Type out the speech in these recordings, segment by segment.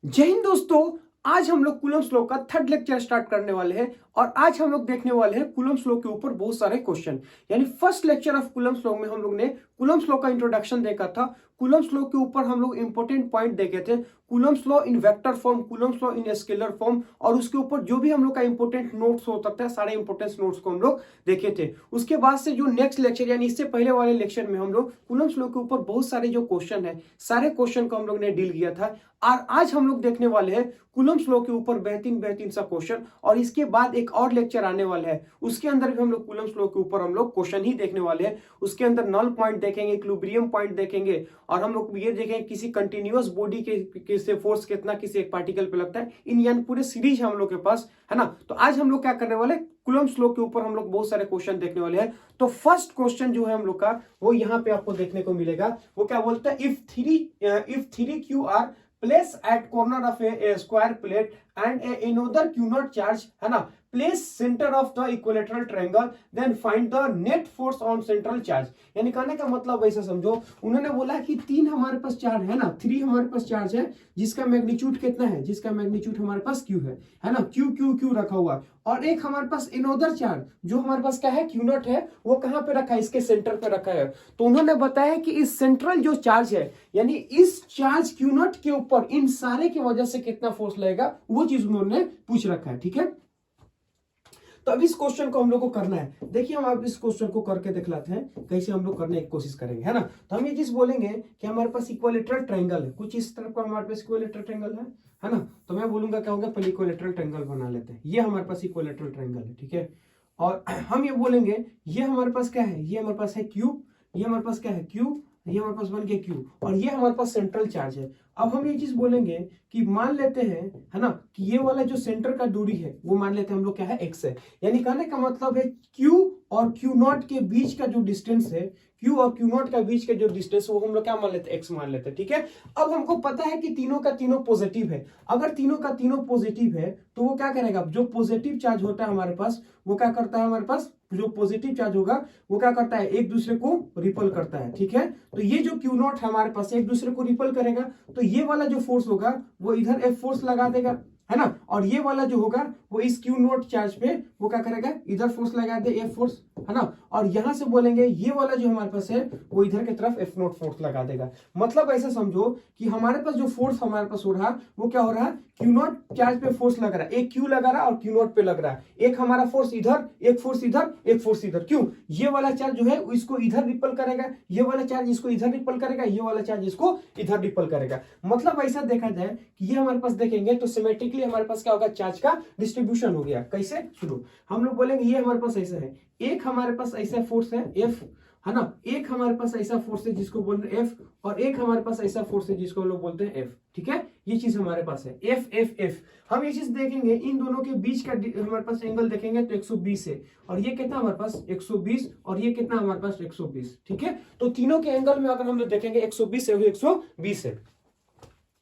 जय हिंद दोस्तों। आज हम लोग कूलम्ब्स लॉ का थर्ड लेक्चर स्टार्ट करने वाले हैं और आज हम लोग देखने वाले हैं कूलम्ब्स लॉ के ऊपर बहुत सारे क्वेश्चन। यानी first lecture of Coulomb's law में हम लोग ने कूलम्ब्स लॉ का इंट्रोडक्शन देखा था। कूलम्ब्स लॉ के ऊपर हम लोग इंपॉर्टेंट पॉइंट देखे थे, Coulomb's law in vector form, Coulomb's law in scalar form, और उसके ऊपर जो भी हम लोग का इंपॉर्टेंट नोट्स हो सकता है सारे इंपॉर्टेंट नोट्स को हम लोग देखे थे। उसके बाद से जो नेक्स्ट लेक्चर यानी इससे पहले वाले लेक्चर में हम लोग कूलम्ब्स लॉ के ऊपर बहुत सारे जो क्वेश्चन है सारे क्वेश्चन को हम लोग ने डील किया था। और आज हम लोग देखने वाले हैं कूलम्ब्स लॉ के ऊपर बेहतरीन बेहतरीन सा क्वेश्चन, और इसके बाद एक और लेक्चर आने वाला है उसके अंदर भी हम लोग कूलम्ब्स लॉ के ऊपर हम लोग क्वेश्चन ही देखने वाले हैं। उसके अंदर नल पॉइंट देखेंगे, इक्विलिब्रियम पॉइंट देखेंगे, और हम लोग ये देखेंगे किसी कंटिन्यूअस बॉडी के से फोर्स कितना किसी एक पार्टिकल पे लगता है। इन यानी पूरे सीरीज हम लोग के पास है ना। तो आज हम लोग क्या करने वाले, कूलम्ब्स लॉ के ऊपर हम लोग बहुत सारे क्वेश्चन देखने वाले हैं। तो फर्स्ट क्वेश्चन जो है हम लोग का वो यहाँ पे आपको देखने को मिलेगा। वो क्या बोलता है, if three Q R place at corner of a square plate and another q naught charge है ना, place center of the equilateral triangle, then find the net force on central charge। यानी कहने का मतलब वैसा समझो, उन्होंने बोला कि तीन हमारे पास चार्ज है ना, थ्री हमारे पास चार्ज है जिसका मैग्नीट्यूड कितना है, जिसका मैग्नीट्यूड हमारे पास q है ना, q q q रखा हुआ है। और एक हमारे पास इनोदर चार्ज जो हमारे पास क्या है, q नॉट है, वो कहां पे रखा है, इसके सेंटर पे रखा है। तो उन्होंने बताया कि इस सेंट्रल जो चार्ज है यानी इस चार्ज q नॉट के ऊपर इन सारे की वजह से कितना फोर्स लगेगा, वो चीज उन्होंने पूछ रखा है। ठीक है, तो अब इस क्वेश्चन को हम लोग को करना है। देखिए हम आप इस क्वेश्चन को करके दिखलाते हैं कैसे हम लोग करने की कोशिश करेंगे, है ना। तो हम ये चीज बोलेंगे कि हमारे पास इक्विलैटरल ट्रायंगल है, कुछ इस तरह का हमारे पास इक्विलैटरल ट्रायंगल है ना। तो मैं बोलूंगा क्या होगा, पहले इक्विलैटरल ट्रायंगल बना लेते हैं। ये हमारे पास इक्विलैटरल ट्रायंगल है, ठीक है। और हम ये बोलेंगे ये हमारे पास क्या है, ये हमारे पास है क्यू, ये हमारे पास क्या है क्यू, ये हमारे पास बन गया क्यू, और ये हमारे पास सेंट्रल चार्ज है। अब हम ये चीज बोलेंगे कि मान लेते हैं है ना कि ये वाला जो सेंटर का दूरी है वो मान लेते हैं हम लोग क्या है x है। यानी कहने का मतलब है q और q नॉट के बीच का जो डिस्टेंस है, q और q नॉट का बीच का जो डिस्टेंस वो हम लोग क्या मान लेते हैं, x मान लेते हैं। ठीक है, अब हमको पता है कि तीनों का तीनों पॉजिटिव है। अगर तीनों का तीनों पॉजिटिव है तो वो क्या करेगा, जो पॉजिटिव चार्ज होता है हमारे पास वो क्या करता है, हमारे पास जो पॉजिटिव चार्ज होगा वो क्या करता है, एक दूसरे को रिपल करता है। ठीक है, तो ये जो क्यू नॉट है हमारे पास एक दूसरे को रिपल करेगा, तो ये वाला जो फोर्स होगा वो इधर एफ फोर्स लगा देगा, है ना। और ये वाला जो होगा वो इस क्यू नॉट चार्ज पे वो क्या करेगा, इधर फोर्स लगा दे एफ फोर्स, है ना। और यहां से बोलेंगे ये वाला जो हमारे पास है वो इधर की तरफ एफ नॉट फोर्स लगा देगा। मतलब ऐसा समझो कि हमारे पास जो फोर्स हमारे पास हो रहा वो क्या हो रहा है, क्यू नॉट चार्ज पे फोर्स लग रहा है, एक क्यू लगा रहा है और क्यू नॉट पे लग रहा है। एक हमारा फोर्स इधर, एक फोर्स इधर, एक फोर्स इधर। क्यों, ये वाला चार्ज जो है इसको इधर रिपल करेगा, ये वाला चार्ज इसको इधर रिपल करेगा, ये वाला चार्ज इसको इधर रिपल करेगा। मतलब ऐसा देखा जाए कि ये हमारे पास देखेंगे तो सिमेट्रिकली हमारे पास क्या होगा, चार्ज का डिस्ट्रीब्यूशन हो गया। कैसे, सुनो हम लोग बोलेंगे ये हमारे पास ऐसा है, एक हमारे पास ऐसा फोर्स है एफ, है ना, एक हमारे पास ऐसा फोर्स है जिसको बोल रहे हैं एफ, और एक हमारे पास ऐसा फोर्स है जिसको हम लोग बोलते हैं एफ। ठीक है, ये चीज हमारे पास है एफ एफ एफ। हम ये चीज देखेंगे इन दोनों के बीच का हमारे पास एंगल देखेंगे तो 120 है, और ये कितना हमारे पास 120, और ये कितना हमारे पास 120। ठीक है, तो तीनों के एंगल में अगर हम लोग देखेंगे 120 है, 120 है।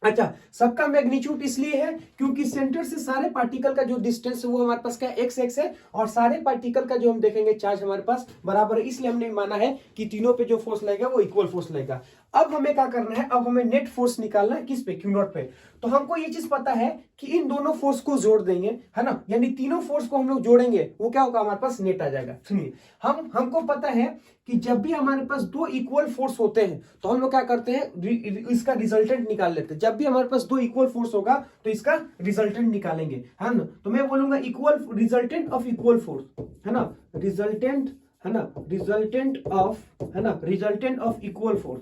अच्छा, सबका मैग्नीट्यूड इसलिए है क्योंकि सेंटर से सारे पार्टिकल का जो डिस्टेंस है वो हमारे पास क्या एक्स एक्स है, और सारे पार्टिकल का जो हम देखेंगे चार्ज हमारे पास बराबर है, इसलिए हमने माना है कि तीनों पे जो फोर्स लगेगा वो इक्वल फोर्स लगेगा। अब हमें क्या करना है, अब हमें नेट फोर्स निकालना है किस पे, क्यू नॉट पे। तो हमको ये चीज पता है कि इन दोनों फोर्स को जोड़ देंगे, है ना, यानी तीनों फोर्स को हम लोग जोड़ेंगे वो क्या होगा, हमारे पास नेट आ जाएगा। सुनिए, हमको पता है कि जब भी हमारे पास दो इक्वल फोर्स होते हैं तो हम लोग क्या करते हैं, इसका रिजल्टेंट निकाल लेते हैं। जब भी हमारे पास दो इक्वल फोर्स होगा तो इसका रिजल्टेंट निकालेंगे, है ना। तो मैं बोलूंगा equal resultant of equal force, है ना, रिजल्टेंट, है ना, रिजल्टेंट ऑफ, है ना, रिजल्टेंट ऑफ इक्वल फोर्स,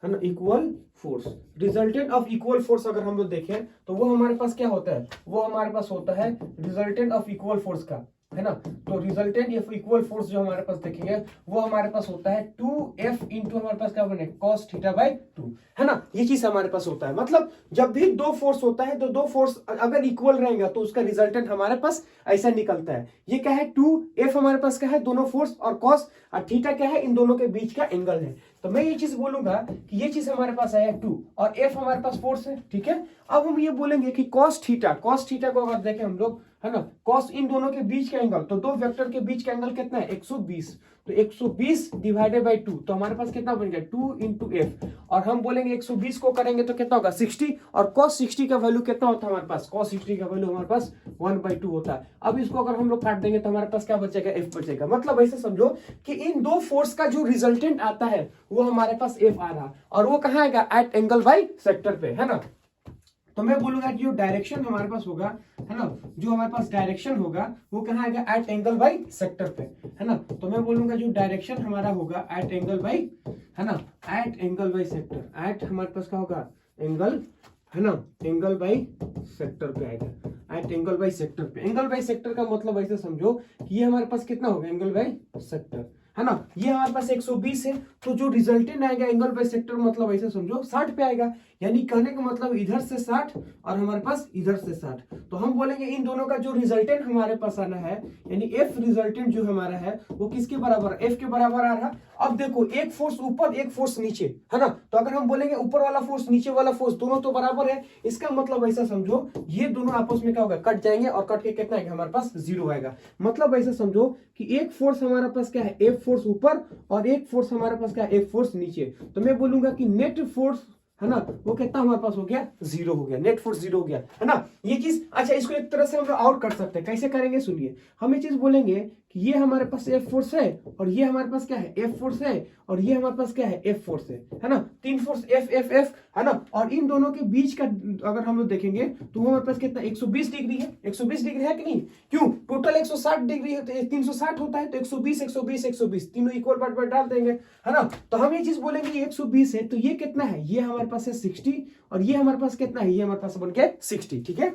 है ना, equal force, resultant of equal force अगर हम लोग देखें तो वो हमारे पास क्या होता है, वो हमारे पास होता है रिजल्टेंट ऑफ इक्वल फोर्स का, है ना। तो रिजल्टेंट ऑफ इक्वल फोर्स जो हमारे पास देखेंगे वो हमारे पास होता है 2f इंटू हमारे पास क्या बने cos थीटा बाय 2, है ना। ये चीज हमारे पास होता है। मतलब जब भी दो फोर्स होता है तो दो फोर्स अगर इक्वल रहेगा तो उसका रिजल्टेंट हमारे पास ऐसा निकलता है। ये क्या है 2f हमारे पास क्या है, दोनों फोर्स, और cos और थीटा क्या है, इन दोनों के बीच का एंगल है। तो मैं ये चीज बोलूंगा कि ये चीज हमारे पास आया 2 और f हमारे पास फोर्स है। ठीक है, अब हम ये बोलेंगे कि cos थीटा को अगर देखें हम लोग, है ना, कॉस इन दोनों के बीच का एंगल, तो दो वेक्टर के बीच का एंगल कितना है 120, तो 120 डिवाइडेड बाई 2, तो हमारे पास कितना बन गया 2 इंटू एफ, और हम बोलेंगे 120 को करेंगे तो कितना होगा 60, और cos 60 का वैल्यू कितना होता है हमारे पास, cos 60 का वैल्यू हमारे पास 1/2 होता है। अब इसको अगर हम लोग काट देंगे तो हमारे पास क्या बचेगा f बचेगा। मतलब ऐसे समझो कि इन दो फोर्स का जो रिजल्टेंट आता है वो हमारे पास f आ रहा, और वो कहाँ आएगा एट एंगल बाई सेक्टर पे, है ना। तो मैं बोलूंगा कि जो डायरेक्शन हमारे पास होगा, है ना, जो हमारे पास डायरेक्शन होगा वो कहाँ आएगा एट एंगल बाई सेक्टर पे, है ना। तो मैं बोलूंगा जो डायरेक्शन हमारा होगा एट एंगल बाई, है ना, at angle bisector, at हमारे पास क्या होगा एंगल, है ना, एंगल बाई सेक्टर पे आएगा, एट एंगल बाई सेक्टर पे। एंगल बाई सेक्टर का मतलब ऐसे समझो कि ये हमारे पास कितना होगा एंगल बाई सेक्टर, है ना, ये हमारे पास 120 है, तो जो रिजल्टेंट आएगा एंगल बाई सेक्टर मतलब ऐसे समझो 60 पे आएगा, यानी कहने का मतलब इधर से 60 और हमारे पास इधर से 60, तो हम बोलेंगे इन दोनों का जो रिजल्टेंट हमारे पास आना है, यानी एफ रिजल्टेंट जो हमारा है वो किसके बराबर है, एफ के बराबर आ रहा। अब देखो एक फोर्स ऊपर एक फोर्स नीचे, है ना, तो अगर हम बोलेंगे ऊपर वाला फोर्स नीचे वाला फोर्स दोनों तो बराबर है, इसका मतलब ऐसा समझो ये दोनों आपस में क्या होगा कट जाएंगे, और कट के कितना आएगा हमारे पास 0 आएगा। मतलब ऐसा समझो कि एक फोर्स हमारे पास क्या है एफ फोर्स ऊपर, और एक फोर्स हमारे पास क्या है एफ फोर्स नीचे, तो मैं बोलूंगा कि नेट फोर्स, है ना, वो कितना हमारे पास हो गया 0 हो गया, नेट फोर्स 0 हो गया, है ना। ये चीज अच्छा, इसको एक तरह से हम लोग आउट कर सकते हैं, कैसे करेंगे सुनिए। हम ये चीज बोलेंगे कि ये हमारे पास एफ फोर्स है, और ये हमारे पास क्या है एफ फोर्स है, और ये हमारे पास क्या है एफ फोर्स है ना, तीन फोर्स एफ एफ एफ, है ना, और इन दोनों के बीच का अगर हम लोग देखेंगे तो वो हमारे पास कितना 120 डिग्री है, 120 डिग्री है कि नहीं, क्यों टोटल 160 डिग्री है तो 360 होता है, तो 120 120 120 तीनों इक्वल पार्ट पर डाल देंगे, है ना। तो हम ये चीज बोलेंगे 120 है, तो ये कितना है, ये हमारे पास है 60, और ये हमारे पास कितना है, ये हमारे पास बन गया 60, ठीक है।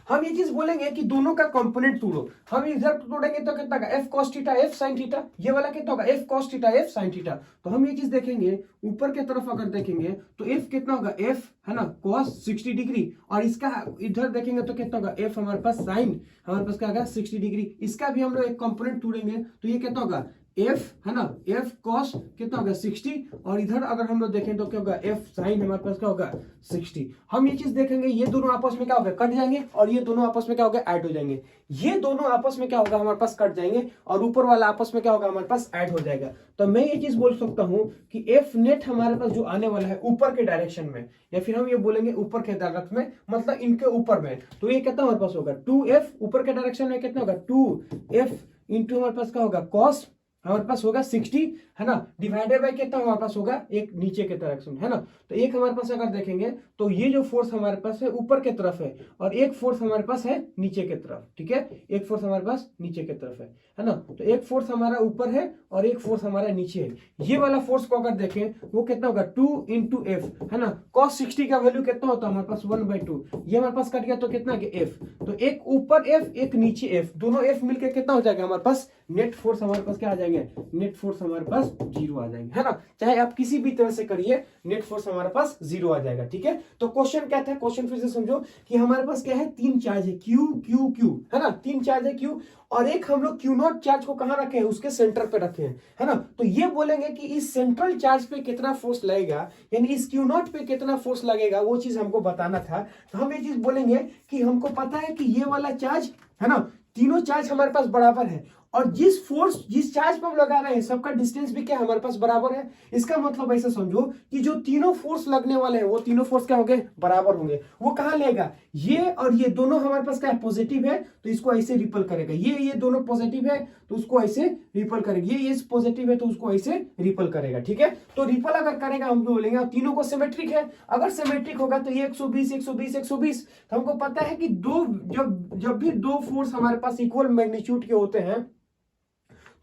हम ये चीज बोलेंगे कि दोनों का कंपोनेंट तोड़ो, हम इधर तोड़ेंगे तो कितना का f cos theta f sin theta, ये वाला कितना होगा f cos theta f sin theta. तो हम ये चीज देखेंगे ऊपर के तरफ अगर देखेंगे तो f कितना होगा f, है ना, cos 60 डिग्री, और इसका इधर देखेंगे तो कितना होगा f हमारे पास sin, हमारे पास क्या होगा 60 डिग्री। इसका भी हम लोग एक कंपोनेंट तोड़ेंगे तो ये कितना होगा f, है ना, f cos कितना होगा 60, और इधर अगर हम लोग देखें तो क्या होगा f sin हमारे पास क्या होगा 60। हम ये चीज देखेंगे ये दोनों आपस में क्या होगा कट जाएंगे, और ये दोनों आपस में क्या होगा ऐड हो जाएंगे, ये दोनों आपस में क्या होगा हमारे पास कट जाएंगे, और ऊपर वाला आपस में क्या होगा हमारे पास ऐड हो जाएगा। तो मैं ये चीज बोल सकता हूं कि f नेट हमारे पास जो आने वाला है ऊपर के डायरेक्शन में, या फिर हम ये बोलेंगे ऊपर के डायरेक्शन में, मतलब इनके ऊपर में, तो ये कितना हमारे पास होगा 2f, ऊपर के डायरेक्शन में कितना होगा 2f इंटू हमारे पास क्या होगा cos हमारे पास होगा 60, है ना, डिवाइडेड बाय कितना हमारे पास होगा एक नीचे के डायरेक्शन, है ना। तो एक हमारे पास अगर देखेंगे तो ये जो फोर्स हमारे पास है ऊपर के तरफ है, और एक फोर्स हमारे पास है नीचे के तरफ, ठीक है, एक फोर्स हमारे पास नीचे के तरफ है ना। तो एक फोर्स हमारा ऊपर है और एक फोर्स हमारा नीचे है। ये वाला फोर्स को अगर देखें वो कितना होगा 2 इंटू एफ, है ना, cos 60 का वैल्यू कितना होता है हमारे पास 1/2, ये हमारे पास कट गया तो कितना है एफ, तो एक ऊपर एफ एक नीचे एफ, दोनों एफ मिलकर कितना हो जाएगा हमारे पास नेट फोर्स हमारे पास क्या आ जाएंगे, नेट फोर्स हमारे पास 0 आ जाएंगे, है ना। चाहे आप किसी भी तरह से करिए नेट फोर्स हमारे पास 0 आ जाएगा, ठीक है। तो क्वेश्चन क्या था, क्वेश्चन फिर से समझो कि हमारे पास क्या है तीन चार्ज है Q Q Q, है ना, तीन चार्ज है Q, और एक हम लोग Q0 चार्ज को कहां रखे हैं उसके सेंटर पे रखे हैं, है ना। तो ये बोलेंगे कि इस सेंट्रल चार्ज पे कितना फोर्स लगेगा, यानी इस Q0 पे कितना फोर्स लगेगा, वो चीज हमको बताना था। तो हम ये चीज बोलेंगे कि हमको पता है कि ये वाला चार्ज, है ना, तीनों चार्ज हमारे पास बराबर है, और जिस चार्ज पर हम लगा रहे हैं सबका डिस्टेंस भी क्या हमारे पास बराबर है। इसका मतलब ऐसा समझो कि जो तीनों फोर्स लगने वाले हैं वो तीनों फोर्स क्या होंगे बराबर होंगे। वो कहां लेगा, ये और ये दोनों हमारे पास क्या है पॉजिटिव है, तो इसको ऐसे रिपल करेगा, ये दोनों पॉजिटिव है तो उसको ऐसे रिपल करेगा, ये पॉजिटिव है तो उसको ऐसे रिपल करेगा, ठीक है। तो रिपल अगर करेगा हम बोलेंगे तीनों को सिमेट्रिक है, अगर सिमेट्रिक होगा तो ये 120 120 120, तो हमको पता है कि जब भी दो फोर्स हमारे पास इक्वल मैग्नीट्यूड के होते हैं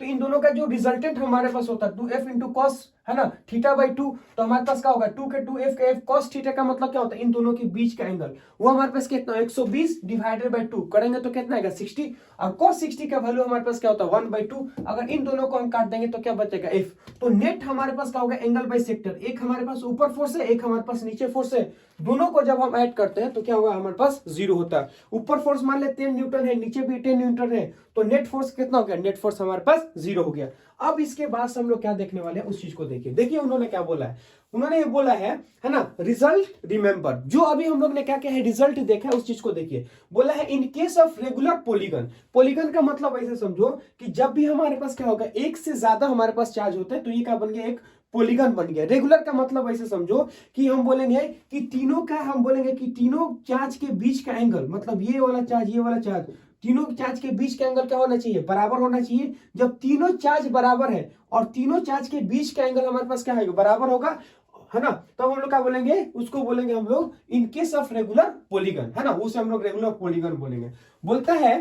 तो इन दोनों का जो रिजल्टेंट हमारे पास होता है 2f इंटू कॉस, है ना, θ/2, तो हमारे पास क्या होगा 2 के 2 f का f cos थीटा का मतलब क्या होता है इन दोनों के बीच का एंगल, वो हमारे पास कितना 120 डिवाइडेड बाय 2 करेंगे तो कितना आएगा 60, और cos 60 का वैल्यू हमारे पास क्या होता है 1/2, अगर इन दोनों को हम काट देंगे तो क्या बचेगा f। तो नेट हमारे पास क्या होगा एंगल बाय सेक्टर, एक हमारे पास ऊपर फोर्स है एक हमारे पास नीचे फोर्स है, दोनों को जब हम ऐड करते हैं तो क्या होगा हमारे पास 0 होता है। ऊपर फोर्स मान ले 10 न्यूटन है, नीचे भी 10 न्यूटन है, तो नेट फोर्स कितना हो गया, नेट फोर्स हमारे पास 0 हो गया। अब इसके बाद से हम लोग क्या देखने वाले हैं उस चीज को देखिए। देखिए उन्होंने क्या बोला है, उन्होंने ये बोला है ना, रिजल्ट रिमेंबर। जो अभी हम लोग ने क्या क्या है रिजल्ट देखा है उस चीज को देखिए। बोला है in case of regular polygon, polygon का मतलब ऐसे समझो कि जब भी हमारे पास क्या होगा, एक से ज्यादा हमारे पास चार्ज होते हैं तो ये क्या बन गया, एक पॉलीगन बन गया। रेगुलर का मतलब ऐसे समझो कि हम बोलेंगे कि तीनों का, हम बोलेंगे कि तीनों चार्ज के बीच का एंगल, मतलब ये वाला चार्ज ये वाला चार्ज, तीनों चार्ज के बीच का एंगल क्या होना चाहिए, बराबर होना चाहिए। जब तीनों चार्ज बराबर है और तीनों चार्ज के बीच का एंगल हमारे पास क्या है, बराबर होगा, है ना, तब हम लोग क्या बोलेंगे, उसको बोलेंगे हम लोग इन केस ऑफ रेगुलर पॉलीगन, है ना, उसे हम लोग रेगुलर पॉलीगन बोलेंगे। बोलता है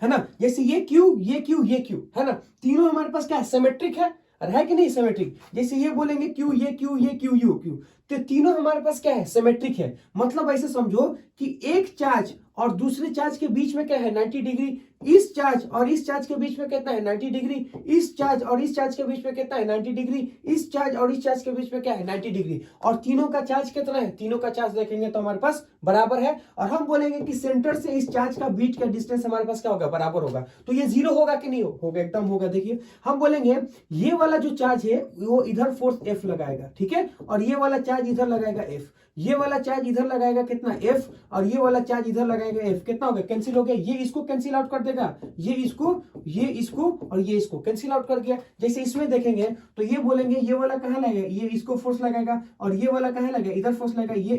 ना, जैसे ये क्यू ये क्यू ये क्यू, है ना, तीनों हमारे पास क्या है, सिमेट्रिक है कि नहीं सिमेट्रिक। जैसे ये बोलेंगे क्यू ये क्यू ये क्यू यू क्यू, तो तीनों हमारे पास क्या है, सिमेट्रिक है। मतलब ऐसे समझो कि एक चार्ज और दूसरे चार्ज के बीच में क्या है, 90 डिग्री। इस चार्ज और इस चार्ज के बीच में कितना है, 90 डिग्री। इस चार्ज और इस चार्ज के बीच में कितना है, 90 डिग्री। इस चार्ज और इस चार्ज के बीच में क्या है, 90 डिग्री। और तीनों का चार्ज कितना है, तीनों का चार्ज देखेंगे तो हमारे पास बराबर है। और हम बोलेंगे कि सेंटर से इस चार्ज का बीच का डिस्टेंस हमारे पास क्या होगा, बराबर होगा। तो ये जीरो होगा कि नहीं होगा, एकदम होगा। देखिए हम बोलेंगे ये वाला जो चार्ज है वो इधर फोर्स F लगाएगा, ठीक है, और ये वाला चार्ज इधर लगाएगा F। ये वाला चार्ज इधर लगाएगा कितना, F, और ये वाला चार्ज इधर लगाएगा F। कितना हो गया, कैंसिल हो गया। ये इसको कैंसिल आउट कर देगा, ये इसको और ये इसको कैंसिल आउट कर दिया। जैसे इसमें देखेंगे तो ये बोलेंगे ये वाला कहां लगेगा, ये इसको फोर्स लगाएगा, और ये वाला कहां लगेगा, इधर फोर्स लगाएगा, ये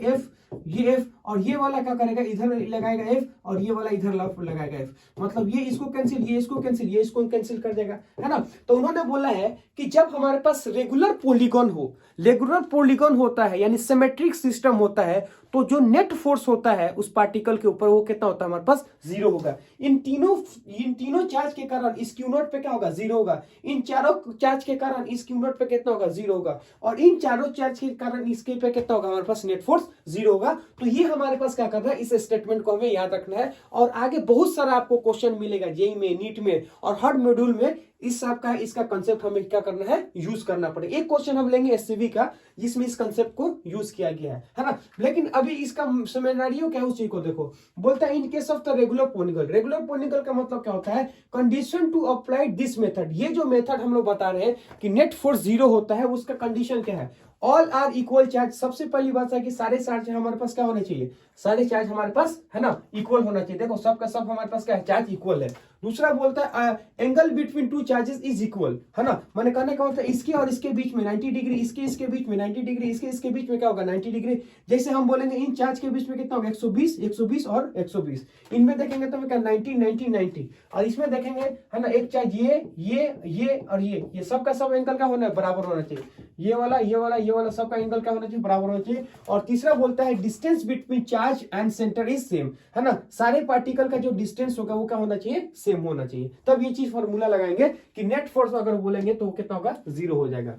F, और ये वाला क्या करेगा, इधर लगाएगा F, और ये वाला इधर लगाएगा F। मतलब ये इसको कैंसिल, ये इसको कैंसिल, ये इसको कैंसिल कर देगा, है ना। तो उन्होंने बोला है कि जब हमारे पास रेगुलर पॉलीगन हो, रेगुलर पॉलीगन होता है यानी सिमेट्रिक सिस्टम होता है, तो जो नेट फोर्स होता है उस पार्टिकल के ऊपर वो कितना होता है, हमारे पास जीरो होगा। इन तीनों चार्ज के कारण इस क्यू नॉट पे क्या होगा, जीरो होगा। इन चारों चार्ज के कारण इस क्यू नॉट पे कितना होगा, जीरो होगा। और इन चारों चार्ज के कारण इसके पे कितना होगा, हमारे पास नेट फोर्स जीरो होगा। तो ये हमारे पास क्या करना है, इस स्टेटमेंट को हमें याद रखना है। और आगे बहुत सारा आपको क्वेश्चन मिलेगा जेईई में, नीट में, और हर मॉड्यूल में इस सब का, इसका कंसेप्ट हमें क्या करना है, यूज करना पड़ेगा। एक क्वेश्चन हम लेंगे एससीबी का जिसमें इस कंसेप्ट को यूज किया गया है ना। लेकिन अभी इसका सिनेरियो क्या है उस चीज को देखो। बोलता है in case of the regular polygon, regular polygon का मतलब क्या होता है, condition to apply this method. ये जो मेथड हम लोग बता रहे हैं कि नेट फोर्स जीरो होता है, उसका कंडीशन क्या है, ऑल आर इक्वल चार्ज। सबसे पहली बात है कि सारे चार्ज हमारे पास क्या होने चाहिए, सारे चार्ज हमारे पास, है ना, इक्वल होना चाहिए। देखो सबका सब हमारे पास क्या है, चार्ज इक्वल है। दूसरा बोलता है angle between two charges is equal, है ना, मैंने कहने का मतलब इसके और इसके बीच में 90 डिग्री, इसके बीच में 90 डिग्री, इसके बीच में क्या होगा, 90 डिग्री। जैसे हम बोलेंगे इन चार्ज के बीच में कितना होगा, 120 और 120। इनमें देखेंगे तो क्या 90 90 90, और इसमें देखेंगे, है ना, एक चार्ज ये और ये सबका सब एंगल का होना है, बराबर होना चाहिए। ये वाला सबका एंगल क्या होना चाहिए, बराबर होना चाहिए। और तीसरा बोलता है distance between charge and centre is same, है ना, सारे पार्टिकल का जो डिस्टेंस होगा वो क्या होना चाहिए, सेम होना चाहिए। तब ये चीज फॉर्मूला लगाएंगे कि नेट फोर्स अगर बोलेंगे तो कितना होगा, जीरो हो जाएगा।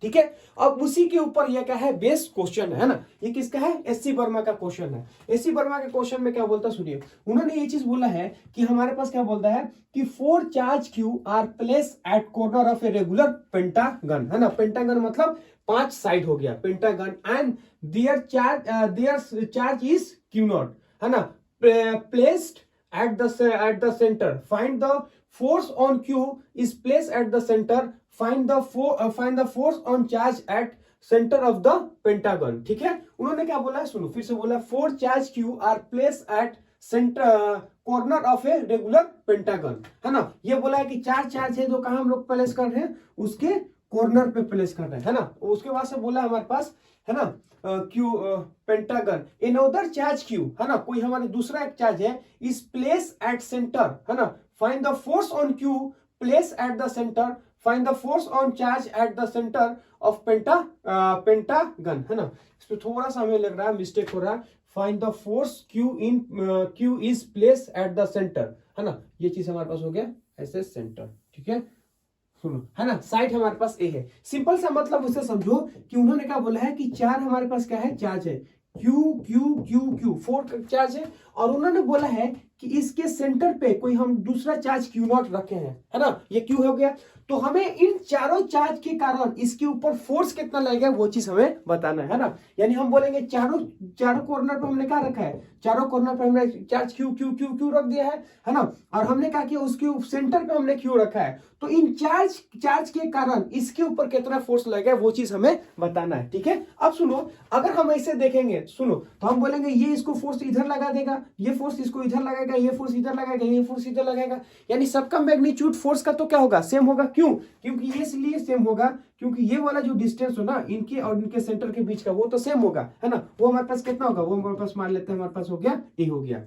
ठीक है, अब उसी के ऊपर यह क्या है, बेस्ट क्वेश्चन है ना। ये किसका है, एससी वर्मा का क्वेश्चन है। एससी वर्मा के क्वेश्चन में क्या बोलता सुनिए। उन्होंने ये चीज बोला है कि हमारे पास क्या बोलता है कि 4 charge q are place at corner of a regular pentagon, है ना। पेंटागन मतलब 5 साइड हो गया pentagon, and there charge is q naught, है ना, placed at the center. Find the force on Q is placed at the center. Find the force on charge at center of the pentagon. ठीक है, उन्होंने क्या बोला है, सुनो फिर से बोला, 4 charge Q are placed at center corner of a regular pentagon, है ना। ये बोला है कि 4 चार्ज है जो कहाँ हम लोग प्लेस कर रहे हैं, उसके कॉर्नर पे प्लेस कर रहे हैं, है ना। उसके बाद से बोला हमारे पास, है ना, Q pentagon another charge Q, है ना, कोई हमारे दूसरा एक चार्ज है, इस प्लेस एट सेंटर, है ना। Find the force on Q place at the centre, find the force on charge at the centre of pentagon, है ना। इसमें थोड़ा सा हमें लग रहा है मिस्टेक हो रहा है। Find the force Q is place at the centre, है ना, ये चीज हमारे पास हो गया ऐसे सेंटर। ठीक है, सुनो, है ना, साइड हमारे पास ए है। सिंपल सा मतलब उसे समझो कि उन्होंने क्या बोला है कि 4 हमारे पास क्या है, चार्ज है, Q Q Q Q 4 charge है। और उन्होंने बोला है कि इसके सेंटर पे कोई हम दूसरा चार्ज क्यू नॉट रखे हैं, है ना, ये क्यू हो गया। तो हमें इन चारों चार्ज के कारण इसके ऊपर फोर्स कितना लगेगा वो चीज हमें बताना है ना। यानी हम बोलेंगे चारों चारों कॉर्नर पर हमने क्या रखा है, चारों कॉर्नर पर हमने charge Q Q Q Q रख दिया है ना, और हमने कहा कि उसके सेंटर पे हमने क्यू रखा है, तो इन चार्ज के कारण इसके ऊपर कितना फोर्स लगेगा वो चीज हमें बताना है। ठीक है, अब सुनो, अगर हम ऐसे देखेंगे, सुनो, तो हम बोलेंगे ये इसको फोर्स इधर लगा देगा, ये फोर्स इसको इधर लगाएगा, ये फोर्स इधर लगाएगा, ये फोर्स इधर लगाएगा, यानी सबका मैग्नीट्यूड फोर्स का तो क्या होगा, सेम होगा। क्यों? क्योंकि ये इसलिए सेम होगा क्योंकि ये वाला जो डिस्टेंस हो ना इनके और इनके सेंटर के बीच का, वो तो सेम होगा, है ना। वो हमारे पास कितना होगा, वो हमारे पास मान लेते हैं हमारे पास हो गया ए हो गया,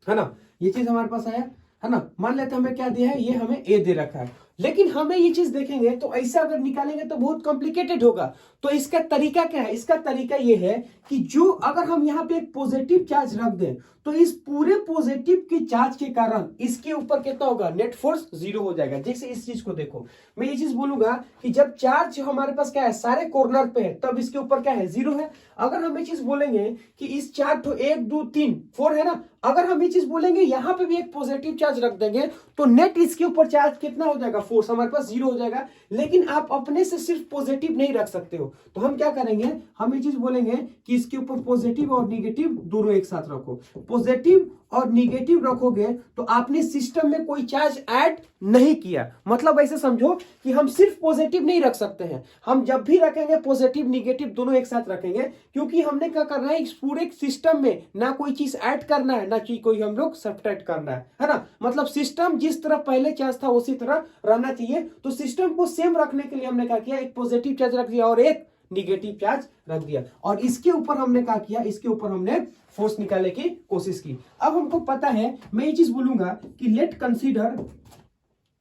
है ना। ये चीज हमारे पास आया, है ना। मान लेते हैं हमें क्या दिया है, ये हमें ए दे रखा है, लेकिन हमें ये चीज देखेंगे तो ऐसा अगर निकालेंगे तो बहुत कॉम्प्लिकेटेड होगा। तो इसका तरीका क्या है, इसका तरीका ये है कि जो अगर हम यहाँ पे एक पॉजिटिव चार्ज रख दें तो इस पूरे पॉजिटिव के चार्ज के कारण इसके ऊपर कितना होगा, नेट फोर्स 0 हो जाएगा। जैसे इस चीज को देखो, मैं ये चीज बोलूंगा कि जब चार्ज हमारे पास क्या है, सारे कॉर्नर पे है, तब इसके ऊपर क्या है, 0 है। अगर हम ये चीज बोलेंगे कि इस चार्ज तो 1 2 3 4 है ना, अगर हम ये चीज बोलेंगे यहाँ पे भी एक पॉजिटिव चार्ज रख देंगे तो नेट इसके ऊपर चार्ज कितना हो जाएगा, फोर्स हमारे पास 0 हो जाएगा। लेकिन आप अपने से सिर्फ पॉजिटिव नहीं रख सकते हो, तो हम क्या करेंगे, हम ये चीज बोलेंगे कि इसके ऊपर पॉजिटिव और निगेटिव दोनों एक साथ रखो। पॉजिटिव और निगेटिव रखोगे तो आपने सिस्टम में कोई चार्ज ऐड नहीं किया। मतलब ऐसे समझो कि हम सिर्फ पॉजिटिव नहीं रख सकते हैं, हम जब भी रखेंगे पॉजिटिव निगेटिव दोनों एक साथ रखेंगे, क्योंकि हमने क्या करना है, इस पूरे सिस्टम में ना कोई चीज ऐड करना है, ना कि कोई हम लोग सब्ट्रैक्ट करना है ना। मतलब सिस्टम जिस तरह पहले चार्ज था उसी तरह रहना चाहिए। तो सिस्टम को सेम रखने के लिए हमने क्या किया, एक पॉजिटिव चार्ज रख दिया और एक निगेटिव चार्ज रख दिया, और इसके ऊपर हमने क्या किया, इसके ऊपर हमने फोर्स निकालने की कोशिश की। अब हमको पता है, मैं ये चीज बोलूंगा कि लेट कंसीडर,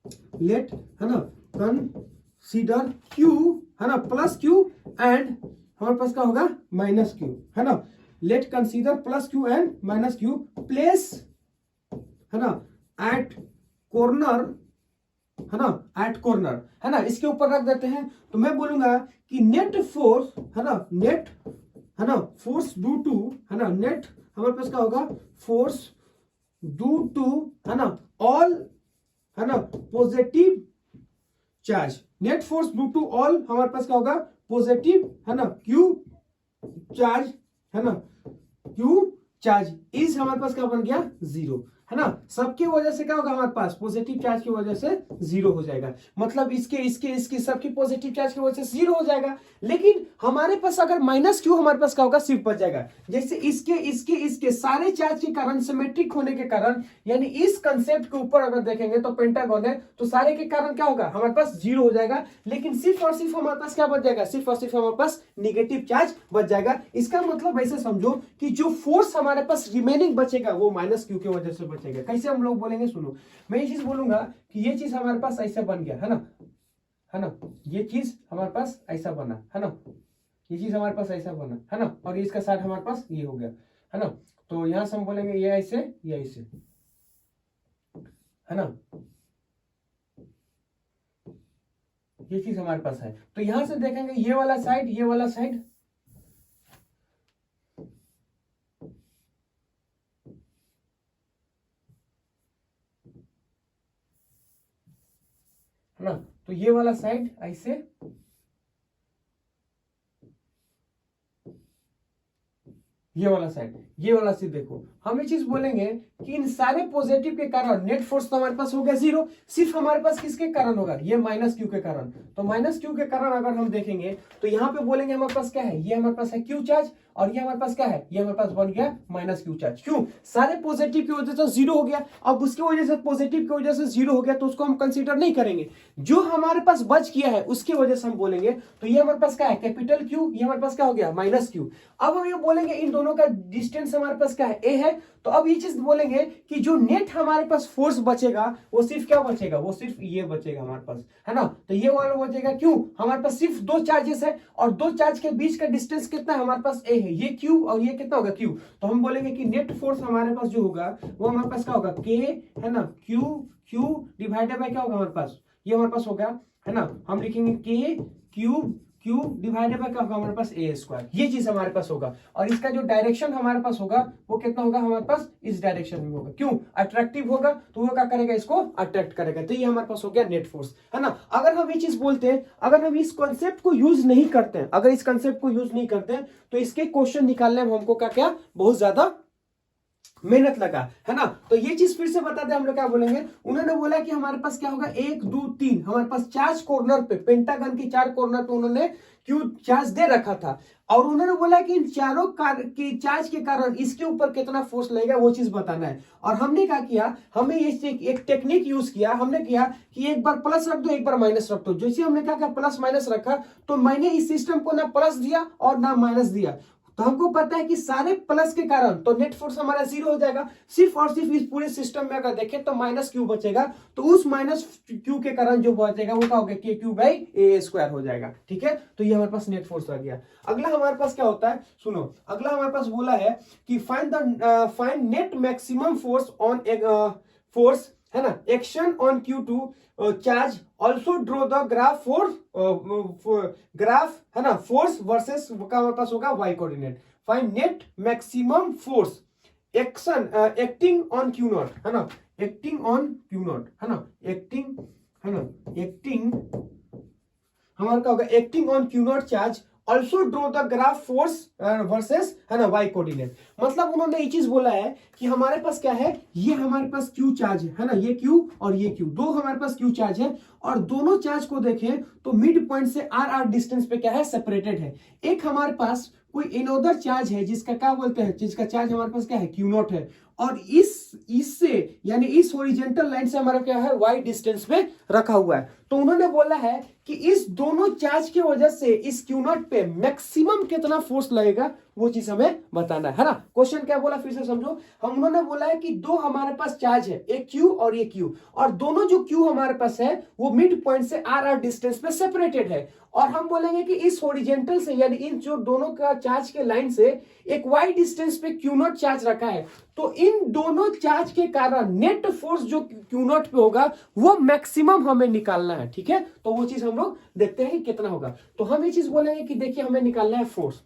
है ना, कंसीडर क्यू, है ना, प्लस क्यू एंड हमारे पास क्या होगा, माइनस क्यू, है ना। Late consider plus Q and minus Q, place, है ना, एट कॉर्नर, है ना, एट कॉर्नर, है ना, इसके ऊपर रख देते हैं। तो मैं बोलूंगा कि नेट फोर्स, है ना, नेट, है ना, फोर्स ड्यू टू, है ना, नेट हमारे पास क्या होगा, फोर्स ड्यू टू, है ना, ऑल, है ना, positive charge, net force due to all हमारे पास क्या होगा, पॉजिटिव, है ना, क्यू चार्ज, है ना, क्यू चार्ज इज हमारे पास क्या बन गया, 0, है ना। सबकी वजह से क्या होगा, हमारे पास पॉजिटिव चार्ज की वजह से 0 हो जाएगा। मतलब इसके सबकी पॉजिटिव चार्ज की वजह से 0 हो जाएगा। लेकिन हमारे पास अगर माइनस क्यू, हमारे पास क्या होगा, सिर्फ बच जाएगा। जैसे इसके सारे चार्ज के कारण, सिमेट्रिक होने के कारण, यानी इस कंसेप्ट के ऊपर अगर देखेंगे तो पेंटागन है, तो सारे के कारण क्या होगा, हमारे पास 0 हो जाएगा। लेकिन सिर्फ और सिर्फ हमारे पास क्या बच जाएगा, सिर्फ और सिर्फ हमारे पास निगेटिव चार्ज बच जाएगा। इसका मतलब ऐसे समझो कि जो फोर्स हमारे पास रिमेनिंग बचेगा वो माइनस क्यू की वजह से बचेगा। कैसे हम लोग बोलेंगे, सुनो, मैं ये चीज बोलूंगा कि ये चीज हमारे पास ऐसा बन गया, है ना, है ना, ये चीज हमारे पास ऐसा बना, है ना, ये चीज हमारे पास ऐसा बना, है ना, और इसका साइड हमारे पास ये हो गया, है ना। तो यहां से हम बोलेंगे ये ऐसे, ये ऐसे, है ना, ये चीज हमारे पास है। तो यहां से देखेंगे ये वाला साइड, ये वाला साइड, है ना, तो ये वाला साइड ऐसे, ये वाला साइड, ये वाला साइड देखो, हम ये चीज बोलेंगे कि इन सारे पॉजिटिव के कारण नेट फोर्स तो हमारे पास हो गया 0, सिर्फ हमारे पास किसके कारण होगा, ये माइनस क्यू के कारण। तो माइनस क्यू के कारण अगर हम देखेंगे तो यहाँ पे बोलेंगे हमारे पास क्या है, ये हमारे पास है क्यू चार्ज, और ये हमारे पास क्या है, ये हमारे पास बन गया माइनस क्यू चार्ज। क्यों, सारे पॉजिटिव की वजह से 0 हो गया। अब उसकी वजह से पॉजिटिव की वजह से 0 हो गया तो उसको हम कंसीडर नहीं करेंगे। जो हमारे पास बच किया है उसकी वजह से हम बोलेंगे। तो ये हमारे पास क्या है, कैपिटल क्यू, ये हमारे पास क्या हो गया, माइनस क्यू। अब हम ये बोलेंगे इन दोनों का डिस्टेंस हमारे पास क्या है, ए है। तो अब ये चीज बोलेंगे कि जो नेट हमारे पास फोर्स बचेगा वो सिर्फ क्या बचेगा, वो सिर्फ ये बचेगा हमारे पास, है ना। तो ये वाला बचेगा। क्यों, हमारे पास सिर्फ 2 चार्जेस है और 2 चार्ज के बीच का डिस्टेंस कितना है, हमारे पास ए है, ये क्यू और ये कितना होगा, क्यू। तो हम बोलेंगे कि नेट फोर्स हमारे पास जो होगा वो हमारे पास क्या होगा, के, है ना, क्यू डिवाइडेड बाय क्या होगा हमारे पास, ये हमारे पास होगा, है ना। हम लिखेंगे के क्यू क्यू डिवाइडेड बाय क्या होगा हमारे पास ए स्क्वायर, ये चीज हमारे पास होगा। और इसका जो डायरेक्शन हमारे पास होगा वो कितना होगा हमारे पास इस डायरेक्शन में होगा, क्यों अट्रैक्टिव होगा तो वो क्या करेगा इसको अट्रैक्ट करेगा। तो ये हमारे पास हो गया नेट फोर्स, है ना। अगर हम ये चीज बोलते हैं, अगर हम इस कॉन्सेप्ट को यूज नहीं करते हैं, अगर इस कॉन्सेप्ट को यूज नहीं करते हैं तो इसके क्वेश्चन निकालने में हमको क्या क्या बहुत ज्यादा मेहनत लगा, है ना। तो ये चीज फिर से बता दें हम लोग क्या बोलेंगे। उन्होंने बोला कि हमारे पास क्या होगा 1 2 3 हमारे पास 4 कॉर्नर पे, पेंटागन के 4 कॉर्नर पे उन्होंने क्यू चार्ज दे रखा था, और उन्होंने बोला कि इन चारों की चार्ज के कारण इसके ऊपर कितना फोर्स लगेगा वो चीज बताना है। और हमने क्या किया, हमें एक टेक्निक यूज किया, हमने किया कि एक बार प्लस रख दो एक बार माइनस रख दो। जैसे हमने क्या किया प्लस माइनस रखा तो मैंने इस सिस्टम को ना प्लस दिया और ना माइनस दिया, तो हमको पता है कि सारे प्लस के कारण तो नेट फोर्स हमारा 0 हो जाएगा। सिर्फ और सिर्फ इस पूरे सिस्टम में अगर देखें तो माइनस क्यू बचेगा, तो उस माइनस क्यू के कारण जो बचेगा वो क्या होगा के क्यू बाई ए स्क्वायर हो जाएगा, ठीक है। तो ये हमारे पास नेट फोर्स आ गया। अगला हमारे पास क्या होता है सुनो, अगला हमारे पास बोला है कि find net maximum force on force, है ना, action on Q2 charge, also draw the graph graph, है ना, फोर्स वर्सेस का हमारे पास होगा y coordinate. Find net maximum force action acting on Q0, है ना, एक्टिंग ऑन Q0, है ना, एक्टिंग, है ना, एक्टिंग हमारा क्या होगा acting on Q0 charge, also draw the graph force versus, है ना, वाई कोऑर्डिनेट। मतलब उन्होंने ये चीज बोला है कि हमारे पास क्या है, ये हमारे पास क्यू चार्ज है ना, ये क्यू और ये क्यू, दो हमारे पास क्यू चार्ज है, और दोनों चार्ज को देखें तो मिड पॉइंट से आर डिस्टेंस पे क्या है सेपरेटेड है। एक हमारे पास कोई इनोदर चार्ज है जिसका क्या बोलते हैं, जिसका चार्ज हमारे पास क्या है Q0 है, और इससे यानी इस हॉरिजॉन्टल लाइन से हमारा क्या है y डिस्टेंस पे रखा हुआ है। तो उन्होंने बोला है कि इस दोनों चार्ज की वजह से इस Q0 पे मैक्सिमम कितना फोर्स लगेगा वो चीज हमें बताना है ना। क्वेश्चन क्या बोला फिर से समझो, हम उन्होंने बोला है कि दो हमारे पास चार्ज है, एक Q और ये Q, और दोनों जो Q हमारे पास है वो मिड पॉइंट से आर डिस्टेंस पे सेपरेटेड है, और हम बोलेंगे कि इस हॉरिजॉन्टल से यानी इन जो दोनों का चार्ज के लाइन से एक y डिस्टेंस पे Q0 चार्ज रखा है, तो इन दोनों चार्ज के कारण नेट फोर्स जो Q0 पे होगा वो मैक्सिमम हमें निकालना है, ठीक है। तो वो चीज हम लोग देखते हैं कितना होगा। तो हम ये चीज बोलेंगे कि देखिए हमें निकालना है फोर्स,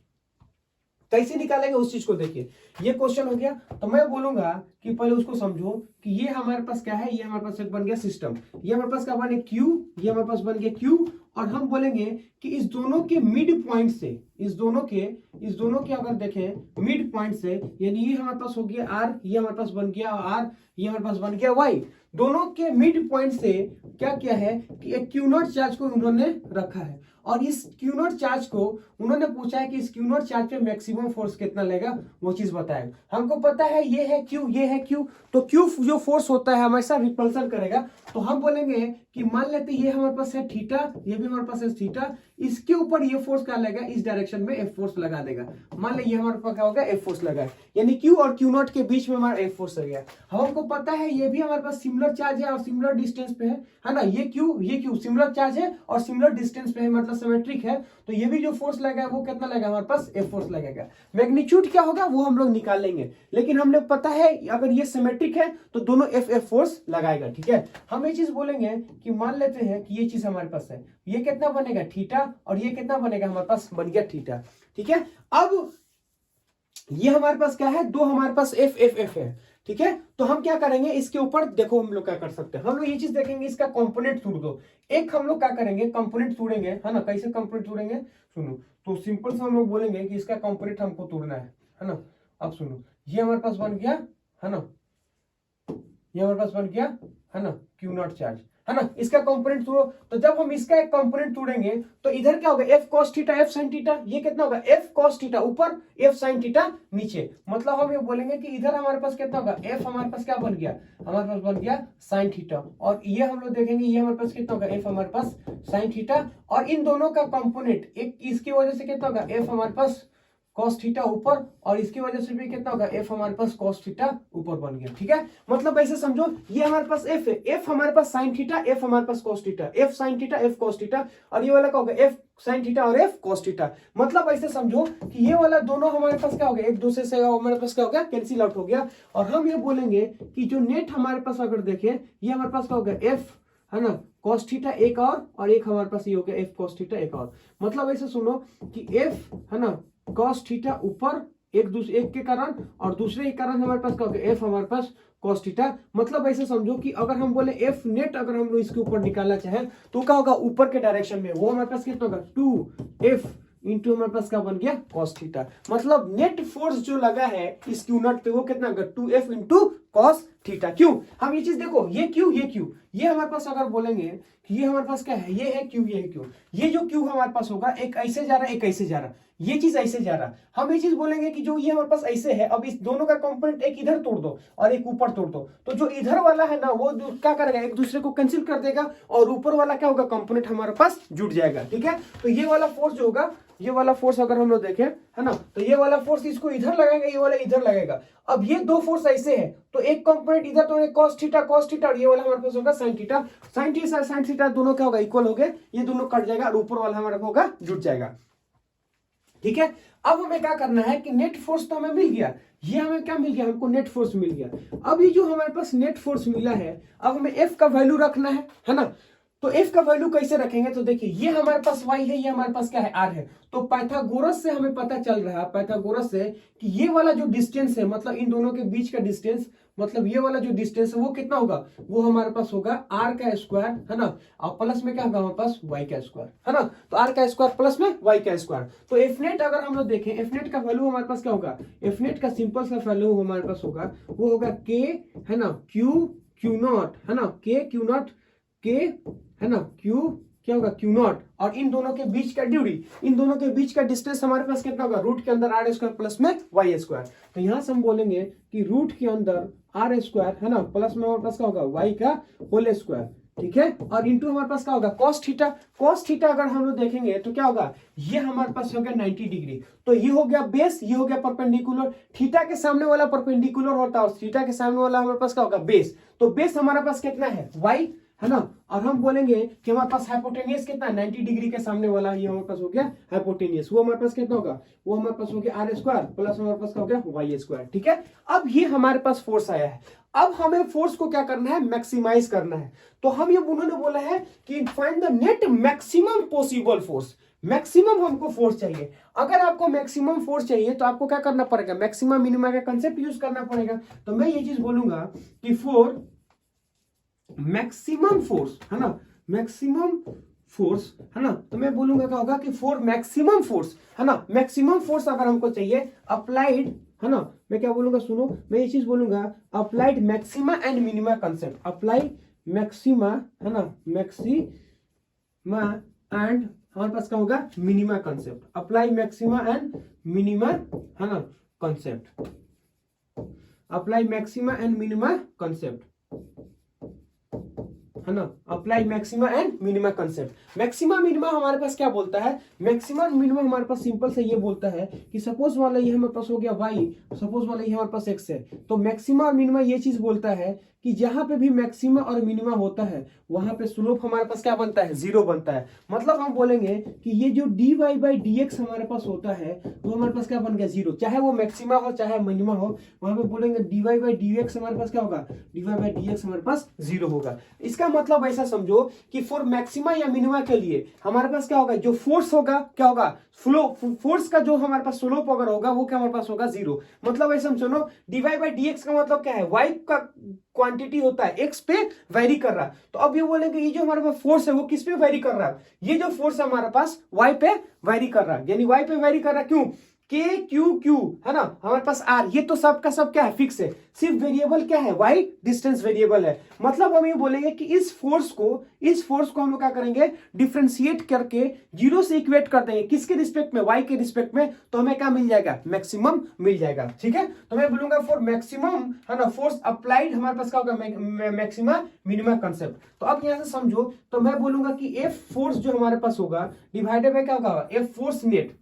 कैसे निकालेंगे उस चीज को देखिए। ये क्वेश्चन हो गया, तो मैं बोलूंगा कि पहले उसको समझो कि ये हमारे पास क्या है, ये हमारे पास एक बन गया सिस्टम, ये हमारे पास क्या बने Q, ये हमारे पास बन गया Q, और हम बोलेंगे कि इस दोनों के मिड पॉइंट से, इस दोनों के अगर देखें मिड पॉइंट से, यानी ये हमारे पास हो गया R, ये हमारे पास बन गया R, ये हमारे पास बन गया Y, दोनों के मिड पॉइंट से क्या किया है कि एक Q0 चार्ज को उन्होंने रखा है, और इस Q0 चार्ज को उन्होंने पूछा है कि इस Q0 चार्ज पे मैक्सिमम फोर्स कितना लगेगा वो चीज बताएगा। हमको पता है ये है Q, ये है Q, तो Q जो फोर्स होता है हमेशा रिपल्सन करेगा, तो हम बोलेंगे कि मान लेते ये हमारे पास है थीटा, ये भी हमारे पास है थीटा, इसके ऊपर ये फोर्स क्या लगेगा इस डायरेक्शन में F फोर्स लगा देगा। मान ले ये हमारे पास क्या होगा F फोर्स लगा है, यानी Q और Q0 के बीच में हमारा F फोर्स लगा है। हमको पता है ये भी हमारे पास सिमिलर चार्ज है और सिमिलर डिस्टेंस पे है ना, ये Q सिमिलर चार्ज है और सिमिलर डिस्टेंस पे है, मतलब सिमेट्रिक है, तो ये भी जो फोर्स लगा वो कितना लगा हमारे पास F फोर्स लगेगा। मैग्नीट्यूड क्या होगा वो हम लोग निकाल लेंगे, लेकिन हमने पता है अगर ये सिमेट्रिक है तो दोनों F फोर्स लगाएगा, ठीक है। हम ये चीज बोलेंगे कि मान लेते हैं कि ये चीज हमारे पास है, ये कितना बनेगा थीटा, और ये कितना बनेगा हमारे पास बन गया थीटा, ठीक है। अब ये हमारे पास क्या है, दो हमारे पास F है, ठीक है। तो हम क्या करेंगे इसके ऊपर देखो हम लोग क्या कर सकते हैं, हम लोग ये चीज देखेंगे इसका कंपोनेंट तोड़ दो। एक हम लोग क्या करेंगे कंपोनेंट तोड़ेंगे, है ना, कैसे कंपोनेंट तोड़ेंगे सुनो, तो सिंपल से हम लोग बोलेंगे कि इसका कंपोनेंट हमको तोड़ना है ना। अब सुनो ये हमारे पास बन गया, है ना, ये हमारे पास बन गया, है ना, Q0 चार्ज, है ना, इसका कंपोनेंट तोड़ो। तो जब हम इसका एक कंपोनेंट तोड़ेंगे तो इधर क्या होगा F cos theta F sin theta, ये कितना होगा F cos थीटा ऊपर F sin थीटा नीचे, मतलब हम ये बोलेंगे कि इधर हमारे पास कितना होगा F हमारे पास क्या बन गया, हमारे पास बन गया sin थीटा, और ये हम लोग देखेंगे ये हमारे पास कितना होगा F हमारे पास sin थीटा, और इन दोनों का कंपोनेंट एक इसकी वजह से कितना होगा F हमारे पास cos थीटा ऊपर, और इसकी वजह से भी कितना होगा F हमारे पास cos थीटा ऊपर बन गया, ठीक है। मतलब ऐसे समझो ये हमारे पास F है, F हमारे पास sin थीटा, F हमारे पास cos theta, F sin theta F cos theta, और ये वाला क्या होगा F sin थीटा और F cos थीटा। मतलब ऐसे समझो कि ये वाला दोनों हमारे पास क्या हो गया एक दूसरे से हमारे पास क्या हो गया कैंसिल आउट हो गया, और हम ये बोलेंगे कि जो नेट हमारे पास अगर देखें ये हमारे पास क्या हो गया F, है ना cos थीटा एक और एक हमारे पास ये हो गया f cos थीटा एक और। मतलब ऐसे सुनो कि f है ना cos थीटा ऊपर एक के कारण और दूसरे के कारण हमारे पास क्या हो गया f हमारे पास cos थीटा। मतलब ऐसे समझो कि अगर हम बोले f नेट अगर हम लोग इसके ऊपर निकालना चाहें तो क्या होगा ऊपर के डायरेक्शन में, वो हमारे पास कितना होगा 2f इंटू हमारे पास क्या बन गया cos थीटा। मतलब नेट फोर्स जो लगा है इस क्यू नॉट पे वो कितना होगा 2f इंटू cos थीटा। क्यों हम ये चीज देखो, ये क्यू ये हमारे पास अगर बोलेंगे कि ये हमारे पास क्या है, ये है क्यू, ये है क्यू, ये जो क्यू हमारे पास होगा एक ऐसे जा रहा है एक ऐसे जा रहा है, ये चीज ऐसे जा रहा है। हम ये चीज बोलेंगे कि जो ये हमारे पास ऐसे है, अब इस दोनों का कंपोनेंट एक इधर तोड़ दो और एक ऊपर तोड़ दो, तो जो इधर वाला है ना वो क्या करेगा एक दूसरे को कैंसिल कर देगा और ऊपर वाला क्या होगा कंपोनेंट हमारे पास जुड़ जाएगा। ठीक है, तो ये वाला फोर्स जो होगा, ये वाला फोर्स अगर हम लोग देखें है ना, तो ये वाला फोर्स इसको इधर लगाएगा, ये वाला इधर लगेगा। अब ये दो फोर्स ऐसे है तो एक कंपोनेंट इधर तो cos थीटा और ये वाला हमारे पास होगा sin थीटा दोनों क्या होगा इक्वल हो गए, ये दोनों कट जाएगा और ऊपर वाला हमारा होगा जुड़ जाएगा। ठीक है, अब हमें क्या करना है कि नेट फोर्स तो हमें मिल गया, ये हमें क्या मिल गया, हमको नेट फोर्स मिल गया। अब ये जो हमारे पास नेट फोर्स मिला है, अब हमें एफ का वैल्यू रखना है ना। तो एफ का वैल्यू कैसे रखेंगे, तो देखिए ये हमारे पास y है, ये हमारे पास क्या है r है। तो पाइथागोरस से हमें पता चल रहा है, पाइथागोरस से कि ये वाला जो डिस्टेंस है, मतलब इन दोनों के बीच का डिस्टेंस, मतलब ये वाला जो डिस्टेंस है वो कितना होगा, वो हमारे पास होगा r का स्क्वायर है ना, और प्लस में क्या होगा हमारे पास y का स्क्वायर है ना। तो r का स्क्वायर प्लस में y का स्क्वायर। तो एफ नेट अगर हम लोग देखें, एफ नेट का वैल्यू हमारे पास क्या होगा, एफ नेट का सिंपल सा वैल्यू हमारे पास होगा, वो होगा k है ना क्यू नॉट है ना, k क्यू नॉट k है ना क्यू क्या होगा क्यू नॉट, और इन दोनों के बीच का ड्यूरी, इन दोनों के बीच का डिस्टेंस हमारे पास कितना होगा, रूट के अंदर आर स्क्वायर प्लस में वाई स्क्वायर। तो यहां से हम बोलेंगे कि रूट के अंदर आर स्क्वायर है ना प्लस में हमारे पास क्या होगा वाई का होल स्क्वायर। ठीक है, और इंटू हमारे पास क्या होगा cos थीटा। cos थीटा अगर हम लोग देखेंगे तो क्या होगा, ये हमारे पास हो गया 90 डिग्री। तो ये हो गया बेस, ये हो गया परपेंडिकुलर। थीटा के सामने वाला परपेंडिकुलर होता है और थीटा के सामने वाला हमारे पास क्या होगा बेस। तो बेस हमारे पास कितना है y है ना, और हम बोलेंगे कि हमारे पास हाइपोटेनियस कितना है 90 डिग्री के सामने वाला, ये हमारे पास हो गया हाइपोटेनियस, वो हमारे पास कितना होगा, वो हमारे पास हो गया आर स्क्वायर प्लस हमारे पास क्या हो गया वाई स्क्वायर। ठीक है, अब ये हमारे पास फोर्स आया है, अब हमें फोर्स को क्या करना है, मैक्सिमाइज करना है। तो हम ये उन्होंने बोला है कि find the net maximum possible force, maximum हमको फोर्स चाहिए। अगर आपको मैक्सिमम फोर्स चाहिए तो आपको क्या करना पड़ेगा, मैक्सिमम मिनिमम का कंसेप्ट यूज करना पड़ेगा। तो मैं ये चीज बोलूंगा कि फॉर मैक्सिमम फोर्स है ना, मैक्सिमम फोर्स है ना, तो मैं बोलूंगा क्या होगा कि फॉर मैक्सिमम फोर्स है ना, मैक्सिमम फोर्स अगर हमको चाहिए अप्लाइड है ना, मैं क्या बोलूंगा सुनो, मैं ये चीज बोलूंगा applied maxima and minima concept, applied maxima है ना, मैक्सिमा एंड हमारे पास क्या होगा minima concept, apply maxima and minima है ना concept, apply maxima and minima concept है ना, apply maxima and minima concept. Maxima minima हमारे पास क्या बोलता है, मैक्सिमा मिनिमा हमारे पास सिंपल से ये बोलता है कि सपोज वाला ये हमारे पास हो गया y, सपोज वाला ये हमारे पास x है, तो मैक्सिमा और मिनिमा ये चीज बोलता है कि जहां पे भी मैक्सिमा और मिनिमा होता है वहां पे स्लोप हमारे पास क्या बनता है, जीरो बनता है। मतलब हम बोलेंगे कि ये जो dy बाई dx हमारे पास होता है वो हमारे पास क्या बन गया जीरो, चाहे वो मैक्सिमा हो चाहे मिनिमा हो, वहां पे बोलेंगे dy बाई dx हमारे पास क्या होगा, dy बाई dx हमारे पास जीरो होगा। इसका मतलब ऐसा समझो कि फॉर मैक्सिमा या मिनिमा के लिए हमारे पास क्या होगा, जो फोर्स होगा क्या होगा, फ्लो फोर्स का जो हमारे पास स्लोप अगर होगा वो क्या हमारे पास होगा जीरो। मतलब ऐसा समझो dy बाई dx का मतलब क्या है, y का क्वांटिटी होता है x पे वेरी कर रहा है। तो अब ये बोलेंगे ये जो हमारे पास फोर्स है वो किस पे वेरी कर रहा है, ये जो फोर्स है हमारे पास y पे वेरी कर रहा है, यानी y पे वेरी कर रहा है। क्यों, के क्यू क्यू है ना, हमारे पास आर, ये तो सब का सब क्या है फिक्स है, सिर्फ वेरिएबल क्या है y डिस्टेंस वेरिएबल है। मतलब हम ये बोलेंगे कि इस फोर्स को हम लोग क्या करेंगे, डिफरेंशिएट करके जीरो से इक्वेट कर देंगे, किसके रिस्पेक्ट में, y के रिस्पेक्ट में, तो हमें क्या मिल जाएगा, मैक्सिमम मिल जाएगा। ठीक है, तो मैं बोलूंगा फॉर मैक्सिमम है ना फोर्स अप्लाइड हमारे पास क्या होगा मैक्सिमा मिनिमा कंसेप्ट। तो अब यहां से समझो, तो मैं बोलूंगा कि एफ फोर्स जो हमारे पास होगा डिवाइडेड बाय क्या होगा, एफ फोर्स नेट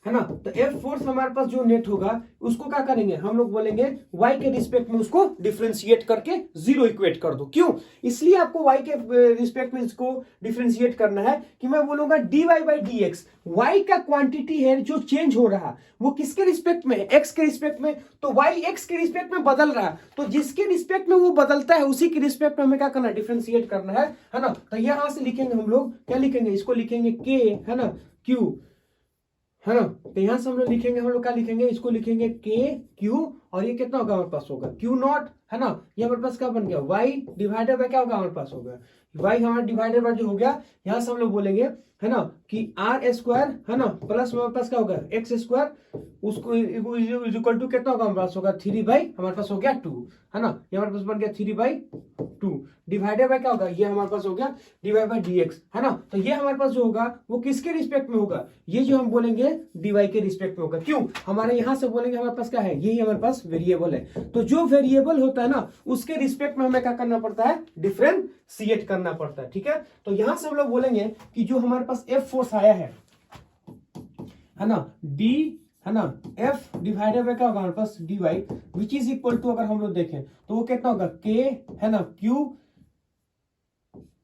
है ना। तो एफ फोर्स हमारे पास जो नेट होगा उसको क्या करेंगे हम लोग बोलेंगे y के रिस्पेक्ट में उसको डिफरेंशिएट करके जीरो इक्वेट कर दो। क्यों? इसलिए आपको y के रिस्पेक्ट में इसको डिफरेंशिएट करना है कि मैं बोलूंगा dy by D x, y का क्वांटिटी है जो चेंज हो रहा वो किसके रिस्पेक्ट में है? x के रिस्पेक्ट में। तो y x के रिस्पेक्ट में बदल रहा है, तो जिसके रिस्पेक्ट में वो बदलता है उसी के रिस्पेक्ट में हमें क्या करना है? डिफरेंशिएट करना है ना। तो यहां से लिखेंगे हम लोग, क्या लिखेंगे? इसको लिखेंगे k, है ना, q, है ना। तो यहां से हम लोग लिखेंगे, हम लोग क्या लिखेंगे? इसको लिखेंगे के क्यू, और ये कितना होगा हमारे पास? होगा क्यू नॉट, है ना। ये हमारे पास क्या बन गया? वाई डिवाइडेड बाय क्या होगा हमारे पास? होगा वाई हमारा डिवाइडेड बाय जो हो गया, यहां से हम लोग बोलेंगे, है ना, कि आर स्क्वायर, है ना, प्लस हमारे पास क्या होगा? एक्स स्क्वायर, उसको इक्वल टू कितना होगा हमारे पास? होगा 3 हमारे पास हो गया 2, है ना। ये हमारे पास बन गया 3/2 डिवाइडेड बाय क्या होगा? ये हमारे पास हो गया डिवाइड बाय dx, है ना। तो ये हमारे पास जो होगा वो किसके रिस्पेक्ट में होगा? ये जो हम बोलेंगे dy के रिस्पेक्ट में होगा। क्यों? हमारे यहां से बोलेंगे हमारे पास क्या है? यही हमारे पास वेरिएबल है। तो जो वेरिएबल होता है ना उसके रिस्पेक्ट में हमें क्या करना पड़ता है? डिफरेंशिएट करना पड़ता है। ठीक है, तो यहां से हम लोग बोलेंगे कि जो हमारे पास एफ फोर्स आया है ना, डी, है ना, एफ डिवाइडेड बाय क्या होगा हमारे पास? D Y, which is equal to, अगर हम लोग देखें तो वो कितना होगा? के, है ना, क्यू,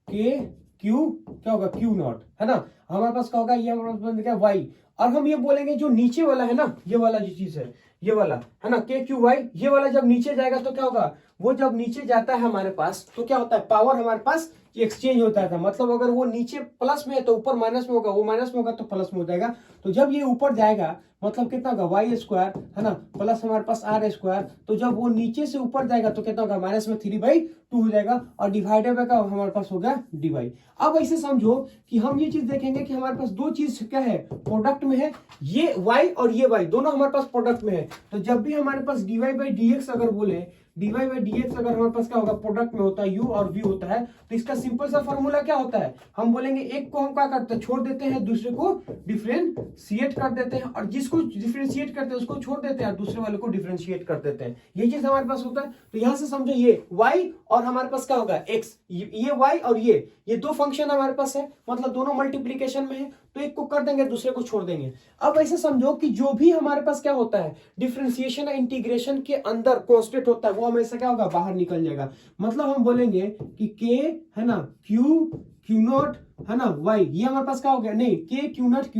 के क्यू क्या होगा? क्यू नॉट, है ना। हमारे पास क्या होगा? ये हमारे पास बन गया वाई, और हम ये बोलेंगे जो नीचे वाला है ना, ये वाला जो चीज है, ये वाला, है ना, के क्यू वाई, ये वाला जब नीचे जाएगा तो क्या होगा? वो जब नीचे जाता है हमारे पास तो क्या होता है? पावर हमारे पास एक्सचेंज होता था। मतलब अगर वो नीचे प्लस में है तो ऊपर माइनस में होगा, वो माइनस में होगा तो प्लस में हो जाएगा। तो जब ये ऊपर जाएगा मतलब कितना होगा? वाई स्क्वायर, है ना, प्लस हमारे पास आर स्क्वायर। तो जब वो नीचे से ऊपर जाएगा तो कितना होगा? माइनस में 3/2 हो जाएगा, और डिवाइडेड बाय का हमारे पास हो गया dy। अब ऐसे समझो कि हम ये चीज देखेंगे कि हमारे पास दो चीज क्या है? प्रोडक्ट में है, ये y और ये y दोनों हमारे पास प्रोडक्ट में है। तो जब भी हमारे पास dy बाई dx अगर बोले, dy बाई dx अगर हमारे पास क्या होगा? प्रोडक्ट में होता है, u और v होता है, तो इसका सिंपल सा फॉर्मूला क्या होता है? हम बोलेंगे एक को हम क्या करते हैं? छोड़ देते हैं, दूसरे को डिफरेंशिएट कर देते हैं, और जिसको डिफरेंशिएट करते हैं उसको छोड़ देते हैं, दूसरे वाले को डिफरेंशिएट कर देते हैं। ये चीज हमारे पास होता है। तो यहां से समझो ये y और हमारे पास क्या होगा? x, ये y और ये दो फंक्शन हमारे पास है, मतलब दोनों मल्टीप्लीकेशन में है, तो एक को कर देंगे, दूसरे को छोड़ देंगे। अब ऐसे समझो कि जो भी हमारे पास क्या होता है? डिफरेंशिएशन या इंटीग्रेशन के अंदर कांस्टेंट होता है, वो हमेशा क्या होगा? बाहर निकल जाएगा। मतलब हम बोलेंगे कि k, है ना, क्यू नॉट, है ना, वाई, ये हमारे पास क्या हो गया? नहीं, के क्यू नॉट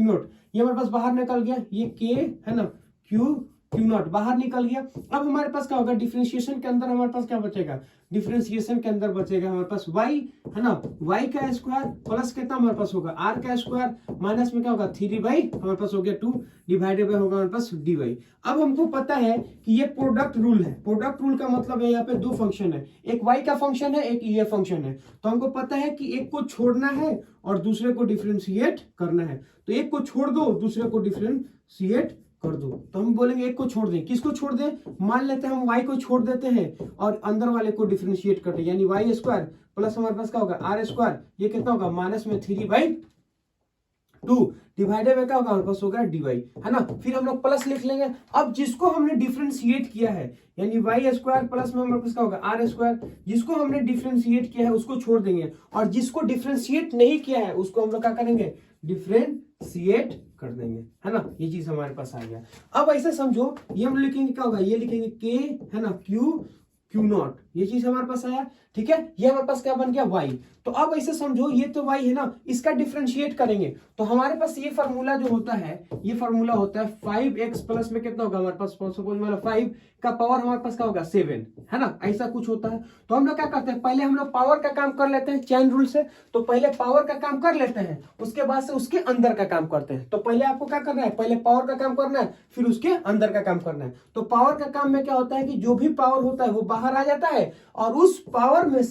ये हमारे पास बाहर निकल गया, ये के, है ना, क्यू नॉट बाहर निकल गया। अब हमारे पास क्या होगा? डिफरेंशिएशन के अंदर हमारे पास क्या बचेगा? डिफरेंशिएशन के अंदर बचेगा हमारे पास y, है ना, y का स्क्वायर प्लस कितना हमारे पास होगा? r का स्क्वायर, माइनस में क्या होगा? 3 हमारे पास हो गया 2 डिवाइडेड बाय होगा हमारे पास dy। अब हमको पता है कि ये प्रोडक्ट रूल है। प्रोडक्ट रूल का मतलब है यहाँ पे दो फंक्शन है, एक y का फंक्शन है, एक ये फंक्शन है। तो हमको पता है कि एक को छोड़ना है और दूसरे को डिफरेंशिएट करना है। तो एक को छोड़ दो, दूसरे को डिफरेंशिएट कर दो। तो हम बोलेंगे एक को छोड़ दें। किसको छोड़ दें? मान लेते हैं हम y को छोड़ देते हैं और अंदर वाले को डिफरेंशिएट करते हैं, यानी y स्क्वायर प्लस हमारे पास क्या होगा? आर स्क्वायर, ये कितना होगा? माइनस में 3/2 डिवाइडेड बाय क्या होगा? हमारे पास होगा dy, है ना। फिर हम लोग प्लस लिख लेंगे। अब जिसको हमने डिफरेंशिएट किया है, यानी y स्क्वायर प्लस में हमारे पास क्या होगा? आर स्क्वायर, जिसको हमने डिफरेंशिएट किया है उसको छोड़ देंगे, और जिसको डिफरेंशिएट नहीं किया है उसको हम लोग क्या करेंगे? डिफरेंशिएट कर देंगे, है ना। ये चीज हमारे पास आ गया। अब ऐसे समझो, ये हम लिखेंगे क्या होगा? ये लिखेंगे के, है ना, क्यू नॉट, ये चीज हमारे पास आया। ठीक है, ये हमारे पास क्या बन गया? y। तो अब ऐसे समझो, ये तो y है ना, इसका डिफरेंशिएट करेंगे तो हमारे पास ये फार्मूला जो होता है, ये फार्मूला होता है 5x प्लस में कितना होगा हमारे पास? सपोज मतलब 5 का पावर हमारे पास क्या होगा? 7, है ना, ऐसा कुछ होता है। तो हम लोग क्या करते हैं? पहले हम लोग पावर का काम कर लेते हैं चैन रूल से। तो पहले पावर का काम कर लेते हैं, उसके बाद से उसके अंदर का काम करते हैं। तो पहले आपको क्या करना है? पहले पावर का काम करना है, फिर उसके अंदर का काम करना है। तो पावर का काम में क्या होता है कि जो भी पावर होता है वो बाहर आ जाता है, और उस पावर में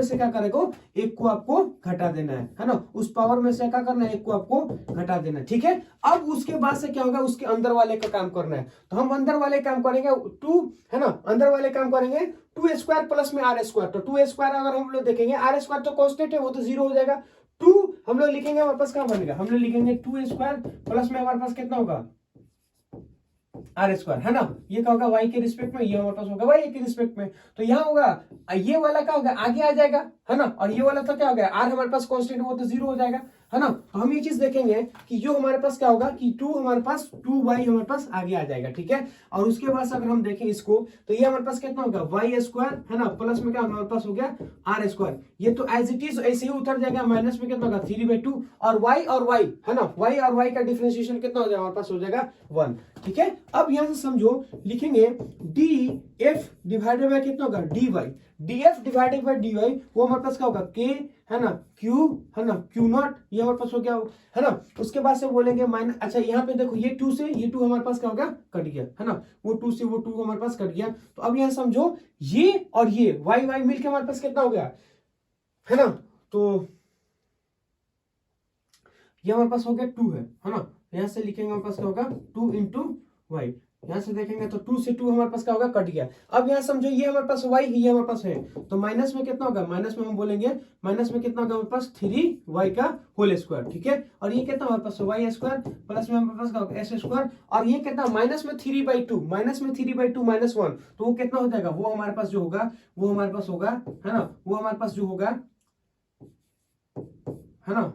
से क्या करेगा? एक को आपको घटा देना है ना। उस पावर में से क्या करना है? एक को आपको घटा देना है। ठीक है, अब उसके बाद से क्या होगा? उसके अंदर वाले का काम करना है। तो हम अंदर वाले काम करेंगे 2, है ना, अंदर वाले काम करेंगे 2 स्क्वायर प्लस में आर स्क्वायर। तो 2 स्क्वायर अगर हम लोग देखेंगे, आर स्क्वायर तो कांस्टेंट है, वो तो 0 हो जाएगा। 2 हम लोग लिखेंगे, हमारे पास क्या बनेगा? हम लोग लिखेंगे 2 स्क्वायर प्लस में हमारे पास कितना होगा? आर स्क्वायर, है ना। ये क्या होगा? y के रिस्पेक्ट में, ये हमारे पास होगा y के रिस्पेक्ट में। तो यहाँ होगा ये वाला क्या होगा? आगे आ जाएगा, है ना, और ये वाला तो क्या हो गया? r हमारे पास कांस्टेंट, वो तो 0 हो जाएगा, है ना। तो हम ये चीज देखेंगे कि जो हमारे पास क्या होगा कि 2 हमारे पास 2y हमारे पास आगे आ जाएगा, ठीक है। और उसके बाद अगर हम देखें इसको तो ये हमारे पास कितना होगा y स्क्वायर, है ना, प्लस में क्या हमारे पास हो गया r स्क्वायर। ये तो एज इट इज ऐसे ही उतर जाएगा, माइनस में कितना होगा 3/2 और y, है ना, y और y का डिफरेंशिएशन कितना हो जाएगा हमारे पास हो जाएगा 1, ठीक है। अब यहां से समझो लिखेंगे df डिवाइडेड बाय कितना होगा dy, df divided by dy वो हमारे पास क्या होगा k, है ना, q, है ना, q0 ये हमारे पास हो गया, है ना। उसके बाद से बोलेंगे माइनस, अच्छा यहाँ पे देखो ये 2 से ये 2 हमारे पास क्या हो गया कट गया, है ना, वो 2 से वो 2 हमारे पास कट गया। तो अब यहाँ समझो ये और ये y मिलके हमारे पास कितना हो गया, है ना, तो ये हमारे पास हो गया 2 है ना। यहाँ से लिखेंगे हमारे पास क्या होगा 2 इंटू वाई, यहाँ से देखेंगे तो 2 से 2 हमारे पास क्या होगा कट गया। अब यहाँ समझो ये हमारे पास y ये हमारे पास है, तो माइनस में कितना होगा, माइनस में हम बोलेंगे माइनस में कितना होगा हमारे पास 3y का होल स्क्वायर, ठीक है। और ये कितना हमारे पास y स्क्वायर प्लस में हमारे पास क्या होगा s स्क्वायर, और ये कितना माइनस में 3/2, माइनस में 3/2 माइनस 1, तो वो कितना हो जाएगा, वो हमारे पास जो होगा वो हमारे पास होगा, है ना, वो हमारे पास जो होगा, है ना,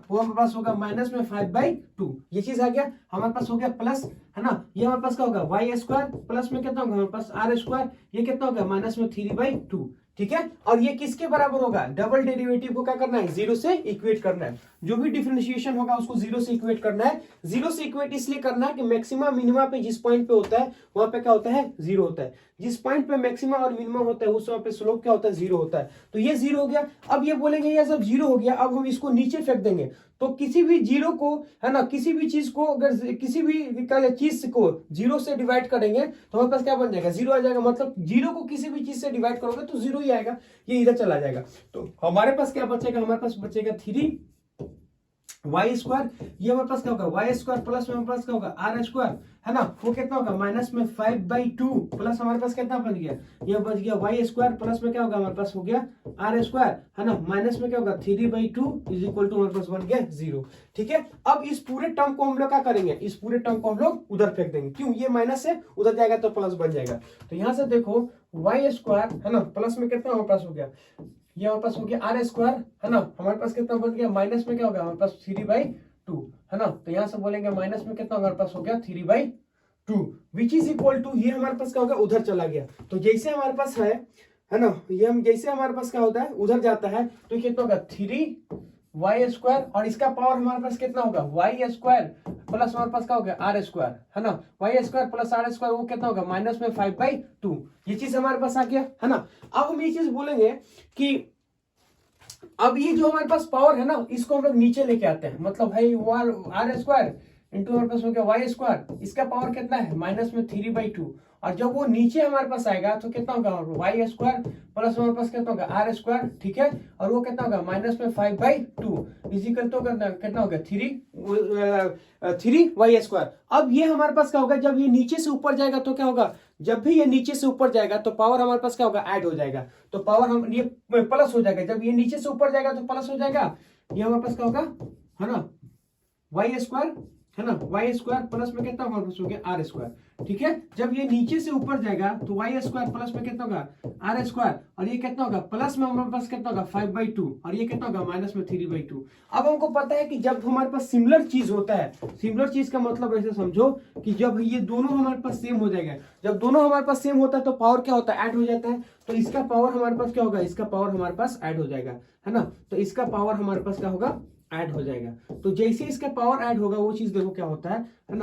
वो हमारे पास होगा माइनस में 5/2, ये चीज आ गया हमारे पास हो गया प्लस, है ना, ये हमारे पास क्या होगा y स्क्वायर प्लस में कितना होगा हमारे पास r स्क्वायर, ये कितना होगा माइनस में 3/2, ठीक है। और ये किसके बराबर होगा, डबल डेरिवेटिव को क्या करना है 0 से इक्वेट करना है, जो भी डिफरेंशिएशन होगा उसको 0 से इक्वेट करना है। 0 से इक्वेट इसलिए करना है कि मैक्सिमा मिनिमा पे जिस पॉइंट पे होता है वहां पे क्या होता है 0 होता है, जिस पॉइंट पे मैक्सिमा और मिनिमा होता है उस वहां पे स्लोप क्या होता है 0 होता है। तो ये 0 हो गया। अब ये बोलेंगे ये जब 0 हो गया अब हम इसको नीचे फेंक देंगे, तो किसी भी जीरो को, है ना, किसी भी चीज को अगर किसी भी चीज को 0 से डिवाइड करेंगे तो हमारे पास क्या बन जाएगा 0 आ जाएगा, मतलब 0 को किसी भी चीज से डिवाइड करोगे तो 0 ही आएगा, ये इधर चला जाएगा। तो हमारे पास क्या बचेगा, हमारे पास बचेगा 3y स्क्वायर, ये हमारे पास क्या होगा y स्क्वायर प्लस में हमारे पास क्या होगा r स्क्वायर, है ना, वो कितना होगा माइनस में 5/2 प्लस हमारे पास कितना बच गया, ये बच गया y स्क्वायर प्लस में क्या होगा हमारे पास हो गया r स्क्वायर, है ना, माइनस में क्या होगा 3/2 इज इक्वल टू हमारे पास बन गया 0, ठीक है। अब इस पूरे टर्म को हम लोग क्या करेंगे, इस पूरे टर्म को हम लोग उधर फेंक देंगे, क्यों, ये माइनस है उधर जाएगा तो प्लस बन जाएगा। तो यहां से देखो y स्क्वायर, है ना, प्लस में कितना हमारे पास हो गया, ये हमारे पास हो गया r स्क्वायर, है ना, हमारे पास कितना बन गया माइनस में क्या होगा हमारे पास 3/2, है ना, तो यहां से बोलेंगे माइनस में कितना हमारे पास हो गया 3/2 विच इज इक्वल टू, ये हमारे पास क्या होगा उधर चला गया। तो जैसे हमारे पास है ना, ये हम जैसे हमारे पास क्या होता है उधर जाता है तो कितना होगा 3y स्क्वायर, और इसका पावर हमारे पास कितना होगा y स्क्वायर प्लस हमारे पास क्या हो गया r स्क्वायर, है ना, y square plus r square वो कितना होगा माइनस में 5/2, ये चीज हमारे पास आ गया, है ना। अब हम ये चीज बोलेंगे कि अब ये जो हमारे पास पावर है ना इसको हम लोग नीचे लेके आते हैं, मतलब भाई r स्क्वायर इंटू हमारे पास हो गया y स्क्वायर, इसका पावर कितना है माइनस में 3/2, और जब वो नीचे हमारे पास आएगा तो कितना होगा y स्क्वायर प्लस हमारे पास कितना होगा r स्क्वायर, ठीक है, और वो कितना होगा माइनस में 5/2 इजिकल तो कितना होगा 3y स्क्वायर। अब ये हमारे पास क्या होगा, जब ये नीचे से ऊपर जाएगा तो क्या होगा, जब भी ये नीचे से ऊपर जाएगा तो पावर हमारे पास क्या होगा ऐड हो जाएगा, तो पावर हम ये प्लस हो जाएगा, जब ये नीचे से ऊपर जाएगा तो प्लस हो जाएगा, ये हमारे पास क्या होगा, है ना, y स्क्वायर, है ना, y स्क्वायर प्लस में कितना हमारे पास हो गया r स्क्वायर, ठीक है। जब ये नीचे से ऊपर जाएगा तो y स्क्वायर प्लस में कितना होगा r स्क्वायर, और ये कितना होगा प्लस में हमारे पास कितना होगा 5/2, और ये कितना होगा माइनस में 3/2। अब हमको पता है कि जब हमारे पास सिमिलर चीज होता है, सिमिलर चीज का मतलब ऐसे समझो कि जब ये दोनों हमारे पास सेम हो जाएगा, जब दोनों हमारे पास सेम होता है तो पावर क्या होता है ऐड हो जाता है, तो इसका पावर हमारे पास क्या होगा, इसका पावर हमारे पास ऐड हो जाएगा, है ना, तो इसका पावर हमारे पास क्या होगा ऐड हो जाएगा। तो जैसे इसका पावर ऐड होगा वो चीज देखो क्या होता है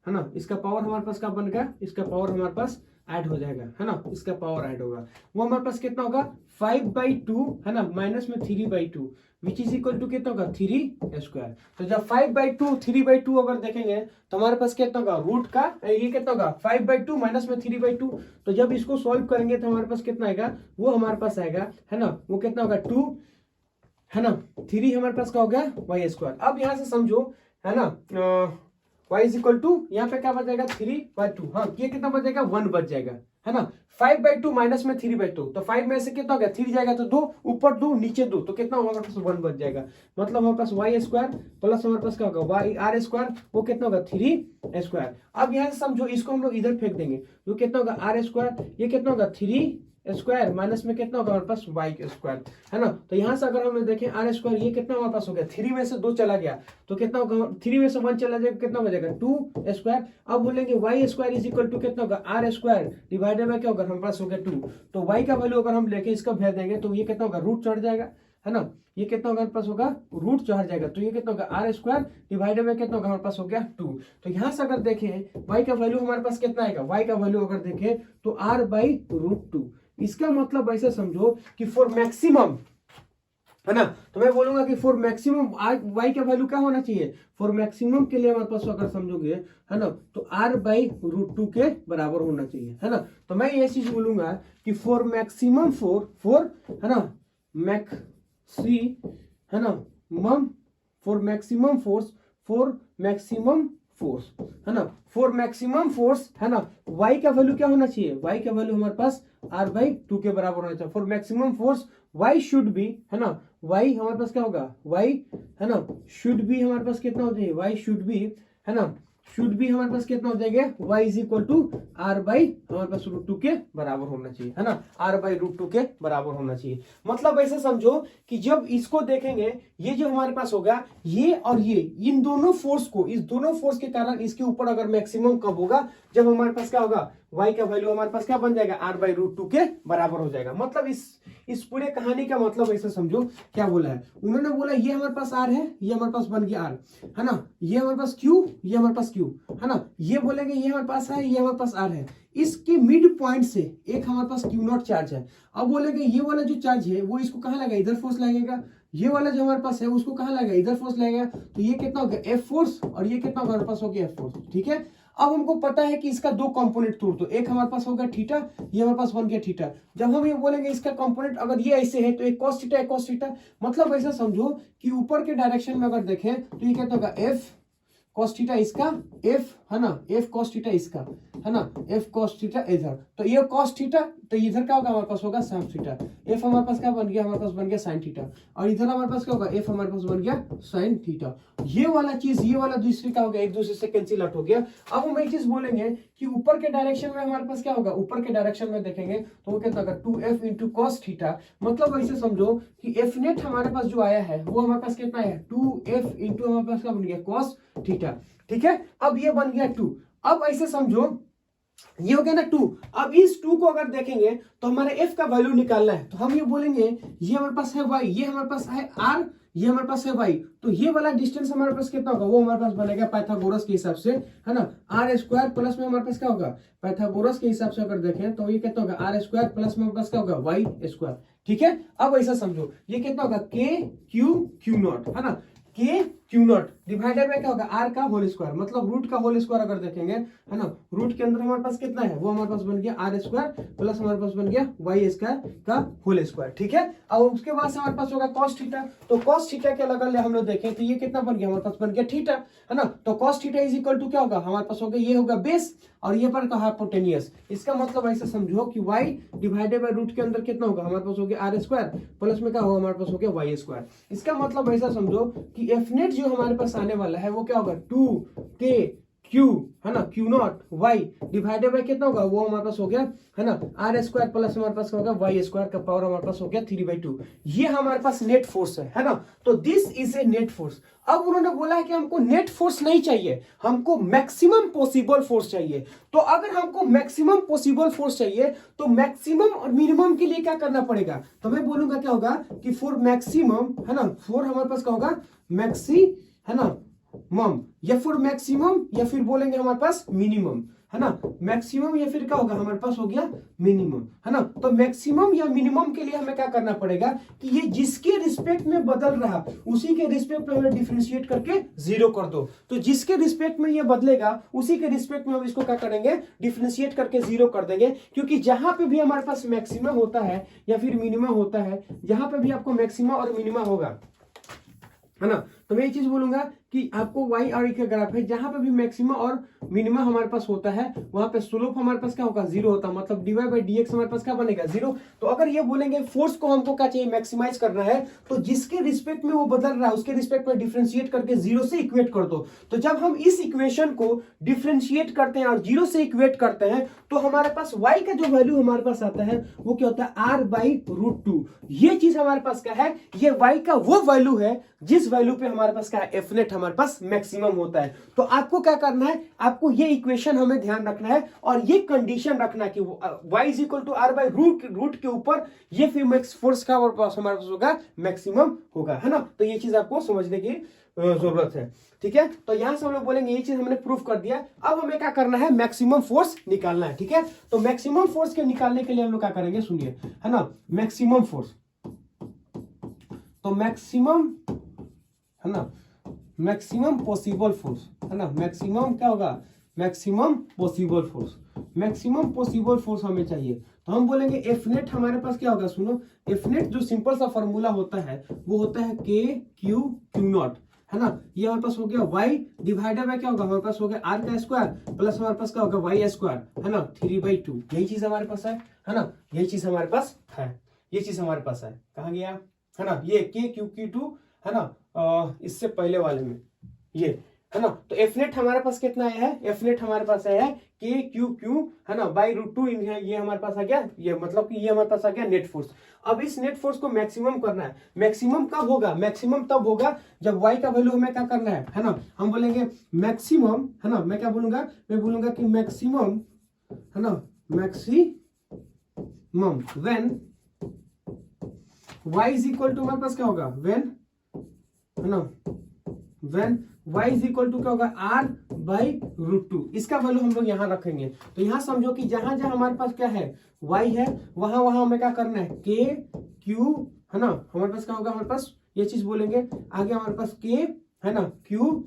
ना, इसका पावर हमारे पास क्या बन गया, इसका पावर हमारे पास ऐड हो जाएगा, है ना, इसका पावर ऐड होगा, वो हमारे पास कितना होगा 5/2, है ना, माइनस में 3/2 विच इज इक्वल टू कितना होगा 3 स्क्वायर। तो जब 5/2 3/2 अगर देखेंगे तो हमारे पास कितना होगा रूट का, ये कितना होगा 5/2 माइनस में 3/2, तो जब इसको सॉल्व करेंगे तो हमारे पास कितना आएगा, वो हमारे पास आएगा, है ना, वो कितना होगा 2, है ना, 3 हमारे पास क्या हो गया y स्क्वायर। अब यहां से समझो, है ना, y इज इक्वल टू यहाँ पे क्या बच जाएगा 3/2, हाँ ये कितना बच जाएगा 1 बच जाएगा, है ना, 5/2 माइनस में 3/2, तो 5 में से कितना हो गया 3 जाएगा तो 2, ऊपर 2 नीचे 2, तो कितना होगा हमारे पास 1 बच जाएगा, मतलब हमारे पास y स्क्वायर प्लस हमारे पास क्या होगा r स्क्वायर, वो कितना होगा 3 स्क्वायर। अब यहाँ से समझो इसको हम लोग इधर फेंक देंगे, वो कितना होगा r स्क्वायर, ये कितना होगा 3 स्क्वायर माइनस में कितना होगा हमारे पास वाई स्क्वायर, है ना। तो यहाँ से अगर हम देखें आर स्क्वायर, ये कितना हमारे पास हो गया, 3 में से 2 चला गया तो कितना होगा, 3 में से 1 चला जाएगा, कितना हो जाएगा 2 स्क्वायर। अब बोलेंगे y square is equal to कितना होगा, आर स्क्वायर डिवाइडेड बाय क्या होगा हमारे पास हो गया 2। तो वाई का वैल्यू अगर हम लेके इसका भेज देंगे तो ये कितना होगा, रूट चढ़ जाएगा, है ना। ये कितना होगा हमारे पास होगा, रूट चढ़ जाएगा, तो ये कितना होगा आर स्क्वायर डिवाइडेड बाय कितना होगा हमारे पास हो गया 2। तो यहाँ से अगर देखें वाई का वैल्यू हमारे पास कितना आएगा, वाई का वैल्यू अगर देखें तो आर बाई रूट 2। इसका मतलब ऐसे समझो कि फॉर मैक्सिमम, है ना, तो मैं बोलूंगा कि फॉर मैक्सिमम वाई का वैल्यू क्या होना चाहिए, फॉर मैक्सिमम के लिए हमारे पास अगर समझोगे, है ना, तो आर बाई रूट 2 के बराबर होना चाहिए, है ना। तो मैं ये चीज बोलूंगा कि फॉर मैक्सिमम फॉर है ना मैक्सी, है ना मम, फॉर मैक्सिमम फोर्स, है ना, फॉर मैक्सिमम फोर्स, है ना, y का वैल्यू क्या होना चाहिए, y का वैल्यू हमारे पास r बाई 2 के बराबर होना चाहिए। For maximum force y should be, है ना, y हमारे पास क्या होगा, y, है ना, शुड बी हमारे पास कितना हो जाएगा, y शुड बी, है ना, शुड भी हमारे पास कितना हो जाएगा, y is equal to r by हमारे पास रूट 2 के बराबर होना चाहिए, है ना, आर बाई रूट 2 के बराबर होना चाहिए। मतलब ऐसे समझो कि जब इसको देखेंगे, ये जो हमारे पास होगा, ये और ये, इन दोनों फोर्स को, इस दोनों फोर्स के कारण इसके ऊपर अगर मैक्सिमम कब होगा, जब हमारे पास क्या होगा, y का वैल्यू हमारे पास क्या बन जाएगा, आर बाई रूट 2 के बराबर हो जाएगा। मतलब इस पूरे कहानी का मतलब ऐसे समझो, क्या बोला है उन्होंने, बोला ये हमारे पास आर है, ये हमारे पास बन गया आर, है ना, ये हमारे पास क्यू, ये हमारे पास क्यू, है ना, ये बोलेंगे ये हमारे पास है, ये हमारे पास आर है, इसके मिड पॉइंट से एक हमारे पास क्यू नॉट चार्ज है। अब बोलेंगे ये वाला जो चार्ज है वो इसको कहाँ लगेगा, इधर फोर्स लगेगा, ये वाला जो हमारे पास है उसको कहाँ लगेगा, इधर फोर्स लगेगा, तो ये कितना हो गया एफ फोर्स, और ये कितना हमारे पास हो गया एफ फोर्स, ठीक है। अब हमको पता है कि इसका 2 कंपोनेंट तोड़ दो, एक हमारे पास होगा थीटा, ये हमारे पास बन गया थीटा। जब हम ये बोलेंगे इसका कंपोनेंट अगर ये ऐसे है तो एक cos थीटा, एक cos थीटा, मतलब ऐसा समझो कि ऊपर के डायरेक्शन में अगर देखें तो ये क्या होगा, एफ cos थीटा इसका, एफ, है ना, एफ cos थीटा इसका, है ना, एफ cos थीटा इधर, तो ये cos थीटा, तो इधर क्या होगा हमारे पास होगा sin थीटा, एफ हमारे पास क्या बन गया, हमारे पास बन गया sin थीटा, और इधर हमारे पास क्या होगा, एफ हमारे पास बन गया sin थीटा। ये वाला चीज, ये वाला दूसरी क्या हो गया, एक दूसरे से कैंसिल आउट हो गया। अब हम एक चीज बोलेंगे कि ऊपर के डायरेक्शन में हमारे पास क्या होगा, ऊपर के डायरेक्शन में देखेंगे तो वो कितना होगा 2f इंटू cos थीटा। मतलब ऐसे समझो कि एफ नेट हमारे पास जो आया है वो हमारे पास कितना है, 2f इंटू हमारे पास क्या बन गया cos थीटा, ठीक है। अब ये बन गया 2। अब ऐसे समझो ये हो गया ना 2। अब इस 2 को अगर देखेंगे तो हमारे f का वैल्यू निकालना है, तो हम ये बोलेंगे ये हमारे पास है y, ये हमारे पास है r, ये हमारे पास है y, तो ये वाला डिस्टेंस हमारे पास कितना होगा, वो हमारे पास बनेगा पाइथागोरस के हिसाब से, है ना, आर स्क्वायर प्लस में हमारे पास क्या होगा, पाइथागोरस के हिसाब से अगर देखें तो ये कितना होगा, आर स्क्वायर प्लस में हमारे पास क्या होगा, वाई स्क्वायर, ठीक है। अब ऐसा समझो ये कितना होगा, के क्यू नॉट, है ना, के क्यू नॉट डिवाइडेड बाय क्या होगा, आर का होल स्क्वायर, मतलब रूट का होल स्क्वायर अगर देखेंगे, है ना, रूट के अंदर हमारे पास कितना है, वो हमारे पास बन गया आर स्क्वायर प्लस हमारे पास बन गया वाई स्क्वायर का होल स्क्वायर, ठीक है। और उसके बाद से हमारे पास होगा cos थीटा, तो cos थीटा के अलग हम लोग देखें तो ये कितना बन गया, हमारे पास बन गया थीटा, है ना, तो cos theta is equal to क्या होगा, हमारे पास होगा ये होगा बेस, और ये पर कहा हाइपोटेनियस। इसका मतलब ऐसा समझो कि y डिवाइडेड बाय रूट के अंदर कितना होगा, हमारे पास हो गया आर स्क्वायर प्लस में क्या होगा, हमारे पास हो गया वाई स्क्वायर। इसका मतलब ऐसा समझो कि एफ नेट जो हमारे पास आने वाला है वो क्या होगा, 2k क्यू, है ना, q naught y divided by कितना होगा, वो हमारे पास हो गया, है ना, आर स्क्वायर प्लस हमारे पास होगा वाई स्क्वायर का पावर हमारे पास हो गया 3/2। ये हमारे पास नेट फोर्स है ना, तो this is a net force. अब उन्होंने बोला है कि हमको नेट फोर्स नहीं चाहिए, हमको मैक्सिमम पॉसिबल फोर्स चाहिए। तो अगर हमको मैक्सिमम पॉसिबल फोर्स चाहिए तो मैक्सिमम और मिनिमम के लिए क्या करना पड़ेगा, तो मैं बोलूंगा क्या होगा कि फॉर मैक्सिमम, है ना, फॉर हमारे पास क्या होगा मैक्सी, है ना, मम, या फिर मैक्सिमम, या फिर बोलेंगे हमारे पास मिनिमम, है ना, मैक्सिमम या फिर क्या होगा हमारे पास हो गया मिनिमम, है ना। तो मैक्सिमम या मिनिमम के लिए हमें क्या करना पड़ेगा कि ये जिसके रिस्पेक्ट में बदल रहा उसी के रिस्पेक्ट में हमें डिफरेंशिएट करके 0 कर दो। तो जिसके रिस्पेक्ट में ये बदलेगा उसी के रिस्पेक्ट में हम इसको क्या करेंगे, डिफरेंशिएट करके 0 कर देंगे। क्योंकि जहां पे भी हमारे पास मैक्सिमम होता है या फिर मिनिमम होता है, जहां पे भी आपको मैक्सिमम और मिनिमम होगा, है ना, तो मैं ये चीज बोलूंगा कि कि आपको वाई और का ग्राफ है, जहां पे भी मैक्सिमम और मिनिमम हमारे पास होता है वहां पे स्लोप हमारे पास क्या होगा, जीरो होता है, मतलब dy बाई dx हमारे पास क्या बनेगा, जीरो। तो अगर ये बोलेंगे फोर्स को हमको क्या चाहिए, मैक्सिमाइज करना है, तो जिसके रिस्पेक्ट में वो बदल रहा है उसके रिस्पेक्ट में डिफरेंशिएट करके जीरो से इक्वेट कर दो। तो जब हम इस इक्वेशन को डिफरेंशिएट करते हैं और जीरो से इक्वेट करते हैं तो हमारे पास y का जो वैल्यू हमारे पास आता है वो क्या होता है, r/√2। ये चीज हमारे पास क्या है, ये y का वो वैल्यू है जिस वैल्यू पे हमारे पास क्या है, एफ नेट हमारे पास मैक्सिमम होता है। तो आपको क्या करना है, आपको ये इक्वेशन हमें ध्यान रखना है और ये कंडीशन रखना है कि y इज इक्वल टू r/रूट के ऊपर ये फोर्स का हमारे पास होगा, मैक्सिमम होगा, है ना। तो ये चीज आपको समझने की जरूरत है, ठीक है। तो यहां से हम लोग बोलेंगे ये चीज हमने प्रूफ कर दिया। अब हमें क्या करना है, मैक्सिमम फोर्स निकालना है, ठीक है। तो मैक्सिमम फोर्स के निकालने के लिए हम लोग क्या करेंगे, सुनिए, है ना, मैक्सिमम फोर्स। तो मैक्सिमम, है ना, मैक्सिमम पॉसिबल फोर्स, है ना, मैक्सिमम क्या होगा, maximum possible force, maximum possible force हमें चाहिए। तो हम बोलेंगे एफ नेट हमारे पास क्या होगा, सुनो, एफ नेट जो सिंपल सा फॉर्मूला होता है वो होता है के क्यू क्यू नॉट, है ना। ये हमारे पास हो गया y डिवाइडेड बाय क्या होगा, हमारे पास हो गया r का स्क्वायर प्लस हमारे पास क्या होगा, y स्क्वायर, है ना, 3/2। यही चीज हमारे पास है ना, यही चीज हमारे पास है, ये चीज हमारे पास है। कहाँ गया, है ना, ये के क्यू क्यू टू, है ना, इससे पहले वाले में ये, है ना। तो एफ नेट हमारे पास कितना आया है, एफ नेट हमारे पास आया है के क्यू क्यू, है ना, बाई√2, ये हमारे पास आ गया, ये मतलब कि ये हमारे पास आ गया नेट फोर्स। अब इस नेट फोर्स को मैक्सिमम करना है। मैक्सिमम कब होगा, मैक्सिमम तब होगा जब y का वैल्यू हमें क्या करना है ना, हम बोलेंगे मैक्सिमम, है ना, मैं क्या बोलूंगा, मैं बोलूंगा कि मैक्सिमम, है ना, maximum when y is equal to, हमारे पास क्या होगा, व्हेन, है ना, when y is equal to क्या होगा, r/√2। इसका वैल्यू हम लोग यहाँ रखेंगे। तो यहाँ समझो कि जहां जहां हमारे पास क्या है, y है, वहां वहां हमें क्या करना है, k q, है ना, हमारे पास क्या होगा, हमारे पास ये चीज बोलेंगे आगे, हमारे पास k, है ना, q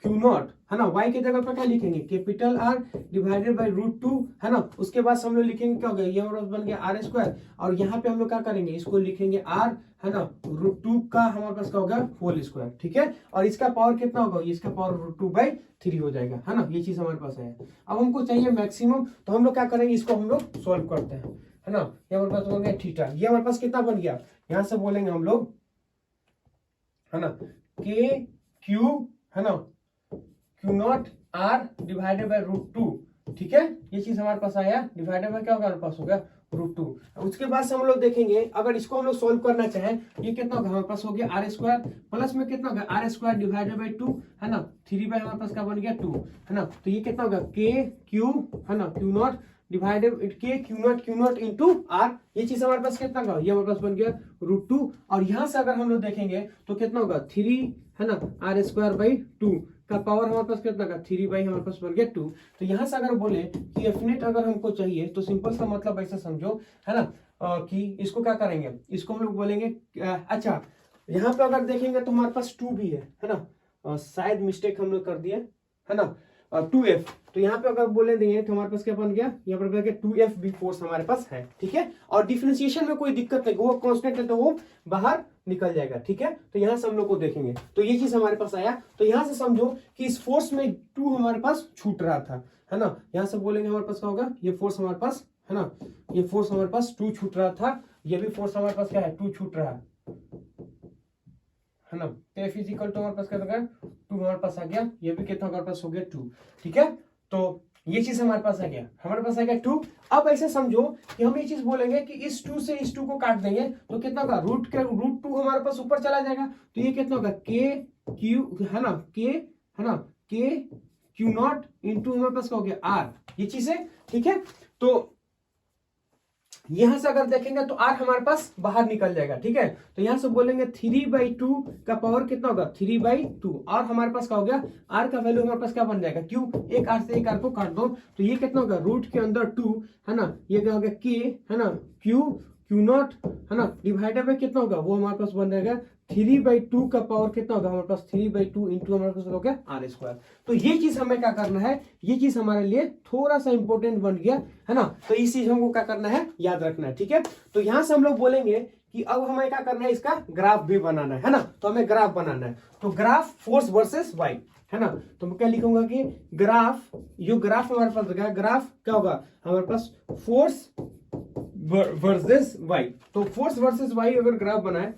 क्यू नॉट, है ना, y की जगह पर क्या लिखेंगे, कैपिटल R डिवाइडेड बाय √2, है ना। उसके बाद हम लोग लिखेंगे क्या होगा, ये हमारा बन गया r स्क्वायर, और यहाँ पे हम लोग क्या करेंगे, इसको लिखेंगे r, है ना, √2 का हमारे पास क्या होगा, होल स्क्वायर, ठीक है। और इसका पावर कितना होगा, इसका पावर √2/3 हो जाएगा, है ना। ये चीज हमारे पास है। अब हमको चाहिए मैक्सिमम, तो हम लोग क्या करेंगे, इसको हम लोग सोल्व करते हैं, है ना। ये हमारे पास बन गया थीटा, ये हमारे पास कितना बन गया, यहाँ से बोलेंगे हम लोग, है ना, के क्यू, है ना, q naught r divided by √2, ठीक है। ये चीज हमारे पास आया, डिवाइडेड बाय क्या होगा, हमारे पास होगा √2। उसके बाद से हम लोग देखेंगे, अगर इसको हम लोग सोल्व करना चाहें, ये कितना होगा, हमारे पास हो गया r स्क्वायर प्लस में कितना होगा, r स्क्वायर डिवाइडेड बाय 2, है ना, 3 बाय हमारे पास क्या बन गया 2, है ना। तो ये कितना होगा, के क्यू, है ना, क्यू नॉट डिवाइडेड के क्यू नॉट इंटू आर। ये चीज हमारे पास कितना होगा, ये हमारे पास बन गया √2। और यहाँ से अगर हम लोग देखेंगे तो कितना होगा, 3, है ना, r स्क्वायर बाई 2 का पावर हमारे पास कितना का, 3 बाई हमारे पास बन गया 2। तो यहाँ से अगर बोले कि एफ नेट अगर हमको चाहिए तो सिंपल सा मतलब ऐसा समझो, है ना, कि इसको क्या करेंगे, इसको हम लोग बोलेंगे, अच्छा यहाँ पे अगर देखेंगे तो हमारे पास 2 भी है ना, शायद मिस्टेक हम लोग कर दिए, है ना, 2f। तो यहाँ पे अगर बोले देंगे तो हमारे पास क्या बन गया, यहाँ पर बन गया 2f भी फोर्स हमारे पास है, ठीक है। और डिफरेंशिएशन में कोई दिक्कत नहीं, वो कांस्टेंट है तो वो बाहर निकल जाएगा, ठीक है। तो यहाँ से हम लोग को देखेंगे, तो ये चीज हमारे पास आया। तो यहाँ से समझो कि इस फोर्स में 2 हमारे पास छूट रहा था, है ना। यहाँ से बोलेंगे हमारे पास क्या होगा, ये फोर्स हमारे पास, है ना, ये फोर्स हमारे पास 2 छूट रहा था, ये भी फोर्स हमारे पास क्या है, 2 छूट रहा है ना। तो F इक्वल टू हमारे पास क्या होगा, 2 हमारे पास आ गया, ये भी कितना हमारे पास हो गया 2, ठीक है। तो ये चीज हमारे पास आ गया, हमारे पास आ गया 2। अब ऐसे समझो कि हम ये चीज बोलेंगे कि इस 2 से इस 2 को काट देंगे तो कितना होगा, √2 हमारे पास ऊपर चला जाएगा, तो ये कितना होगा, के क्यू, है ना, के क्यू नॉट इंटू हमारे पास क्या हो गया, आर। ये चीज है, ठीक है। तो यहां से अगर देखेंगे तो r हमारे पास बाहर निकल जाएगा, ठीक है। तो यहां से बोलेंगे 3/2 का पावर कितना होगा, 3/2, और हमारे पास क्या हो गया, r का वैल्यू हमारे पास क्या बन जाएगा, क्यों, एक r से एक r को काट दो तो ये कितना होगा, रूट के अंदर 2, है ना, ये क्या होगा k, है ना, क्यू नॉट, है ना, डिवाइडेड बाय कितना होगा, वो हमारे पास बन जाएगा 3/2 का पावर कितना होगा, हमारे पास 3/2 इंटू हमारे पास हो गया r स्क्वायर। तो ये चीज हमें क्या करना है, ये चीज हमारे लिए थोड़ा सा इंपॉर्टेंट बन गया, है ना। तो इस चीज हमको क्या करना है, याद रखना है, ठीक है। तो यहां से हम लोग बोलेंगे कि अब हमें क्या करना है, इसका ग्राफ भी बनाना है ना। तो हमें ग्राफ बनाना है, तो ग्राफ फोर्स वर्सेस वाई है ना। तो मैं क्या लिखूंगा कि ग्राफ, जो ग्राफ हमारे पास लगा, ग्राफ क्या होगा हमारे पास, फोर्स वर्सेस वाई। तो फोर्स वर्सेस वाई अगर ग्राफ बनाए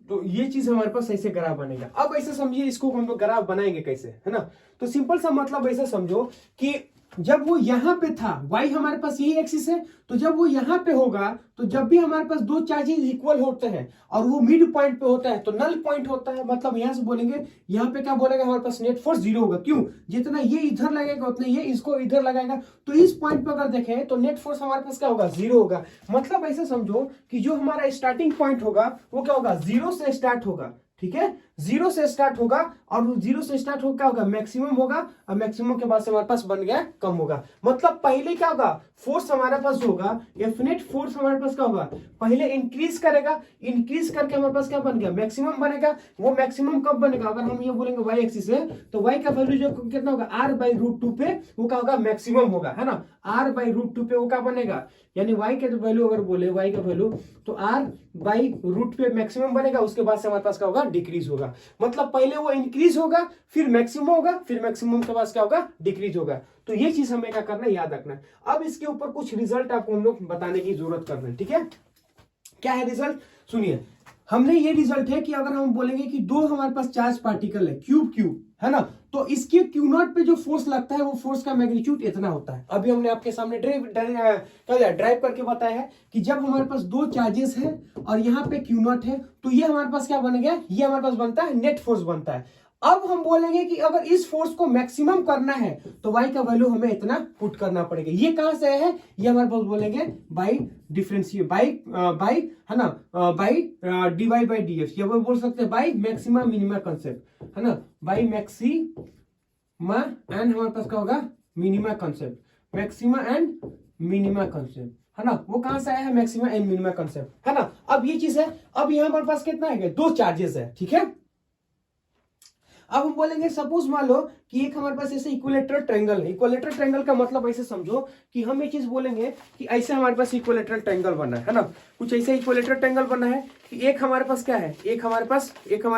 तो ये चीज हमारे पास ऐसे ग्राफ बनेगा। अब ऐसे समझिए, इसको हम लोग ग्राफ बनाएंगे कैसे, है ना। तो सिंपल सा मतलब ऐसे समझो कि जब वो यहां पे था, y हमारे पास यही एक्सिस है, तो जब वो यहां पे होगा, तो जब भी हमारे पास दो चार्जेस इक्वल होते हैं और वो मिड पॉइंट पे होता है तो नल पॉइंट होता है। मतलब यहां से बोलेंगे, यहां पे क्या बोलेगा, हमारे पास नेट फोर्स जीरो होगा। क्यों? जितना ये इधर लगेगा उतना ये इसको इधर लगाएगा, तो इस पॉइंट पे अगर देखें तो नेट फोर्स हमारे पास क्या होगा, जीरो होगा। मतलब ऐसे समझो कि जो हमारा स्टार्टिंग पॉइंट होगा वो क्या होगा, जीरो से स्टार्ट होगा। ठीक है, जीरो से स्टार्ट होगा और जीरो से स्टार्ट होगा क्या होगा, मैक्सिमम होगा, और मैक्सिमम के बाद से हमारे पास बन गया कम होगा। मतलब पहले क्या होगा, फोर्स हमारे पास होगा, डेफिनेट फोर्स हमारे पास क्या होगा, पहले इंक्रीज करेगा, इंक्रीज करके हमारे पास क्या बन गया, मैक्सिमम बनेगा। वो मैक्सिमम कब बनेगा, अगर हम ये बोलेंगे वाई एक्सिस है, तो वाई का वैल्यू जो कितना होगा, आर बाई रूट टू पे वो क्या होगा, मैक्सिमम होगा, है ना। आर बाई रूट टू पे वो क्या बनेगा, यानी वाई का वैल्यू अगर बोले, वाई का वैल्यू, तो आर बाई रूट पे मैक्सिमम बनेगा, उसके बाद से हमारे पास क्या होगा, डिक्रीज होगा। मतलब पहले वो इंक्रीज होगा, फिर मैक्सिमम होगा, फिर मैक्सिमम के बाद क्या होगा, डिक्रीज होगा। तो ये चीज हमें क्या करना है, याद रखना है। अब इसके ऊपर कुछ रिजल्ट आपको हम लोग बताने की जरूरत कर रहे हैं। ठीक है, क्या है रिजल्ट, सुनिए। हमने ये रिजल्ट है कि अगर हम बोलेंगे कि दो हमारे पास चार्ज पार्टिकल है, क्यूब क्यूब, है ना, तो इसके क्यू नॉट पे जो फोर्स लगता है वो फोर्स का मैग्नीट्यूड इतना होता है। अभी हमने आपके सामने ड्राइव करके बताया है कि जब हमारे पास दो चार्जेस है और यहाँ पे क्यू नॉट है, तो ये हमारे पास क्या बन गया, ये हमारे पास बनता है नेट फोर्स बनता है। अब हम बोलेंगे कि अगर इस फोर्स को मैक्सिमम करना है तो y का वैल्यू हमें इतना पुट करना पड़ेगा। ये कहां से है, ये हमारे पास बोलेंगे बाई डिफरेंशिएट, बाई है ना, बाई dy बाई df, या वो बोल सकते हैं बाई मैक्सिमा मिनिमा कंसेप्ट, है ना, बाई मैक्सिमा एंड हमारे पास क्या होगा, minima concept, maxima and minima concept, है ना। वो कहां से आया है, मैक्सिमा एंड मिनिमा कंसेप्ट, है ना। अब ये चीज है, अब यहाँ हमारे पास कितना है, दो चार्जेस है। ठीक है, अब हम बोलेंगे सपोज मान लो कि एक हमारे पास ऐसे इक्विलेटरल ट्रायंगल है। इक्विलेटरल ट्रायंगल का मतलब ऐसे समझो कि हम ये चीज बोलेंगे कि ऐसे हमारे पास इक्विलेटरल ट्रायंगल बना है ना, कुछ ऐसे इक्विलेटरल ट्रायंगल बना है कि एक हमारे पास क्या है, एक हमारे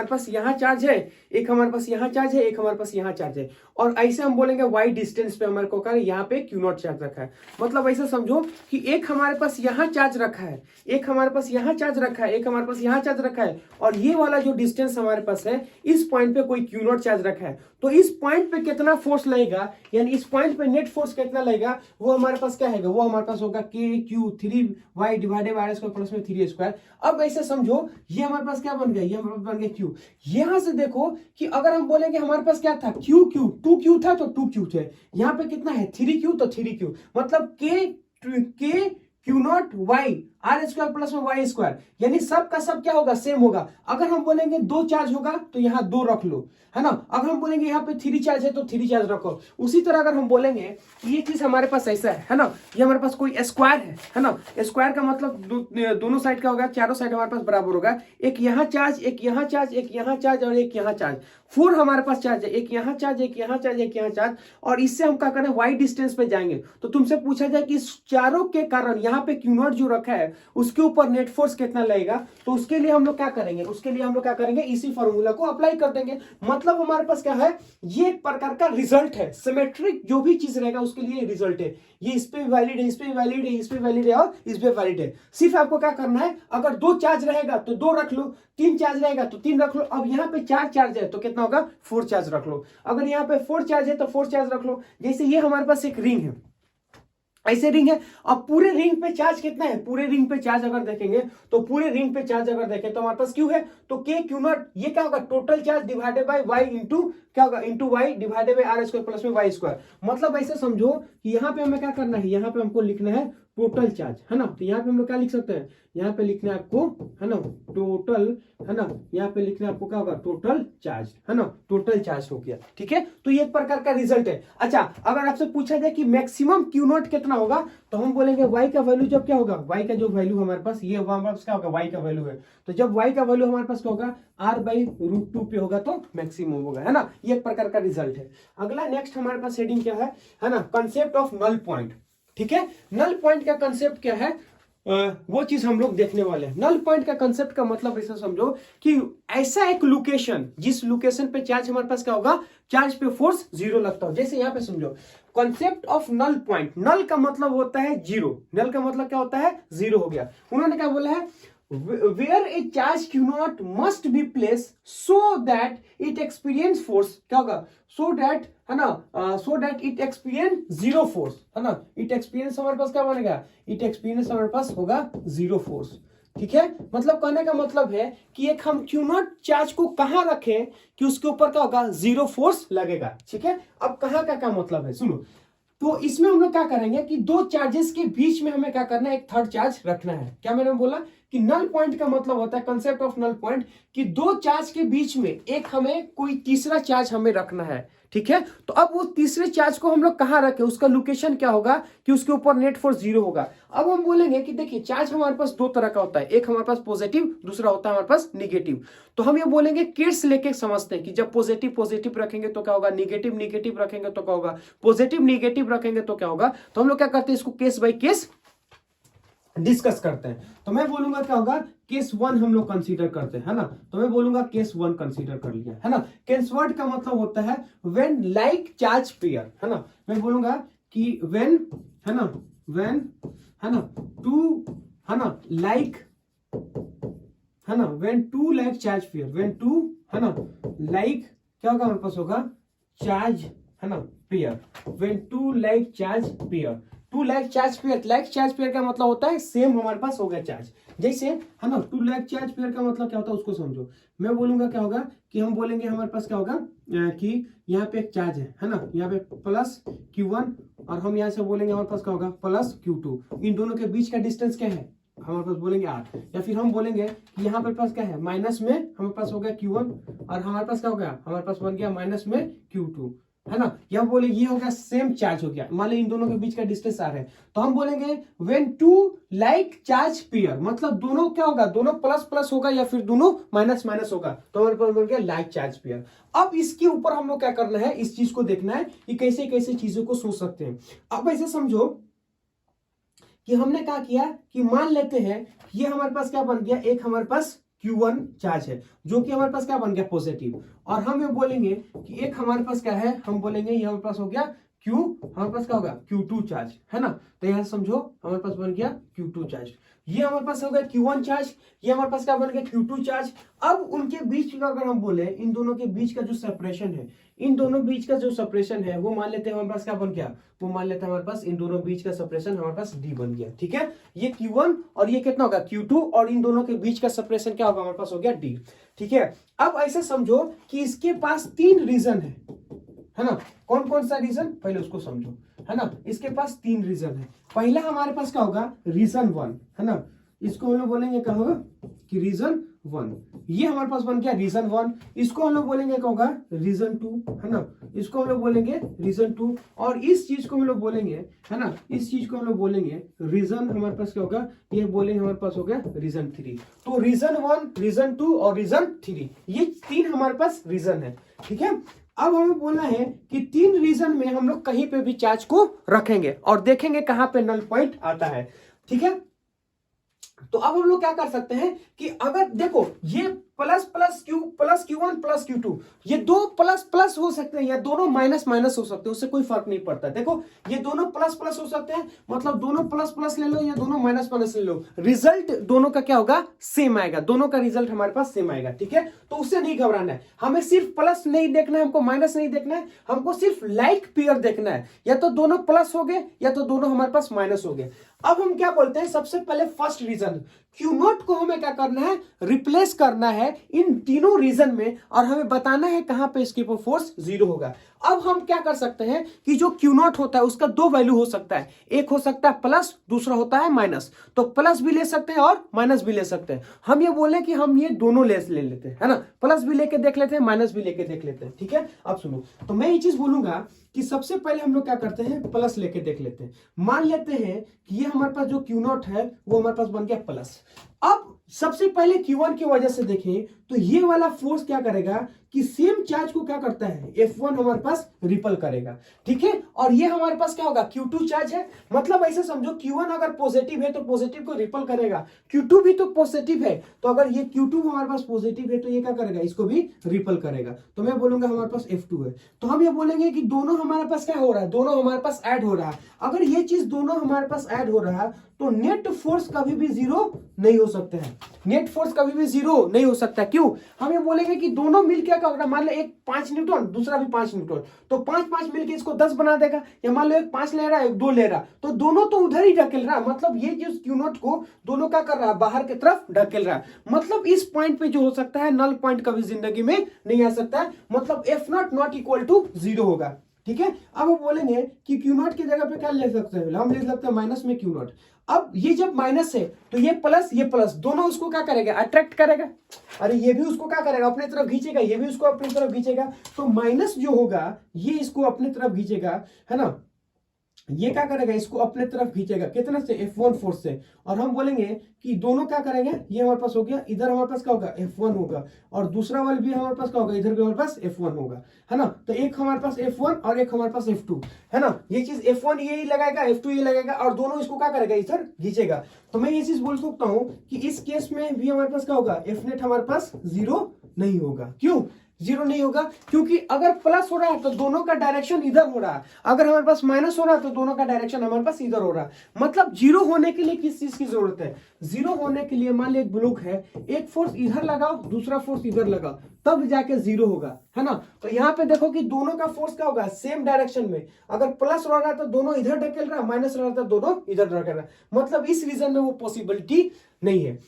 पास यहाँ चार्ज है, एक हमारे पास यहाँ चार्ज है, एक हमारे पास यहाँ चार्ज है, और ऐसे हम बोलेंगे वाई डिस्टेंस पे हमारे को क्या है, यहाँ पे क्यू नॉट चार्ज रखा है। मतलब ऐसा समझो कि एक हमारे पास यहाँ चार्ज रखा है, एक हमारे पास यहाँ चार्ज रखा है, एक हमारे पास यहाँ चार्ज रखा है, और ये वाला जो डिस्टेंस हमारे पास है, इस पॉइंट पे कोई क्यू नॉट चार्ज रखा है। तो इस पॉइंट पे कितना फोर्स लगेगा, यानी इस पॉइंट पे नेट फोर्स कितना लगेगा, वो हमारे पास क्या है, वो हमारे पास होगा के Q 3y divided by r square plus में 3 स्क्वायर। अब ऐसे समझो ये हमारे पास क्या बन गया, ये हमारे पास बन गया क्यू। यहां से देखो कि अगर हम बोलेंगे हमारे पास क्या था, क्यू क्यू 2 क्यू था तो 2 क्यू थे, यहाँ पे कितना है 3 क्यू तो 3 क्यू, मतलब k q naught y r square plus में वाई स्क्वायर, यानी सब का सब क्या होगा, सेम होगा। अगर हम बोलेंगे दो चार्ज होगा तो यहाँ दो रख लो, है ना। अगर हम बोलेंगे यहाँ पे 3 चार्ज है तो 3 चार्ज रखो। उसी तरह अगर हम बोलेंगे कि ये चीज हमारे पास ऐसा है ना, ये हमारे पास कोई स्क्वायर है ना। स्क्वायर का मतलब दोनों साइड का होगा, चारों साइड हमारे पास बराबर होगा। एक यहाँ चार्ज, एक यहाँ चार्ज, एक यहाँ चार्ज और एक यहाँ चार्ज, 4 हमारे पास चार्ज है, एक यहाँ चार्ज, एक यहाँ चार्ज, एक यहाँ चार्ज, और इससे हम क्या करें, वाई डिस्टेंस पे जाएंगे। तो तुमसे पूछा जाए कि इस चारों के कारण यहाँ पे क्यू नॉट जो रखा है उसके ऊपर नेट फोर्स कितना लगेगा, तो उसके लिए हम लोग क्या करेंगे, उसके लिए हम लोग क्या करेंगे, इसी फॉर्मूला को अप्लाई कर देंगे। मतलब हमारे पास क्या है, ये एक प्रकार का रिजल्ट है, सिमेट्रिक जो भी चीज रहेगा उसके लिए रिजल्ट है। ये इस पे वैलिड है, इस पे वैलिड है, इस पे वैलिड है और इस पे वैलिड है। सिर्फ आपको क्या करना है, अगर 2 चार्ज रहेगा तो 2 रख लो, 3 चार्ज रहेगा तो 3 रख लो। अब यहाँ पे 4 चार्ज है तो कितना होगा, 4 चार्ज रख लो। अगर यहाँ पे 4 चार्ज है तो 4 चार्ज रख लो। जैसे ये हमारे पास एक रिंग है, ऐसे रिंग है। अब पूरे रिंग पे चार्ज कितना है, पूरे रिंग पे चार्ज अगर देखेंगे तो पूरे रिंग पे चार्ज अगर देखें तो हमारे पास क्यू है, तो के क्यू नॉट ये क्या होगा, total charge divided by y into क्या होगा, into y divided by r square plus में वाई स्क्वायर। मतलब ऐसे समझो कि यहाँ पे हमें क्या करना है, यहाँ पे हमको लिखना है टोटल चार्ज, है ना। तो यहाँ पे हम लोग क्या लिख सकते हैं, यहाँ पे लिखना है आपको, है ना, टोटल, है ना, यहाँ पे लिखना है आपको क्या होगा, टोटल चार्ज, है ना, टोटल चार्ज हो गया। ठीक है, तो ये एक प्रकार का रिजल्ट है। अच्छा, अगर आपसे पूछा जाए कि मैक्सिमम क्यू नॉट कितना होगा, तो हम बोलेंगे वाई का वैल्यू जब क्या होगा, वाई का जो वैल्यू हमारे पास ये हमारे पास क्या होगा, वाई का वैल्यू है, तो जब वाई का वैल्यू हमारे पास क्या होगा, आर बाई रूट 2 पे होगा तो मैक्सिमम होगा, है ना। ये एक प्रकार का रिजल्ट है। अगला नेक्स्ट हमारे पास हेडिंग क्या है ना, कंसेप्ट ऑफ नल पॉइंट। ठीक है, नल पॉइंट का कंसेप्ट क्या है, वो चीज हम लोग देखने वाले हैं। नल पॉइंट का कंसेप्ट का मतलब ऐसा समझो कि ऐसा एक लोकेशन जिस लोकेशन पे चार्ज हमारे पास क्या होगा, चार्ज पे फोर्स जीरो लगता हो। जैसे यहाँ पे समझो कॉन्सेप्ट ऑफ नल पॉइंट, नल का मतलब होता है जीरो, नल का मतलब क्या होता है, जीरो हो गया। उन्होंने क्या बोला है, where a charge q naught must be place so that it experience force, क्या होगा, सो दैट, है ना, so that it experience zero force, है ना, इट एक्सपीरियंस हमारे पास क्या बनेगा, इट एक्सपीरियंस हमारे पास होगा जीरो फोर्स। ठीक है, मतलब कहने का मतलब है कि एक हम क्यू नॉट चार्ज को कहां रखें कि उसके ऊपर क्या होगा, जीरो फोर्स लगेगा। ठीक है, अब कहां का क्या मतलब है, सुनो। तो इसमें हम लोग क्या करेंगे कि दो चार्जेस के बीच में हमें क्या करना है, एक थर्ड चार्ज रखना है। क्या मैंने बोला कि नल पॉइंट का मतलब होता है, कंसेप्ट ऑफ नल पॉइंट, कि दो चार्ज के बीच में एक हमें कोई तीसरा चार्ज हमें रखना है। ठीक है, तो अब वो तीसरे चार्ज को हम लोग कहां रखें, उसका लोकेशन क्या होगा कि उसके ऊपर नेट फोर्स जीरो होगा। अब हम बोलेंगे कि देखिए चार्ज हमारे पास दो तरह का होता है, एक हमारे पास पॉजिटिव, दूसरा होता है हमारे पास निगेटिव। तो हम ये बोलेंगे केस लेके समझते हैं कि जब पॉजिटिव पॉजिटिव रखेंगे तो क्या होगा, निगेटिव निगेटिव रखेंगे तो क्या होगा, पॉजिटिव निगेटिव रखेंगे तो क्या होगा। तो हम लोग क्या करते हैं, इसको केस बाय केस डिस्कस करते हैं। तो मैं बोलूंगा क्या होगा, केस वन हम लोग कंसीडर करते हैं, है ना। तो मैं बोलूंगा केस वन कंसीडर कर लिया, है ना। केस वन का मतलब होता है व्हेन लाइक चार्ज पेयर, है ना। मैं बोलूंगा कि व्हेन, है ना, व्हेन, है ना, टू, है ना, लाइक, है ना, when two like charge pair, when two, है ना, लाइक, क्या होगा हमारे पास होगा, चार्ज, है ना, pair, when two like charge pair, two like charge pair. Like charge pair का मतलब होता है सेम हमारे पास हो गया चार्ज, जैसे, है ना, टू लाइक चार्ज पेयर का मतलब क्या होता है उसको समझो। मैं बोलूंगा क्या होगा कि हम बोलेंगे हमारे पास क्या होगा कि यहाँ पे एक चार्ज है ना, यहाँ पे प्लस Q1 और हम यहाँ से बोलेंगे हमारे पास क्या होगा प्लस Q2। इन दोनों के बीच का डिस्टेंस क्या है, हमारे पास बोलेंगे R, या फिर हम बोलेंगे कि यहाँ पर पास क्या है, माइनस में हमारे पास हो गया Q1 और हमारे पास क्या हो गया, हमारे पास बन गया माइनस में Q2, है ना। या बोले ये हो गया सेम चार्ज हो गया, मान लो इन दोनों के बीच का डिस्टेंस आर है, तो हम बोलेंगे when two like charge pair, मतलब दोनों क्या होगा, दोनों प्लस प्लस होगा या फिर दोनों माइनस माइनस होगा, तो हमारे पास बन गया लाइक चार्ज पेयर। अब इसके ऊपर हम लोग क्या करना है, इस चीज को देखना है कि कैसे कैसे चीजों को सोच सकते हैं। अब ऐसे समझो कि हमने क्या किया कि मान लेते हैं ये हमारे पास क्या बन गया, एक हमारे पास Q1 चार्ज है जो कि हमारे पास क्या बन गया पॉजिटिव, और हम ये बोलेंगे कि एक हमारे पास क्या है, हम बोलेंगे ये हमारे पास हो गया Q, हमारे पास क्या होगा Q2 चार्ज, है ना। तो यहां समझो हमारे पास बन गया Q2 चार्ज, ये हमारे पास हो गया Q1 चार्ज, ये हमारे पास क्या बन गया Q2 चार्ज। अब उनके बीच का अगर हम बोले, इन दोनों के बीच का जो सेपरेशन है, इन दोनों बीच का जो सेपरेशन है वो मान लेते हैं हमारे पास क्या बन गया, वो मान लेते हैं हमारे पास इन दोनों बीच का सेपरेशन हमारे पास D बन गया। ठीक है, ये Q1 और ये कितना होगा Q2 और इन दोनों के बीच का सेपरेशन क्या होगा, हमारे पास हो गया D। ठीक है, अब ऐसे समझो कि इसके पास तीन रीजन है ना। कौन कौन सा रीजन, पहले उसको समझो, है ना। इसके पास तीन रीजन है। पहला हमारे पास क्या होगा, रीजन वन, है ना, इसको हम लोग बोलेंगे क्या होगा कि रीजन वन, ये हमारे पास बन गया रीजन वन। इसको हम लोग बोलेंगे क्या होगा, रीजन टू, है ना, इसको हम लोग बोलेंगे रीजन टू, और इस चीज को हम लोग बोलेंगे, है ना, इस चीज को हम लोग बोलेंगे रीजन, हमारे पास क्या होगा, ये बोलेंगे हमारे पास हो गया रीजन थ्री। तो रीजन वन, रीजन टू और रीजन थ्री, ये तीन हमारे पास रीजन है। ठीक है, अब हमें बोलना है कि तीन रीजन में हम लोग कहीं पे भी चार्ज को रखेंगे और देखेंगे कहां पे नल पॉइंट आता है। ठीक है, तो अब हम लोग क्या कर सकते हैं कि अगर देखो ये plus plus Q1 plus Q2, ये दो प्लस प्लस हो सकते हैं या दोनों माइनस माइनस हो सकते हैं, उससे कोई फर्क नहीं पड़ता। देखो ये दोनों प्लस प्लस हो सकते हैं, मतलब दोनों प्लस प्लस ले लो या दोनों माइनस माइनस ले लो, रिजल्ट दोनों का क्या होगा, सेम आएगा, दोनों का रिजल्ट हमारे पास सेम आएगा। ठीक है, तो उससे नहीं घबराना है, हमें सिर्फ प्लस नहीं देखना है, हमको माइनस नहीं देखना है, हमको सिर्फ लाइक पेयर देखना है, या तो दोनों प्लस हो गए या तो दोनों हमारे पास माइनस हो गए। अब हम क्या बोलते हैं, सबसे पहले फर्स्ट रीजन Q0 को हमें क्या करना है, रिप्लेस करना है इन तीनों रीजन में, और हमें बताना है कहां पे इसके ऊपर फोर्स जीरो होगा। अब हम क्या कर सकते हैं कि जो Q0 होता है उसका दो वैल्यू हो सकता है, एक हो सकता है प्लस, दूसरा होता है माइनस। तो प्लस भी ले सकते हैं और माइनस भी ले सकते हैं। हम ये बोले कि हम ये दोनों ले लेते हैं, है ना, प्लस भी लेके देख लेते हैं, माइनस भी लेके देख लेते हैं। ठीक है, अब सुनो, तो मैं ये चीज बोलूंगा कि सबसे पहले हम लोग क्या करते हैं, प्लस लेके देख लेते हैं। मान लेते हैं कि ये हमारे पास जो Q0 है वो हमारे पास बन गया प्लस। अब सबसे पहले Q1 की वजह से देखें तो ये वाला फोर्स क्या करेगा कि सेम चार्ज को क्या करता है, F1 हमारे पास रिपल करेगा, ठीक है। और ये हमारे पास क्या होगा, Q2 चार्ज है, मतलब ऐसे समझो Q1 अगर पॉजिटिव है तो पॉजिटिव को रिपल करेगा, Q2 भी तो पॉजिटिव है, तो अगर ये Q2 हमारे पास पॉजिटिव है तो ये क्या करेगा, इसको भी रिपल करेगा। तो मैं बोलूंगा हमारे पास F2 है। तो हम ये बोलेंगे कि दोनों हमारे पास क्या हो रहा है, दोनों हमारे पास ऐड हो रहा है। अगर ये चीज दोनों हमारे पास ऐड हो रहा है तो नेट फोर्स कभी भी जीरो नहीं हो सकते हैं, नेट फोर्स कभी भी जीरो नहीं हो सकता। क्यों, हम ये बोलेंगे कि दोनों मिलकर क्या होगा, मान लो एक 5 न्यूटन दूसरा भी 5 न्यूटन, तो 5 मिलकर इसको 10 बना देगा। या मान लो एक 5 ले रहा है एक 2 ले रहा, तो दोनों तो उधर ही ढकेल रहा है, मतलब ये जो क्यू नॉट को दोनों क्या कर रहा है, बाहर की तरफ ढकेल रहा है। मतलब इस पॉइंट पे जो हो सकता है, नल पॉइंट कभी जिंदगी में नहीं आ सकता है, मतलब F naught not equal to 0 होगा, ठीक है। अब हम बोलेंगे कि क्यू नॉट की जगह पे क्या ले सकते हैं, हम ले सकते हैं माइनस में क्यू नॉट। अब ये जब माइनस है तो ये प्लस दोनों उसको क्या करेगा, अट्रैक्ट करेगा। अरे ये भी उसको क्या करेगा, अपने तरफ खींचेगा, ये भी उसको अपनी तरफ खींचेगा। तो माइनस जो होगा ये इसको अपने तरफ खींचेगा, है ना, ये क्या करेगा, इसको अपने तरफ खींचेगा, कितना से, F1 फोर्स से। और हम बोलेंगे कि दोनों क्या करेंगे, ये हमारे पास हो गया, इधर हमारे पास क्या होगा, F1 होगा, और दूसरा वाला भी हमारे पास क्या होगा, इधर भी हमारे पास F1 होगा, है ना। तो एक हमारे पास F1 और एक हमारे पास F2, है ना। ये चीज F1 ये लगाएगा, F2 ये लगाएगा, और दोनों इसको क्या करेगा, इधर खींचेगा। तो मैं ये चीज बोल सकता हूं कि इस केस में भी हमारे पास क्या होगा, F नेट हमारे पास 0 नहीं होगा। क्यों 0 नहीं होगा, क्योंकि अगर प्लस हो रहा है तो दोनों का डायरेक्शन इधर हो रहा है, अगर हमारे पास माइनस हो रहा है तो दोनों का डायरेक्शन हमारे पास इधर हो रहा है। मतलब 0 होने के लिए किस चीज की जरूरत है, 0 होने के लिए मान लो एक ब्लॉक है, एक फोर्स इधर लगाओ दूसरा फोर्स इधर लगाओ, तब जाके 0 होगा, है ना। तो यहाँ पे देखो कि दोनों का फोर्स क्या होगा, सेम डायरेक्शन में। अगर प्लस रह रहा है तो दोनों इधर ढकेल रहा है, माइनस रह रहा है तो दोनों इधर ढकेल रहा है, मतलब इस रीजन में वो पॉसिबिलिटी नहीं है,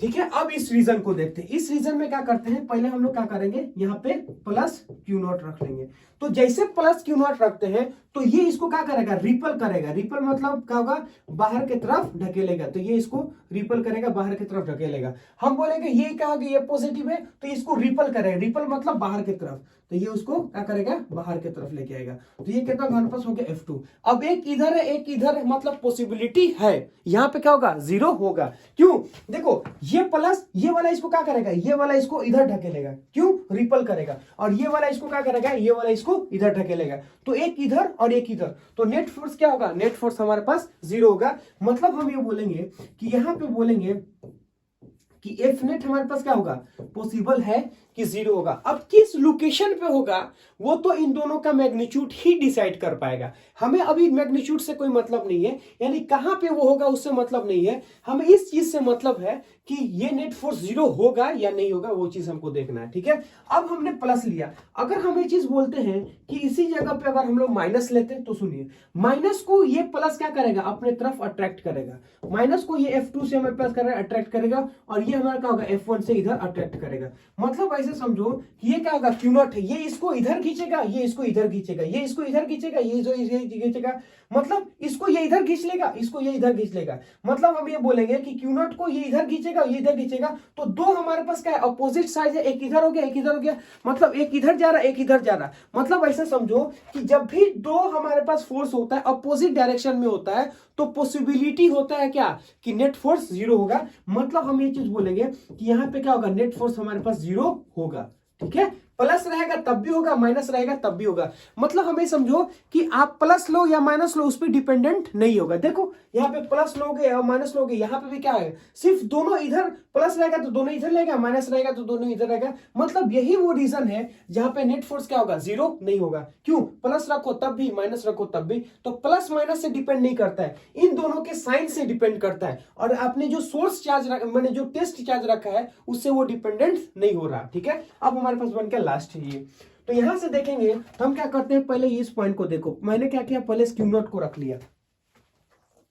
ठीक है। अब इस रीजन को देखते हैं, इस रीजन में क्या करते हैं, पहले हम लोग क्या करेंगे, यहाँ पे प्लस क्यू नॉट रख लेंगे। तो जैसे प्लस क्यू नॉट रखते हैं तो ये इसको क्या करेगा, रिपल करेगा। रिपल मतलब क्या होगा, बाहर की तरफ ढकेलेगा, तो ये इसको रिपल करेगा, बाहर की तरफ ढकेलेगा। हम बोलेंगे ये क्या होगा, ये पॉजिटिव है तो इसको रिपल करेगा, रिपल मतलब बाहर की तरफ, तो ये उसको क्या करेगा, बाहर की तरफ लेके आएगा। तो ये कितना हमारे पास हो गया F2। अब एक इधर है एक इधर है, मतलब पॉसिबिलिटी है, यहाँ पे क्या होगा, 0 होगा। क्यों, देखो ये प्लस, ये वाला इसको क्या करेगा, ये वाला इसको इधर ढकेलेगा, क्यों, रिपल करेगा, और ये वाला इसको क्या करेगा, ये वाला इसको इधर ढकेलेगा। तो एक इधर और एक इधर, तो नेट फोर्स क्या होगा, नेट फोर्स हमारे पास 0 होगा। मतलब हम ये बोलेंगे कि यहां पे बोलेंगे कि एफ नेट हमारे पास क्या होगा, पॉसिबल है कि 0 होगा। अब किस लोकेशन पे होगा वो तो इन दोनों का मैग्नीट्यूड ही डिसाइड कर पाएगा, हमें अभी मैग्नीट्यूड से कोई मतलब नहीं है, यानी कहां पे वो होगा उससे मतलब नहीं है, हमें इस चीज से मतलब है कि ये नेट फोर्स 0 होगा या नहीं होगा, वो चीज हमको देखना है, ठीक है। अब हमने प्लस लिया, अगर हम ये चीज बोलते हैं कि इसी जगह पे अगर हम लोग माइनस लेते हैं तो सुनिए, माइनस को ये प्लस क्या करेगा, अपने तरफ अट्रैक्ट करेगा, माइनस को ये F2 से हमारे पास करेगा, अट्रैक्ट करेगा, और ये हमारा क्या होगा, F1 से इधर अट्रैक्ट करेगा। मतलब ऐसे समझो कि ये क्या होगा, क्यू नॉट है, ये इसको इधर खींचेगा, ये इसको इधर खींचेगा, ये इसको इधर खींचेगा, ये जो खींचेगा, मतलब इसको ये इधर खींच लेगा, इसको ये इधर खींच लेगा। मतलब हम ये बोलेंगे कि क्यू नॉट को ये इधर खींचेगा, ये इधर खींचेगा, तो दो हमारे पास क्या है, अपोजिट साइड है, एक इधर हो गया एक इधर हो गया, मतलब एक इधर जा रहा है एक इधर जा रहा है। मतलब ऐसा समझो कि जब भी दो हमारे पास फोर्स होता है अपोजिट डायरेक्शन में होता है तो पॉसिबिलिटी होता है क्या, कि नेट फोर्स 0 होगा। मतलब हम ये चीज बोलेंगे कि यहां पे क्या होगा, नेट फोर्स हमारे पास 0 होगा, ठीक है। प्लस रहेगा तब भी होगा, माइनस रहेगा तब भी होगा। मतलब हमें समझो कि आप प्लस लो या माइनस लो उस पर डिपेंडेंट नहीं होगा। देखो यहाँ पे प्लस लोगे और माइनस लोगे, यहाँ पे भी क्या है, सिर्फ दोनों इधर प्लस रहेगा तो दोनों इधर रहेगा, माइनस रहेगा तो दोनों इधर रहेगा। मतलब यही वो रीजन है जहां पे नेट फोर्स क्या होगा, 0 नहीं होगा। क्यों, प्लस रखो तब भी माइनस रखो तब भी, तो प्लस माइनस से डिपेंड नहीं करता है, इन दोनों के साइन से डिपेंड करता है। और आपने जो सोर्स चार्ज मैंने जो टेस्ट चार्ज रखा है उससे वो डिपेंडेंट नहीं हो रहा, ठीक है। अब हमारे पास बन गया लास्ट है ये। तो यहां से देखेंगे तो हम क्या करते हैं, पहले इस पॉइंट को देखो, मैंने क्या किया, पहले क्यू नॉट को रख लिया।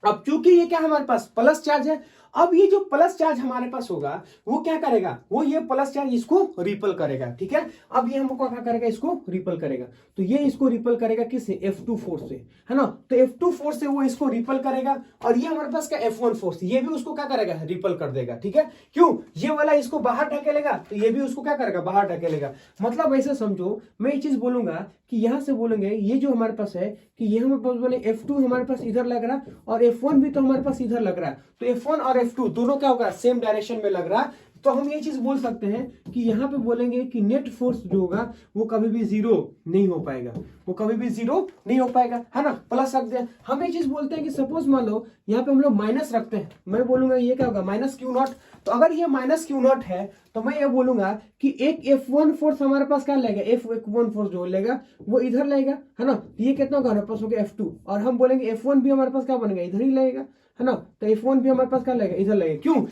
अब चूंकि ये क्या हमारे पास प्लस चार्ज है, अब ये जो प्लस चार्ज हमारे पास होगा वो क्या करेगा, वो ये प्लस चार्ज इसको रिपल करेगा, ठीक है। अब ये हमको क्या करेगा, इसको रिपल करेगा, तो ये इसको रिपल करेगा किससे, F2 फोर्स से, है ना। तो F2 फोर्स से वो इसको रिपल करेगा, और ये हमारे पास क्या F1 फोर्स, ये भी उसको क्या करेगा, रिपल कर देगा, ठीक है। क्यों, ये वाला इसको बाहर ढकेलेगा तो ये भी उसको क्या करेगा, बाहर ढकेलेगा। मतलब ऐसे समझो, मैं ये चीज बोलूंगा कि यहां से बोलेंगे ये जो हमारे पास है कि ये हमारे पास बोले F2 हमारे पास इधर लग रहा और F1 भी तो हमारे पास इधर लग रहा है, तो F1 और F2 दोनों क्या होगा, सेम डायरेक्शन में लग रहा है, तो हम ये चीज बोल सकते हैं कि यहाँ पे बोलेंगे कि नेट फोर्स जो होगा वो कभी भी जीरो नहीं हो पाएगा, वो कभी भी जीरो नहीं हो पाएगा, है ना। प्लस रख दिया। हम ये चीज बोलते हैं कि सपोज मान लो यहाँ पे हम लोग माइनस रखते हैं, मैं बोलूंगा ये क्या होगा माइनस क्यू नॉट। तो अगर ये माइनस क्यू नॉट है तो मैं ये बोलूंगा कि एक F1 फोर्स हमारे पास क्या लेगा, F1 फोर्स जो लेगा वो इधर लेगा, है ना। तो ये कितना होगा हमारे पास हो गया F2, और हम बोलेंगे F1 भी हमारे पास क्या बनेगा, इधर ही लगेगा, है ना। तो F1 भी हमारे पास क्या लगेगा, इधर लगेगा। क्यों,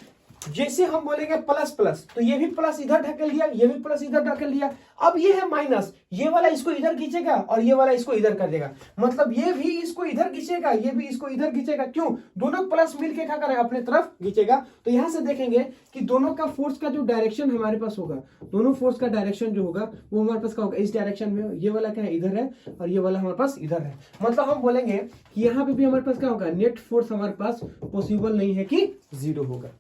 जैसे हम बोलेंगे प्लस प्लस तो ये भी प्लस इधर ढकेल दिया, ये भी प्लस इधर ढकेल दिया। अब ये है माइनस, ये वाला इसको इधर खींचेगा और ये वाला इसको इधर कर देगा, मतलब ये भी इसको इधर खींचेगा, ये भी इसको इधर खींचेगा। क्यों, दोनों प्लस मिलके क्या करेगा, अपने तरफ खींचेगा। तो यहां से देखेंगे कि दोनों का फोर्स का जो डायरेक्शन हमारे पास होगा, दोनों फोर्स का डायरेक्शन जो होगा वो हमारे पास क्या होगा, इस डायरेक्शन में। ये वाला क्या है, इधर है, और ये वाला हमारे पास इधर है। मतलब हम बोलेंगे कि यहाँ पे भी हमारे पास क्या होगा, नेट फोर्स हमारे पास पॉसिबल नहीं है कि जीरो होगा।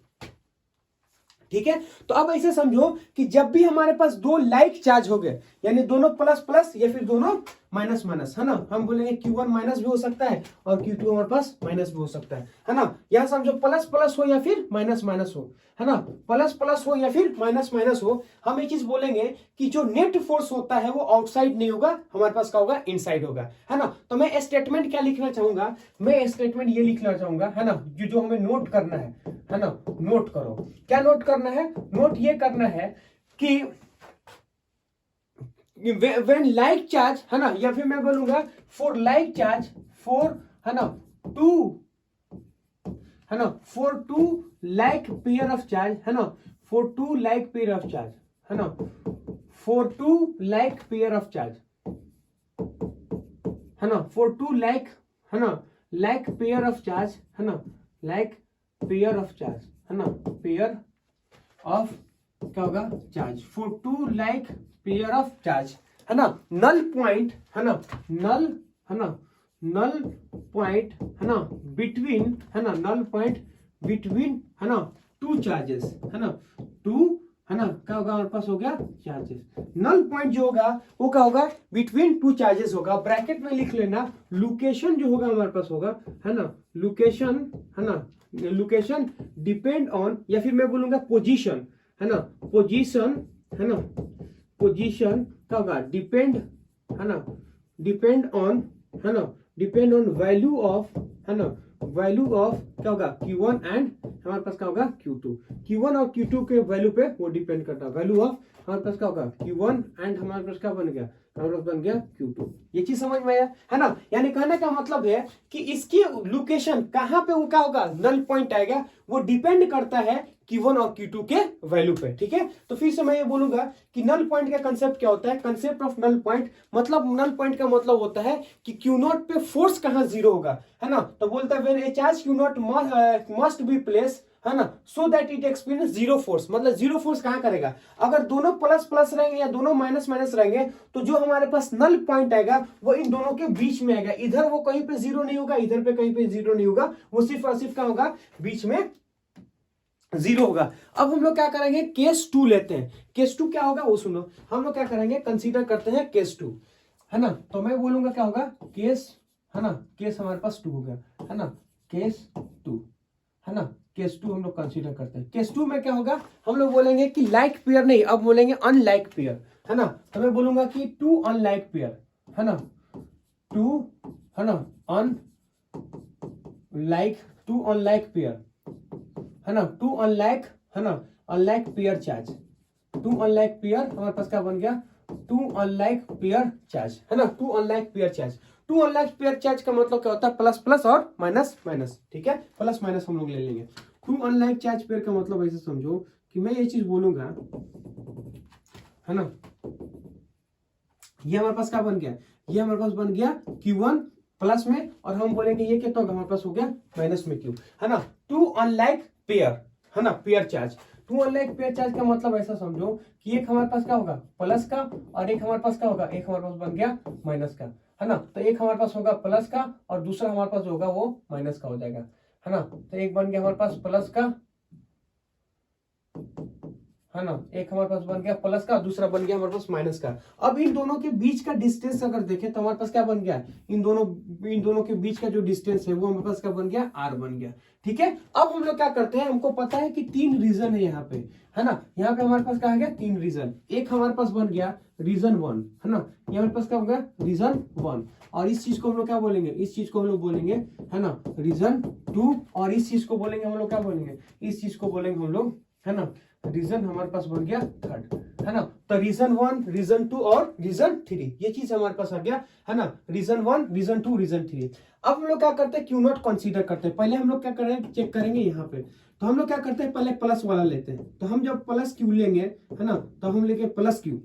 ठीक है, तो अब ऐसे समझो कि जब भी हमारे पास दो लाइक चार्ज हो गए, यानी दोनों प्लस प्लस या फिर दोनों माइनस माइनस, है ना, हम बोलेंगे Q1 माइनस भी हो सकता है और Q2 हमारे पास माइनस भी हो सकता है ना। यहां समझो प्लस प्लस हो या फिर माइनस माइनस हो, है ना, प्लस प्लस हो या फिर माइनस माइनस हो, हम एक चीज बोलेंगे कि जो नेट फोर्स होता है वो आउटसाइड नहीं होगा, हमारे पास क्या होगा, इनसाइड होगा, है ना। तो मैं स्टेटमेंट क्या लिखना चाहूंगा, मैं स्टेटमेंट ये लिखना चाहूंगा, है ना, जो हमें नोट करना है ना, नोट करो। क्या नोट करना है, नोट ये करना है कि when like चार्ज, है ना, या फिर मैं बोलूंगा फॉर लाइक चार्ज, फॉर, है ना, टू, है ना, for two like pair of charge, है ना, for two like pair of charge, है ना, for two like pair of charge, है ना, फॉर टू लाइक, है ना, लाइक पेयर ऑफ चार्ज, है ना, लाइक पेयर ऑफ चार्ज, है ना, पेयर ऑफ क्या होगा, charge, for two like pair of charge, है ना, नल पॉइंट, है ना, नल, है ना, नल पॉइंट, है ना, बिटवीन, है ना, नल पॉइंट बिटवीन, है ना, टू चार्जेस, है ना, टू, है ना, क्या होगा हमारे पास हो गया, चार्जेस। नल पॉइंट जो होगा वो क्या होगा, बिटवीन टू चार्जेस होगा। ब्रैकेट में लिख लेना, लोकेशन जो होगा हमारे पास होगा, है ना, लोकेशन, है ना, लोकेशन डिपेंड ऑन, या फिर मैं बोलूंगा पोजीशन, है ना, पोजीशन, है ना, पोजीशन क्या होगा, डिपेंड, है ना, डिपेंड ऑन, है ना, डिपेंड ऑन वैल्यू ऑफ, है ना, वैल्यू ऑफ क्या होगा, Q1 एंड हमारे पास क्या होगा, Q2। Q1 और Q2 के वैल्यू पे वो डिपेंड करता है। वैल्यू ऑफ हमारे पास क्या होगा, Q1 एंड हमारे पास क्या बन गया, हमारे पास बन गया Q2। ये चीज समझ में आया, है ना। यानी कहने का मतलब है कि इसकी लोकेशन कहां पे वो क्या होगा, नल पॉइंट आएगा, वो डिपेंड करता है Q1 और Q2 के वैल्यू पे। ठीक है, तो फिर से मैं ये बोलूंगा कि नल पॉइंट का कंसेप्ट क्या होता है, कंसेप्ट ऑफ नल पॉइंट, मतलब नल पॉइंट का मतलब होता है कि Q0 पे फोर्स कहां जीरो होगा, है ना। तो बोलता है when A charge Q0 must be place, है ना, so that it experience zero force, मतलब जीरो फोर्स कहां करेगा, अगर दोनों प्लस प्लस रहेंगे या दोनों माइनस माइनस रहेंगे तो जो हमारे पास नल पॉइंट आएगा वो इन दोनों के बीच में आएगा। इधर वो कहीं पे जीरो नहीं होगा, इधर पे कहीं पे जीरो नहीं होगा, वो सिर्फ और सिर्फ क्या होगा, बीच में जीरो होगा। अब हम लोग क्या करेंगे, केस 2 लेते हैं। केस 2 क्या होगा वो सुनो, हम लोग क्या करेंगे, कंसीडर करते हैं केस 2, है ना। तो मैं बोलूंगा क्या होगा, केस, है ना, केस हमारे पास 2 हो गया, है ना, केस 2, है ना, केस 2 हम लोग कंसीडर करते हैं। केस 2 में क्या होगा, हम लोग बोलेंगे कि लाइक पेयर नहीं, अब बोलेंगे अनलाइक पेयर, है ना। तो मैं बोलूंगा कि टू अनलाइक पेयर, है ना, टू, है ना, टू अनलाइक पेयर, है ना, टू अनलाइक, है ना, unlike pair charge, two unlike pair हमारे पास क्या बन गया, टू अनलाइक पेयर चार्ज, है ना, two unlike pair charge. Two unlike pair charge का मतलब क्या होता है, प्लस प्लस और माइनस माइनस। ठीक है, प्लस माइनस हम लोग ले लेंगे। टू अनलाइक चार्ज पेयर का मतलब ऐसे समझो कि मैं ये चीज बोलूंगा, है ना, ये हमारे पास क्या बन गया, ये हमारे पास बन गया Q1 प्लस में, और हम बोलेंगे ये कितना होगा, हमारे पास हो गया माइनस में Q, है ना। टू अनलाइक पेयर, है ना, pair charge. Two unlike pair charge का मतलब ऐसा समझो कि एक हमारे पास क्या होगा प्लस का, और एक हमारे पास क्या होगा, एक हमारे पास बन गया माइनस का, है ना। तो एक हमारे पास होगा प्लस का और दूसरा हमारे पास जो होगा वो माइनस का हो जाएगा, है ना। तो एक बन गया हमारे पास प्लस का है ना, एक हमारे पास बन गया प्लस का, दूसरा बन गया हमारे पास माइनस का। अब इन दोनों के बीच का डिस्टेंस अगर देखें तो हमारे पास क्या बन गया, इन दोनों के बीच का जो डिस्टेंस है वो हमारे पास क्या बन गया, आर बन गया। ठीक है, अब हम लोग क्या करते हैं, हमको पता है कि 3 रीजन है यहाँ पे, है ना, यहाँ पे हमारे पास क्या आ गया, 3 रीजन। एक हमारे पास बन गया रीजन 1, है ना, ये हमारे पास क्या होगा, रीजन 1, और इस चीज को हम लोग क्या बोलेंगे, इस चीज को हम लोग बोलेंगे, है ना, रीजन 2, और इस चीज को बोलेंगे हम लोग क्या बोलेंगे, इस चीज को बोलेंगे हम लोग, है ना, रीजन हमारे पास बन गया 3rd, है ना। तो रीजन 1, रीजन 2 और रीजन 3, ये चीज हमारे पास आ गया, है ना, रीजन 1, रीजन 2, रीजन 3। अब हम लोग क्या करते हैं, क्यू नॉट कंसीडर करते हैं। पहले हम लोग क्या करेंगे, चेक करेंगे यहाँ पे, तो हम लोग क्या करते हैं, पहले प्लस वाला लेते हैं। तो हम जब प्लस क्यू लेंगे, है ना, तो हम लेंगे प्लस क्यू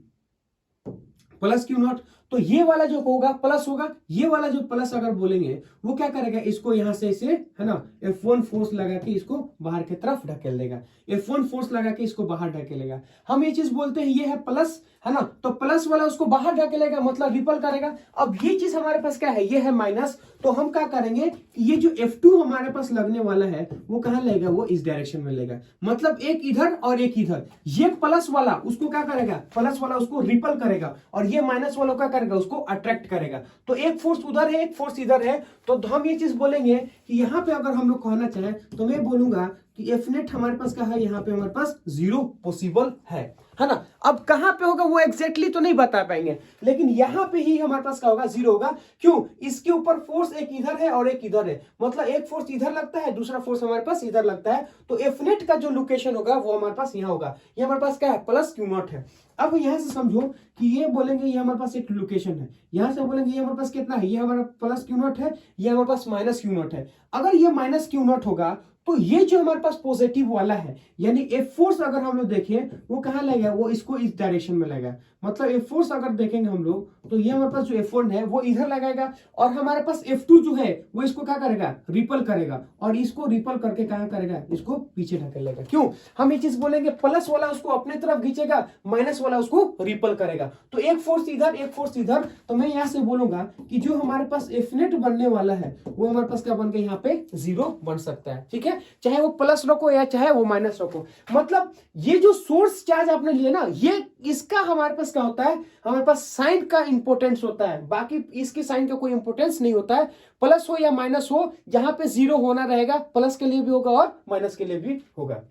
नॉट। तो ये वाला जो होगा प्लस होगा, ये वाला जो प्लस अगर बोलेंगे वो क्या करेगा, इसको यहां से इसे, है ना, F1 फोर्स लगा के इसको बाहर की तरफ ढकेल देगा, F1 फोर्स लगा के इसको बाहर ढकेलेगा। हम ये चीज बोलते हैं ये है प्लस, है ना, तो प्लस वाला उसको बाहर ढकेलेगा मतलब रिपल करेगा। अब ये चीज हमारे पास क्या है, ये है माइनस, तो हम क्या करेंगे, ये जो F2 हमारे पास लगने वाला है वो कहां लेगा, वो इस डायरेक्शन में लेगा, मतलब एक इधर और एक इधर। ये प्लस वाला उसको क्या करेगा, प्लस वाला उसको रिपल करेगा, और ये माइनस वाला क्या करेगा, उसको अट्रैक्ट करेगा। तो एक फोर्स उधर है, एक फोर्स इधर है, तो हम ये चीज बोलेंगे कि यहाँ पे अगर हम लोग कहना चाहें तो मैं बोलूंगा कि एफ नेट हमारे पास क्या है, यहाँ पे हमारे पास 0 पॉसिबल है ना। अब कहां पे होगा वो एग्जैक्टली तो नहीं बता पाएंगे, लेकिन यहां पे ही हमारे पास क्या होगा, 0 होगा। क्यों, इसके ऊपर फोर्स एक इधर है और एक इधर है, मतलब एक फोर्स इधर लगता है, दूसरा फोर्स हमारे पास इधर लगता है। तो एफ नेट का जो लोकेशन होगा वो हमारे पास यहाँ होगा। ये हमारे पास क्या है, प्लस क्यू नॉट है। अब यहां से समझो कि ये बोलेंगे ये हमारे पास एक लोकेशन है, यहां से बोलेंगे ये हमारे पास कितना है, ये हमारा प्लस क्यू नॉट है, ये हमारे पास माइनस क्यू नॉट है। अगर ये माइनस क्यू नॉट होगा तो ये जो हमारे पास पॉजिटिव वाला है, यानी एफ फोर्स अगर हम लोग देखें वो कहां लगेगा, वो इसको इस डायरेक्शन में लगेगा। मतलब एफ फोर्स अगर देखेंगे हम लोग तो ये हमारे पास जो F1 है वो इधर लगाएगा, और हमारे पास F2 जो है वो इसको क्या करेगा, रिपल करेगा, और इसको रिपल करके कहां करेगा, इसको पीछे ढकेलेगा। क्यों, हम ये चीज बोलेंगे प्लस वाला उसको अपने तरफ खींचेगा, माइनस वाला उसको रिपल करेगा। तो एक फोर्स इधर, एक फोर्स इधर, तो मैं यहां से बोलूंगा कि जो हमारे पास एफ नेट बनने वाला है वो हमारे पास क्या बन के यहाँ पे 0 बन सकता है। ठीक है, चाहे वो प्लस रखो या चाहे वो माइनस रखो, मतलब ये जो सोर्स चार्ज आपने लिया ना, ये इसका हमारे पास क्या होता है, हमारे पास साइन का इंपोर्टेंस होता है, बाकी इसके साइन का कोई इंपोर्टेंस नहीं होता है। प्लस हो या माइनस हो, जहां पे 0 होना रहेगा, प्लस के लिए भी होगा और माइनस के लिए भी होगा।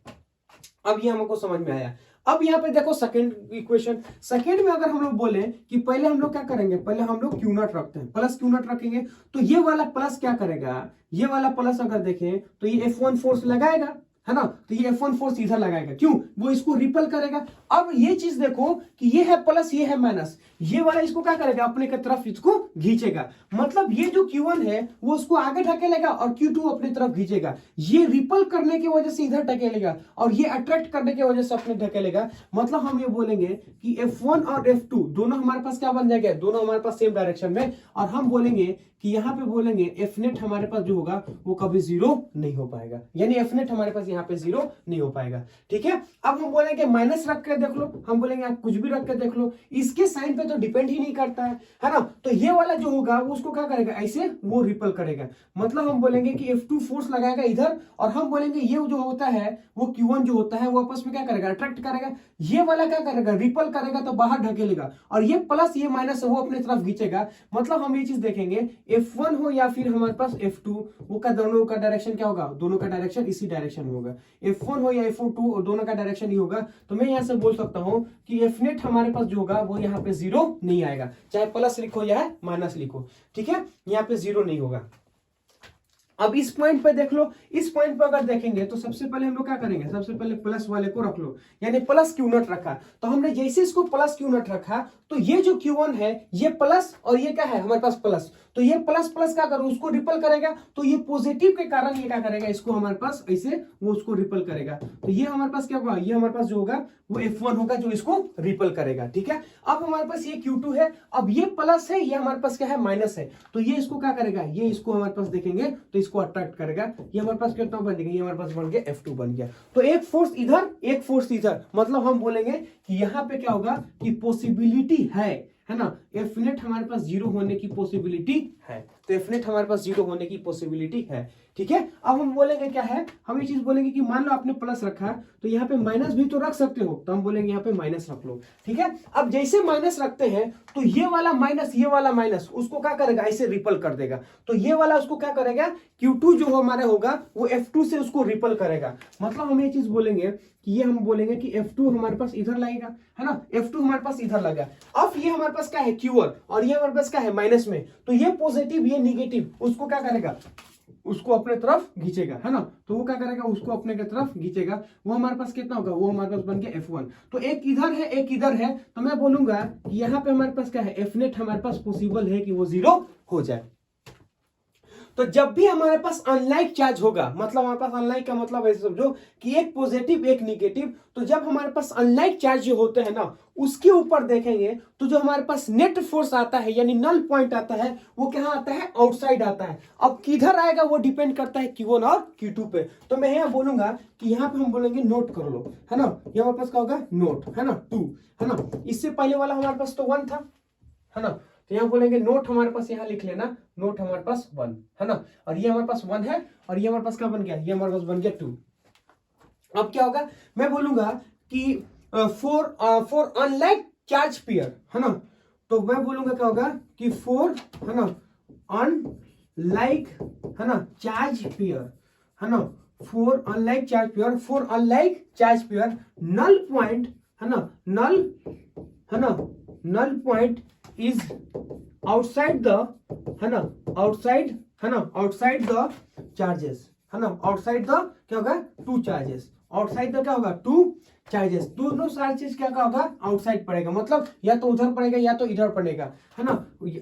अब ये हमको समझ में आया। अब यहाँ पे देखो सेकंड इक्वेशन, सेकंड में अगर हम लोग बोले कि पहले हम लोग क्या करेंगे, पहले हम लोग क्यू नॉट रखते हैं, प्लस क्यू नॉट रखेंगे, तो ये वाला प्लस क्या करेगा, ये वाला प्लस अगर देखें तो ये F1 फोर्स लगाएगा, है ना, तो ये F1 फोर्स इधर लगाएगा। क्यों, वो इसको रिपल करेगा। अब ये चीज देखो कि ये है प्लस, ये है माइनस, ये वाला इसको क्या करेगा, अपने की तरफ इसको खींचेगा, मतलब ये जो Q1 है वो उसको आगे ढकेलेगा और Q2 अपनी तरफ खींचेगा। ये रिपल करने की वजह से इधर ढकेलेगा और ये अट्रैक्ट करने की वजह से अपने ढकेलेगा। मतलब हम ये बोलेंगे कि F1 और F2 दोनों हमारे पास क्या बन जाएगा, दोनों हमारे पास सेम डायरेक्शन में, और हम बोलेंगे कि यहाँ पे बोलेंगे एफ नेट हमारे पास जो होगा वो कभी 0 नहीं हो पाएगा, यानी एफ नेट हमारे पास यहाँ पे 0 नहीं हो पाएगा। ठीक है, अब हम बोलेंगे माइनस रख के देख लो, हम बोलेंगे आप कुछ भी रख के देख लो, इसके साइन पे तो डिपेंड ही नहीं करता है ना। तो ये वाला जो होगा वो उसको क्या करेगा, ऐसे वो रिपल करेगा। मतलब हम बोलेंगे कि F2 फोर्स लगाएगा इधर, और हम बोलेंगे ये जो होता है वो Q1 जो होता है वो आपस में क्या करेगा, अट्रैक्ट करेगा। ये वाला क्या करेगा, रिपल करेगा, तो बाहर ढकेलेगा, और ये प्लस ये माइनस है वो अपने तरफ खींचेगा। मतलब हम ये चीज देखेंगे F1 हो या फिर हमारे पास F2, वो का दोनों का डायरेक्शन क्या होगा, दोनों का डायरेक्शन इसी डायरेक्शन में होगा। F1 हो या F2 दोनों का डायरेक्शन ही होगा। तो मैं यहां से बोल सकता हूं कि एफ नेट हमारे पास जो होगा वो यहाँ पे 0 नहीं आएगा, चाहे प्लस लिखो या माइनस लिखो। ठीक है, यहाँ पे 0 नहीं होगा। अब इस पॉइंट पे देख लो, इस पॉइंट पे अगर देखेंगे तो सबसे पहले हम लोग क्या करेंगे, सबसे पहले प्लस वाले को रख लो, यानी प्लस क्यू नॉट रखा। तो हमने जैसे इसको प्लस क्यू नॉट रखा तो ये जो Q1 है ये प्लस, और ये क्या है हमारे पास प्लस, तो ये प्लस प्लस क्या करो, उसको रिपल करेगा। तो ये पॉजिटिव के कारण ये क्या करेगा, इसको हमारे पास ऐसे वो उसको रिपल करेगा। तो ये हमारे पास क्या होगा, ये हमारे पास जो होगा वो F1 होगा जो इसको रिपल करेगा। ठीक है, अब हमारे पास ये Q2 है, अब ये प्लस है, ये हमारे पास क्या है, माइनस है, तो ये इसको क्या करेगा, ये इसको हमारे पास देखेंगे तो इसको अट्रैक्ट करेगा। ये हमारे पास कितना बन गया, ये हमारे पास बन गया F2 बन गया। तो एक फोर्स इधर, एक फोर्स इधर, मतलब हम बोलेंगे कि यहाँ पे क्या होगा कि पॉसिबिलिटी है ना, एफ नेट हमारे पास 0 होने की पॉसिबिलिटी है। तो एफ नेट हमारे पास 0 होने की पॉसिबिलिटी है। ठीक है, अब हम बोलेंगे क्या है, हम ये चीज बोलेंगे कि मान लो आपने प्लस रखा है तो यहाँ पे माइनस भी तो रख सकते हो, तो हम बोलेंगे यहाँ पे माइनस रख लो। ठीक है, अब जैसे माइनस रखते हैं तो ये वाला माइनस उसको क्या करेगा, ऐसे रिपल कर देगा। तो ये वाला उसको क्या करेगा, Q2 जो हमारे होगा वो F2 से उसको रिपल करेगा। मतलब हम ये चीज बोलेंगे कि ये हम बोलेंगे कि F2 हमारे पास इधर लगेगा, है ना, F2 हमारे पास इधर लगा। अब ये हमारे पास क्या है Q1 और ये हमारे पास क्या है माइनस में, तो ये पॉजिटिव ये निगेटिव उसको क्या करेगा, उसको अपने तरफ खींचेगा, है ना। तो वो क्या करेगा, उसको अपने के तरफ खींचेगा। वो हमारे पास कितना होगा, वो हमारे पास बन गया F1। तो एक इधर है एक इधर है, तो मैं बोलूंगा कि यहाँ पे हमारे पास क्या है, F नेट हमारे पास पॉसिबल है कि वो 0 हो जाए। तो जब भी हमारे पास अनलाइक चार्ज होगा, मतलब हमारे पास अनलाइक का मतलब ऐसे समझो कि एक पॉजिटिव एक निगेटिव, तो जब हमारे पास अनलाइक चार्ज जो होते हैं ना, उसके ऊपर देखेंगे तो जो हमारे पास नेट फोर्स आता है यानी नल पॉइंट आता है, वो कहाँ आता है, आउटसाइड आता है। अब किधर आएगा वो डिपेंड करता है Q1 और Q2 पे। तो मैं यहाँ बोलूंगा कि यहाँ पे हम बोलेंगे नोट कर लो, है ना, ये हमारे पास क्या होगा नोट, है ना 2, है ना। इससे पहले वाला हमारे पास तो 1 था, है ना, तो यहाँ बोलेंगे नोट हमारे पास, यहाँ लिख लेना नोट हमारे पास 1, है ना, और ये हमारे पास 1 है और ये हमारे पास क्या बन गया, ये हमारे पास बन गया 2। अब क्या होगा, मैं बोलूंगा कि फॉर अनलाइक चार्ज पेयर, है ना, तो मैं बोलूंगा क्या होगा कि फॉर, है ना, अनलाइक, है ना, चार्ज पेयर, है ना, for unlike charge pair, for unlike charge pair null point, है ना, नल, है ना, null point is outside the, है ना, आउटसाइड, है ना, आउटसाइड द चार्जेस, है ना, आउटसाइड द क्या होगा 2 चार्जेस, आउटसाइड द क्या होगा 2 चार्जेस, दोनों चार्जेस क्या होगा आउटसाइड पड़ेगा, मतलब या तो उधर पड़ेगा या तो इधर पड़ेगा, है ना।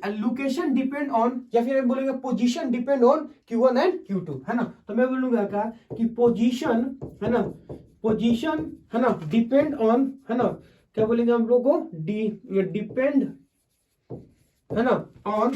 लोकेशन डिपेंड ऑन, या फिर बोलेंगे position depend on Q1 and Q2, है ना। तो मैं बोलूंगा क्या कि पोजीशन, है ना, पोजीशन, है ना, डिपेंड ऑन, है ना, क्या बोलेंगे हम लोग को, डिपेंड, है ना, ऑन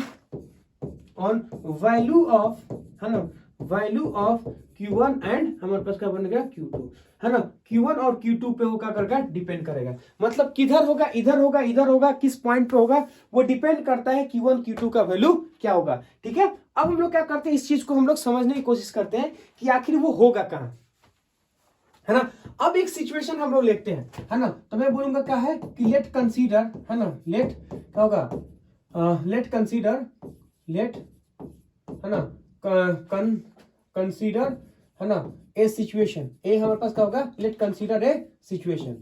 वैल्यू ऑफ, है ना, वैल्यू ऑफ Q1 एंड हमारे पास क्या बनेगा Q2, है ना। Q1 और Q2 पे वो क्या करेगा, डिपेंड करेगा। मतलब किधर होगा, इधर होगा, इधर होगा, किस पॉइंट पे होगा, वो डिपेंड करता है Q1 Q2 का वैल्यू क्या होगा। ठीक है, अब हम लोग क्या करते हैं, इस चीज को हम लोग समझने की कोशिश करते हैं कि आखिर वो होगा कहां, है ना। अब एक सिचुएशन हम लोग लेते हैं, है ना, तो मैं बोलूंगा क्या है कि लेट कंसीडर, है ना, लेट क्या होगा, लेट कंसीडर, लेट, है ना, कंसीडर, है ना, ए सिचुएशन, ए हमारे पास क्या होगा, लेट कंसीडर ए सिचुएशन।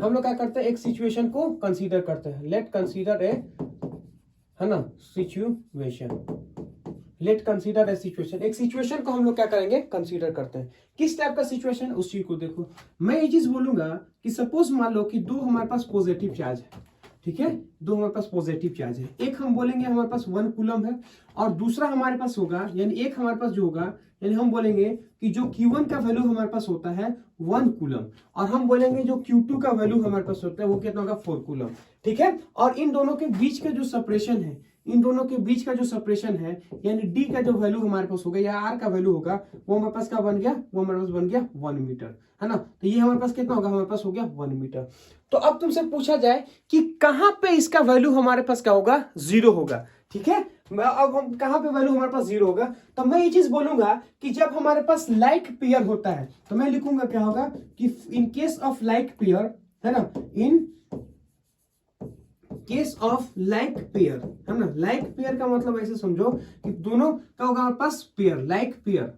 हम लोग क्या करते हैं, एक सिचुएशन को कंसीडर करते हैं, लेट कंसीडर ए, है ना, situation, late consider a situation. एक सिचुएशन को हम लोग क्या करेंगे, कंसीडर करते हैं। किस टाइप का सिचुएशन, उस चीज को देखो। मैं ये चीज बोलूंगा कि सपोज मान लो कि 2 हमारे पास पॉजिटिव चार्ज है, ठीक है, 2 हमारे पास पॉजिटिव चार्ज है। एक हम बोलेंगे हमारे पास 1 कूलम है और दूसरा हमारे पास होगा, यानी एक हमारे पास जो होगा, यानी हम बोलेंगे कि जो Q1 का वैल्यू हमारे पास होता है 1 कूलम और हम बोलेंगे जो Q2 का वैल्यू हमारे पास होता है वो कितना होगा 4 कूलम। ठीक है, और इन दोनों के बीच का जो सेपरेशन है, इन दोनों के बीच का जो सेपरेशन है, यानी D का जो वैल्यू हमारे पास होगा या R का वैल्यू होगा, वो हमारे पास क्या बन गया, वो हमारे पास बन गया 1 मीटर, है ना। तो ये हमारे पास कितना होगा, हमारे पास हो गया 1 मीटर। तो अब तुमसे पूछा जाए कि कहां पे इसका वैल्यू हमारे पास क्या होगा, 0 होगा। ठीक है, अब हम कहां पे वैल्यू हमारे पास 0 होगा, तो मैं ये चीज बोलूंगा कि जब हमारे पास लाइक पेयर होता है, तो मैं लिखूंगा क्या होगा कि इन केस ऑफ लाइक पेयर, है ना, in case of like pair, है ना, लाइक पेयर का मतलब ऐसे समझो कि दोनों क्या होगा हमारे पास पेयर, लाइक पेयर,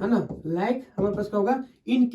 है ना, लाइक हमारे पास क्या होगा, इन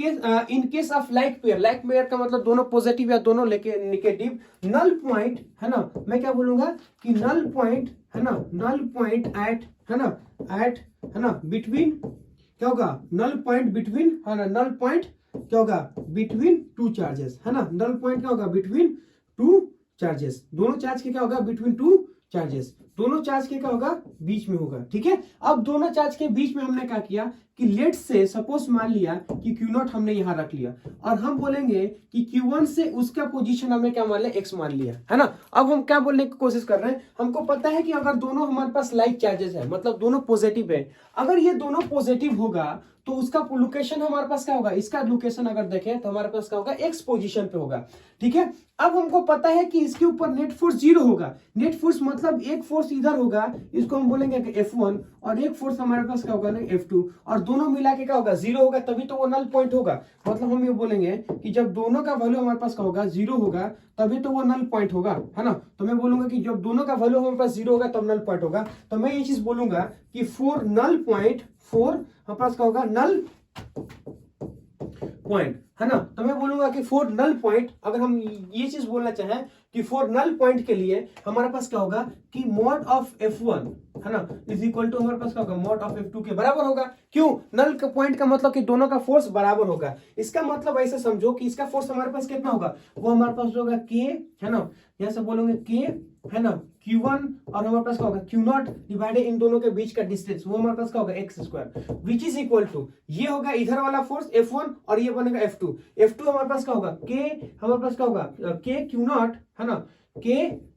केस ऑफ लाइक पेयर का मतलब दोनों पॉजिटिव या दोनों नेगेटिव, नल पॉइंट, है ना, मैं क्या बोलूंगा कि नल पॉइंट, है ना, नल पॉइंट एट, है ना, एट, है ना, बिटवीन क्या होगा, नल पॉइंट बिटवीन, है ना, नल पॉइंट क्या होगा बिटवीन 2 चार्जेस, है ना, नल पॉइंट क्या होगा बिटवीन 2 चार्जेस, दोनों चार्ज के क्या होगा बिटवीन 2 चार्जेस, दोनों चार्ज के क्या होगा बीच में होगा। ठीक है, अब दोनों चार्ज के बीच में हमने क्या किया कि लेट से सपोज मान लिया कि Q0 हमने यहां रख लिया और हम बोलेंगे कि Q1 से उसका पोजीशन हमने क्या मान लिया, x मान लिया, है ना। अब हम क्या बोलने की कोशिश कर रहे हैं, हमको पता है कि अगर दोनों हमारे पास लाइक चार्जेस है, मतलब दोनों पॉजिटिव है, अगर ये दोनों पॉजिटिव होगा तो उसका लोकेशन हमारे पास क्या होगा, इसका लोकेशन अगर देखें तो हमारे पास क्या होगा, एक्स पोजीशन पे होगा। ठीक है, अब हमको पता है कि इसके ऊपर नेट फोर्स 0 होगा। नेट फोर्स मतलब एक फोर्स इधर होगा, इसको हम बोलेंगे कि F1, और एक फोर्स हमारे पास क्या होगा ना F2, और दोनों मिला के क्या होगा, 0 होगा, तभी तो वो नल पॉइंट होगा। मतलब हम ये बोलेंगे कि जब दोनों का वैल्यू हमारे पास क्या होगा, 0 होगा, तभी तो वो नल पॉइंट होगा, है ना। तो मैं बोलूंगा कि जब दोनों का वैल्यू हमारे पास 0 होगा तब नल पॉइंट होगा। तो मैं ये चीज बोलूंगा कि फॉर नल पॉइंट, फॉर हमारे पास क्या होगा, नल पॉइंट, है ना। तो मैं बोलूंगा कि फॉर नल पॉइंट, अगर हम ये चीज बोलना चाहें कि फॉर नल पॉइंट के लिए हमारे पास क्या होगा कि मॉड ऑफ F1, है ना, इज इक्वल टू हमारे पास क्या होगा, मॉड ऑफ F2 के बराबर होगा। क्यों, नल का पॉइंट का मतलब कि दोनों का फोर्स बराबर होगा। इसका मतलब ऐसे समझो कि इसका फोर्स हमारे पास कितना होगा, वो हमारे पास होगा K, है ना, यहां से बोलोगे K, है ना, Q1, और हमारे पास क्या होगा Q0 डिवाइडेड इन दोनों के बीच का डिस्टेंस, वो हमारे पास क्या होगा x square, which is equal to ये होगा इधर वाला फोर्स F1 और ये बनेगा F2। F2 हमारे पास क्या होगा K, हमारे पास क्या होगा K Q0, है ना, K,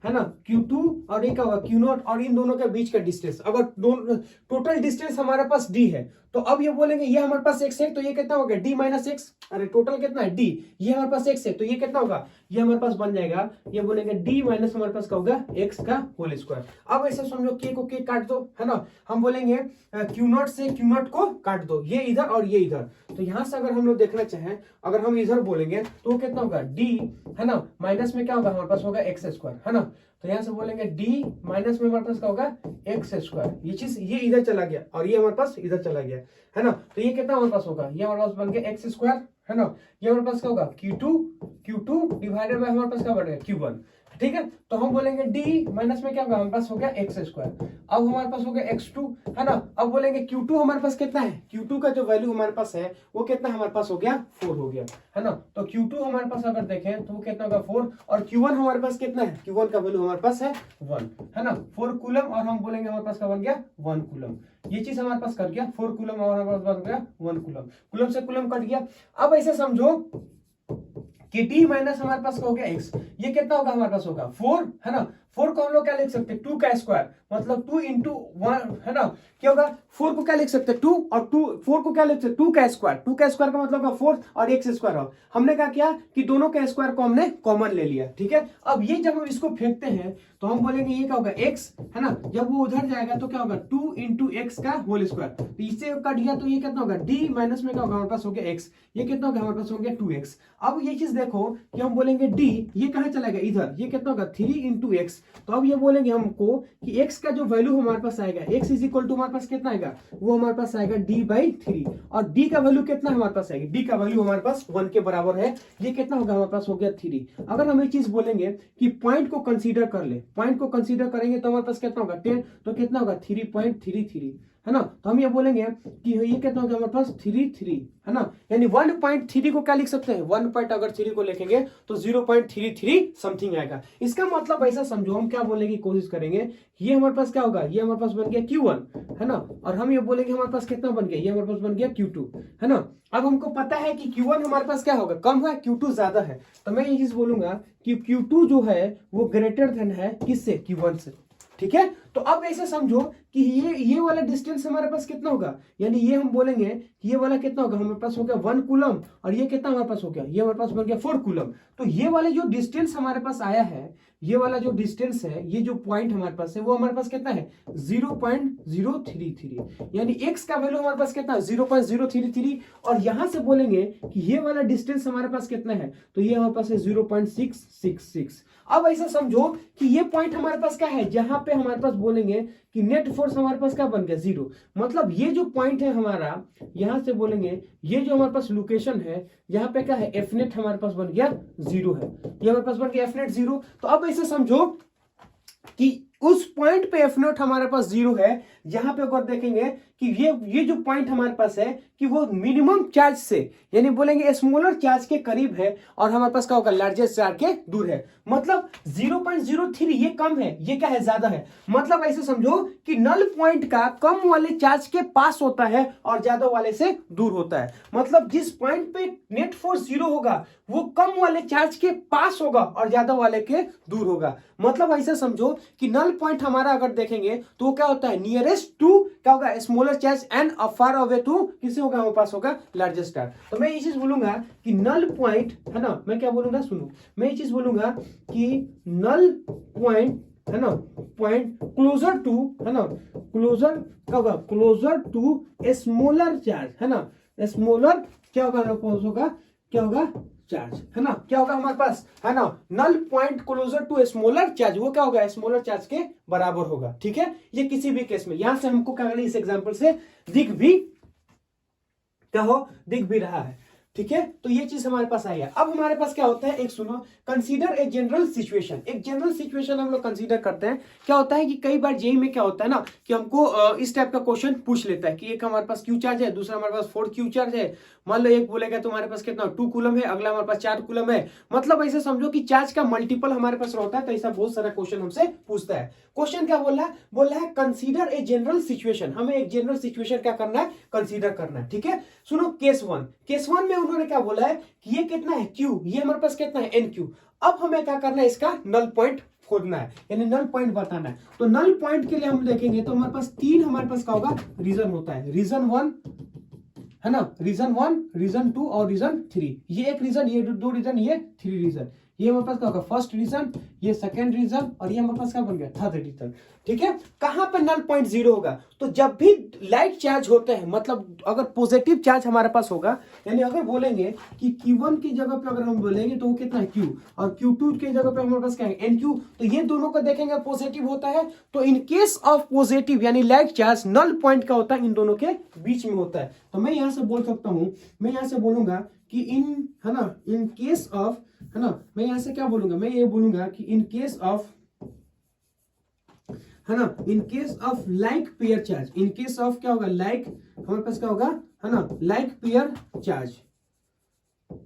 है ना, Q2, और ये क्या होगा Q0, और इन दोनों के बीच का डिस्टेंस, अगर दोनों टोटल डिस्टेंस हमारे पास D है, तो अब ये बोलेंगे ये हमारे पास x है, तो ये कितना होगा D माइनस x, अरे टोटल कितना है D, ये हमारे पास x है, तो ये कितना होगा, ये हमारे पास बन जाएगा, ये बोलेंगे D माइनस हमारे पास क्या होगा x का होल स्क्वायर। अब ऐसे समझो K को K काट दो, है ना, हम बोलेंगे Q0 से Q0 को काट दो, ये इधर और ये इधर, तो यहां से अगर हम लोग देखना चाहें, अगर हम इधर बोलेंगे तो कितना होगा D, है ना, माइनस में क्या होगा हमारे पास होगा x स्क्वायर, है ना, तो यहां से बोलेंगे D माइनस में हमारे पास क्या होगा x स्क्वायर, ये चीज ये इधर चला गया और ये हमारे पास इधर चला गया, है ना, तो ये कितना हमारे पास होगा, ये हमारे पास बन गया x स्क्वायर, है ना, ये हमारे पास क्या होगा Q2 डिवाइडेड बाय हमारे पास क्या बनेगा Q1। ठीक है, तो हम बोलेंगे D माइनस में क्या होगा, हमारे पास हो गया x स्क्वायर, अब हमारे पास हो गया x2, है ना, अब बोलेंगे Q2 हमारे पास कितना है, Q2 का जो वैल्यू हमारे पास है वो कितना हमारे पास हो गया 4 हो गया, है ना, तो Q2 हमारे पास अगर देखें तो वो कितना होगा 4, और Q1 हमारे पास कितना है, Q1 का वैल्यू हमारे पास है 1, है ना, 4 कूलम, और हम बोलेंगे हमारे पास क्या बन गया 1 कूलम, ये चीज हमारे पास कर गया 4 कूलम, और हमारे पास बन गया 1 कूलम, कूलम से कूलम कट गया। अब ऐसे समझो कि D माइनस हमारे पास हो गया x, ये कितना होगा हमारे पास होगा 4, है ना, 4 को हम लोग क्या लिख सकते हैं 2 का स्क्वायर, मतलब 2 इंटू 1, है ना, क्या होगा 4 को क्या लिख सकते हैं 2, और 4 को क्या लिख सकते हैं 2 का स्क्वायर, 2 का स्क्वायर का मतलब होगा 4 और x स्क्वायर हो, हमने क्या किया कि दोनों का स्क्वायर को हमने कॉमन ले लिया। ठीक है, अब ये जब हम इसको फेंकते हैं तो हम बोलेंगे ये क्या होगा x, है ना, जब वो उधर जाएगा तो क्या होगा 2 इंटू एक्स का होल स्क्वायर, तो इससे कट गया तो ये कितना होगा D माइनस में क्या होगा हमारे पास हो गया x, ये कितना होगा हमारे पास हो गया 2x। अब ये चीज देखो कि हम बोलेंगे D, ये कहां चला गया इधर, ये कितना होगा 3 इंटू एक्स, तो अब ये बोलेंगे हमको कि x का जो वैल्यू हमारे पास आएगा x इज इक्वल टू हमारे पास कितना आएगा, वो हमारे पास आएगा D/3, और D का वैल्यू कितना हमारे पास आएगा, D का वैल्यू हमारे पास 1 के बराबर है, ये कितना होगा हमारे पास हो गया 3। अगर हम ये चीज बोलेंगे कि पॉइंट को कंसीडर कर ले, पॉइंट को कंसीडर करेंगे तो हमारे पास कितना होगा 10, तो कितना होगा 3.33, है ना, तो हम ये बोलेंगे कि ये कितना होगा हमारे पास 3, है ना, यानी 1.3 को क्या लिख सकते हैं, 1 पॉइंट अगर 3 को लिखेंगे तो 0.33 समथिंग आएगा। इसका मतलब ऐसा समझो, हम क्या बोलने की कोशिश करेंगे, ये हमारे पास क्या होगा, ये हमारे पास बन गया Q1, है ना, और हम ये बोलेंगे हमारे पास कितना बन गया, ये हमारे पास बन गया Q2, है ना। अब हमको पता है कि Q1 हमारे पास क्या होगा, कम है, Q2 ज्यादा है, तो मैं ये चीज बोलूंगा कि Q2 जो है वो ग्रेटर देन है किससे, Q1 से। ठीक है, तो अब ऐसे समझो कि ये वाला डिस्टेंस हमारे पास कितना होगा, यानी ये हम बोलेंगे कि ये वाला कितना होगा हमारे पास हो गया 1 कूलम, और ये कितना हमारे पास हो गया, ये हमारे पास बन गया 4 कूलम। तो ये वाले जो डिस्टेंस हमारे पास आया है, ये वाला जो डिस्टेंस है, ये जो पॉइंट हमारे पास है वो हमारे पास कितना है 0.033, यानी x का वैल्यू हमारे पास कितना है 0.033, और यहां से बोलेंगे कि ये वाला डिस्टेंस हमारे पास कितना है, तो ये हमारे पास है 0.666। अब ऐसा समझो कि ये पॉइंट हमारे पास क्या है, जहां पे हमारे पास बोलेंगे कि नेट फोर्स हमारे पास क्या बन गया 0, मतलब ये जो पॉइंट है हमारा, यहां से बोलेंगे ये जो हमारे पास लोकेशन है, यहाँ पे क्या है F नेट हमारे पास बन गया 0 है, ये हमारे पास बन गया F नेट 0। तो अब ऐसे समझो कि उस पॉइंट पे F नॉट हमारे पास 0 है, जहां पे अगर देखेंगे कि ये जो पॉइंट हमारे पास है कि वो मिनिमम चार्ज से, यानी बोलेंगे स्मॉलर चार्ज के करीब है, और हमारे पास क्या होगा लार्जेस्ट चार्ज के दूर है, मतलब 0.03 ये कम है, ये क्या है ज्यादा है, मतलब ऐसे समझो कि नल पॉइंट का कम वाले चार्ज के पास होता है और ज्यादा वाले से दूर होता है, मतलब जिस पॉइंट पे नेट फोर्स 0 होगा वो कम वाले चार्ज के पास होगा और ज्यादा वाले के दूर होगा, मतलब ऐसे समझो कि नल पॉइंट हमारा अगर देखेंगे तो क्या होता है, नियरेस्ट टू क्या होगा, smaller charge and afar away to किसे होगा, हमारे पास होगा लार्जेस्ट स्टार। तो मैं ये चीज बोलूंगा कि नल पॉइंट है ना, मैं क्या बोलूंगा सुनो, मैं ये चीज बोलूंगा कि नल पॉइंट है ना, पॉइंट क्लोजर टू है ना, क्लोजर क्या होगा, क्लोजर टू स्मॉलर चार्ज है ना, स्मॉलर क्या होगा, क्या होगा चार्ज है ना, क्या होगा हमारे पास है ना, null point closer to smaller charge, वो क्या होगा, स्मॉलर चार्ज के बराबर होगा। ठीक है, ये किसी भी केस में, यहां से हमको क्या करना है, इस एग्जांपल से दिख भी रहा है। ठीक है, तो ये चीज हमारे पास आई है। अब हमारे पास क्या होता है, एक सुनो, कंसीडर ए जनरल सिचुएशन। एक जनरल सिचुएशन हम लोग कंसीडर करते हैं। क्या होता है कि कई बार जेई में क्या होता है ना कि हमको इस टाइप का क्वेश्चन पूछ लेता है कि एक हमारे पास क्यू चार्ज है, दूसरा हमारे पास 4 क्यू चार्ज है। मान लो एक बोलेगा तुम्हारे पास कितना 2 कूलम है, अगला हमारे पास 4 कूलम है। मतलब ऐसे समझो कि चार्ज का मल्टीपल हमारे पास रहता है। तो ऐसा बहुत सारा क्वेश्चन हमसे पूछता है। क्वेश्चन क्या बोल रहा है कंसीडर ए जनरल सिचुएशन। हमें एक जनरल सिचुएशन क्या करना है, कंसीडर करना है। ठीक है, सुनो केस वन में उन्होंने क्या बोला है कि ये कितना है क्यू, ये हमारे पास कितना है एन क्यू। अब हमें क्या करना है, इसका नल पॉइंट खोजना है, यानी नल पॉइंट बताना है। तो नल पॉइंट के लिए हम देखेंगे तो हमारे पास 3 हमारे पास क्या होगा, रीजन होता है। रीजन 1 है ना, रीजन 1, रीजन 2 और रीजन 3। ये एक रीजन, ये 2 रीजन, ये 3 रीजन। ये हमारे पास क्या होगा, फर्स्ट रीजन, ये सेकंड रीजन और ये हमारे पास क्या बन गया, थर्ड रीजन। ठीक है, कहां पे नल पॉइंट 0 होगा, तो जब भी लाइट चार्ज होते हैं, मतलब अगर पॉजिटिव चार्ज हमारे पास होगा, यानी अगर बोलेंगे कि Q1 की जगह पे अगर हम बोलेंगे तो वो कितना है Q, और Q2 की जगह पे हमारे पास क्या है NQ, तो ये दोनों को देखेंगे पॉजिटिव होता है। तो इन केस ऑफ पॉजिटिव यानी लाइट चार्ज, नल पॉइंट का होता है इन दोनों के बीच में होता है। तो मैं यहां से बोल सकता हूं, मैं यहां से बोलूंगा कि इन है ना, इन केस ऑफ है ना, मैं यहां से क्या बोलूंगा, मैं ये बोलूंगा कि इन केस ऑफ है ना, in case of like pair charge, in case of क्या होगा, लाइक हमारे पास क्या होगा है ना, लाइक पेयर चार्ज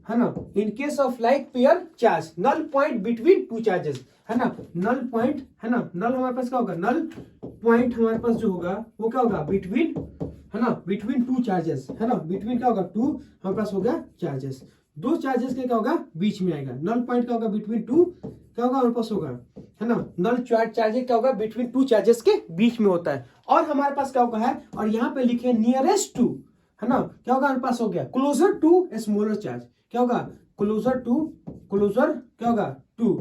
है ना, in case of like pair charge, null point between 2 charges है ना, नल पॉइंट है ना, नल हमारे पास क्या होगा, नल पॉइंट हमारे पास जो होगा वो क्या होगा, बिटवीन है ना, बिटवीन 2 चार्जेस है ना, बिटवीन क्या होगा 2 हमारे पास होगा चार्जेस, 2 चार्जेस के क्या होगा बीच में आएगा। नल पॉइंट क्या होगा, बिटवीन 2 क्या होगा हमारे पास होगा है ना, नल चार्जेस क्या होगा, बिटवीन 2 चार्जेस के बीच में होता है। और हमारे पास क्या होगा है, और यहाँ पे लिखे नियरेस्ट टू है ना, क्या होगा हमारे पास हो गया, क्लोजर टू स्मॉलर चार्ज, क्या होगा क्लोजर टू, क्लोजर क्या होगा टू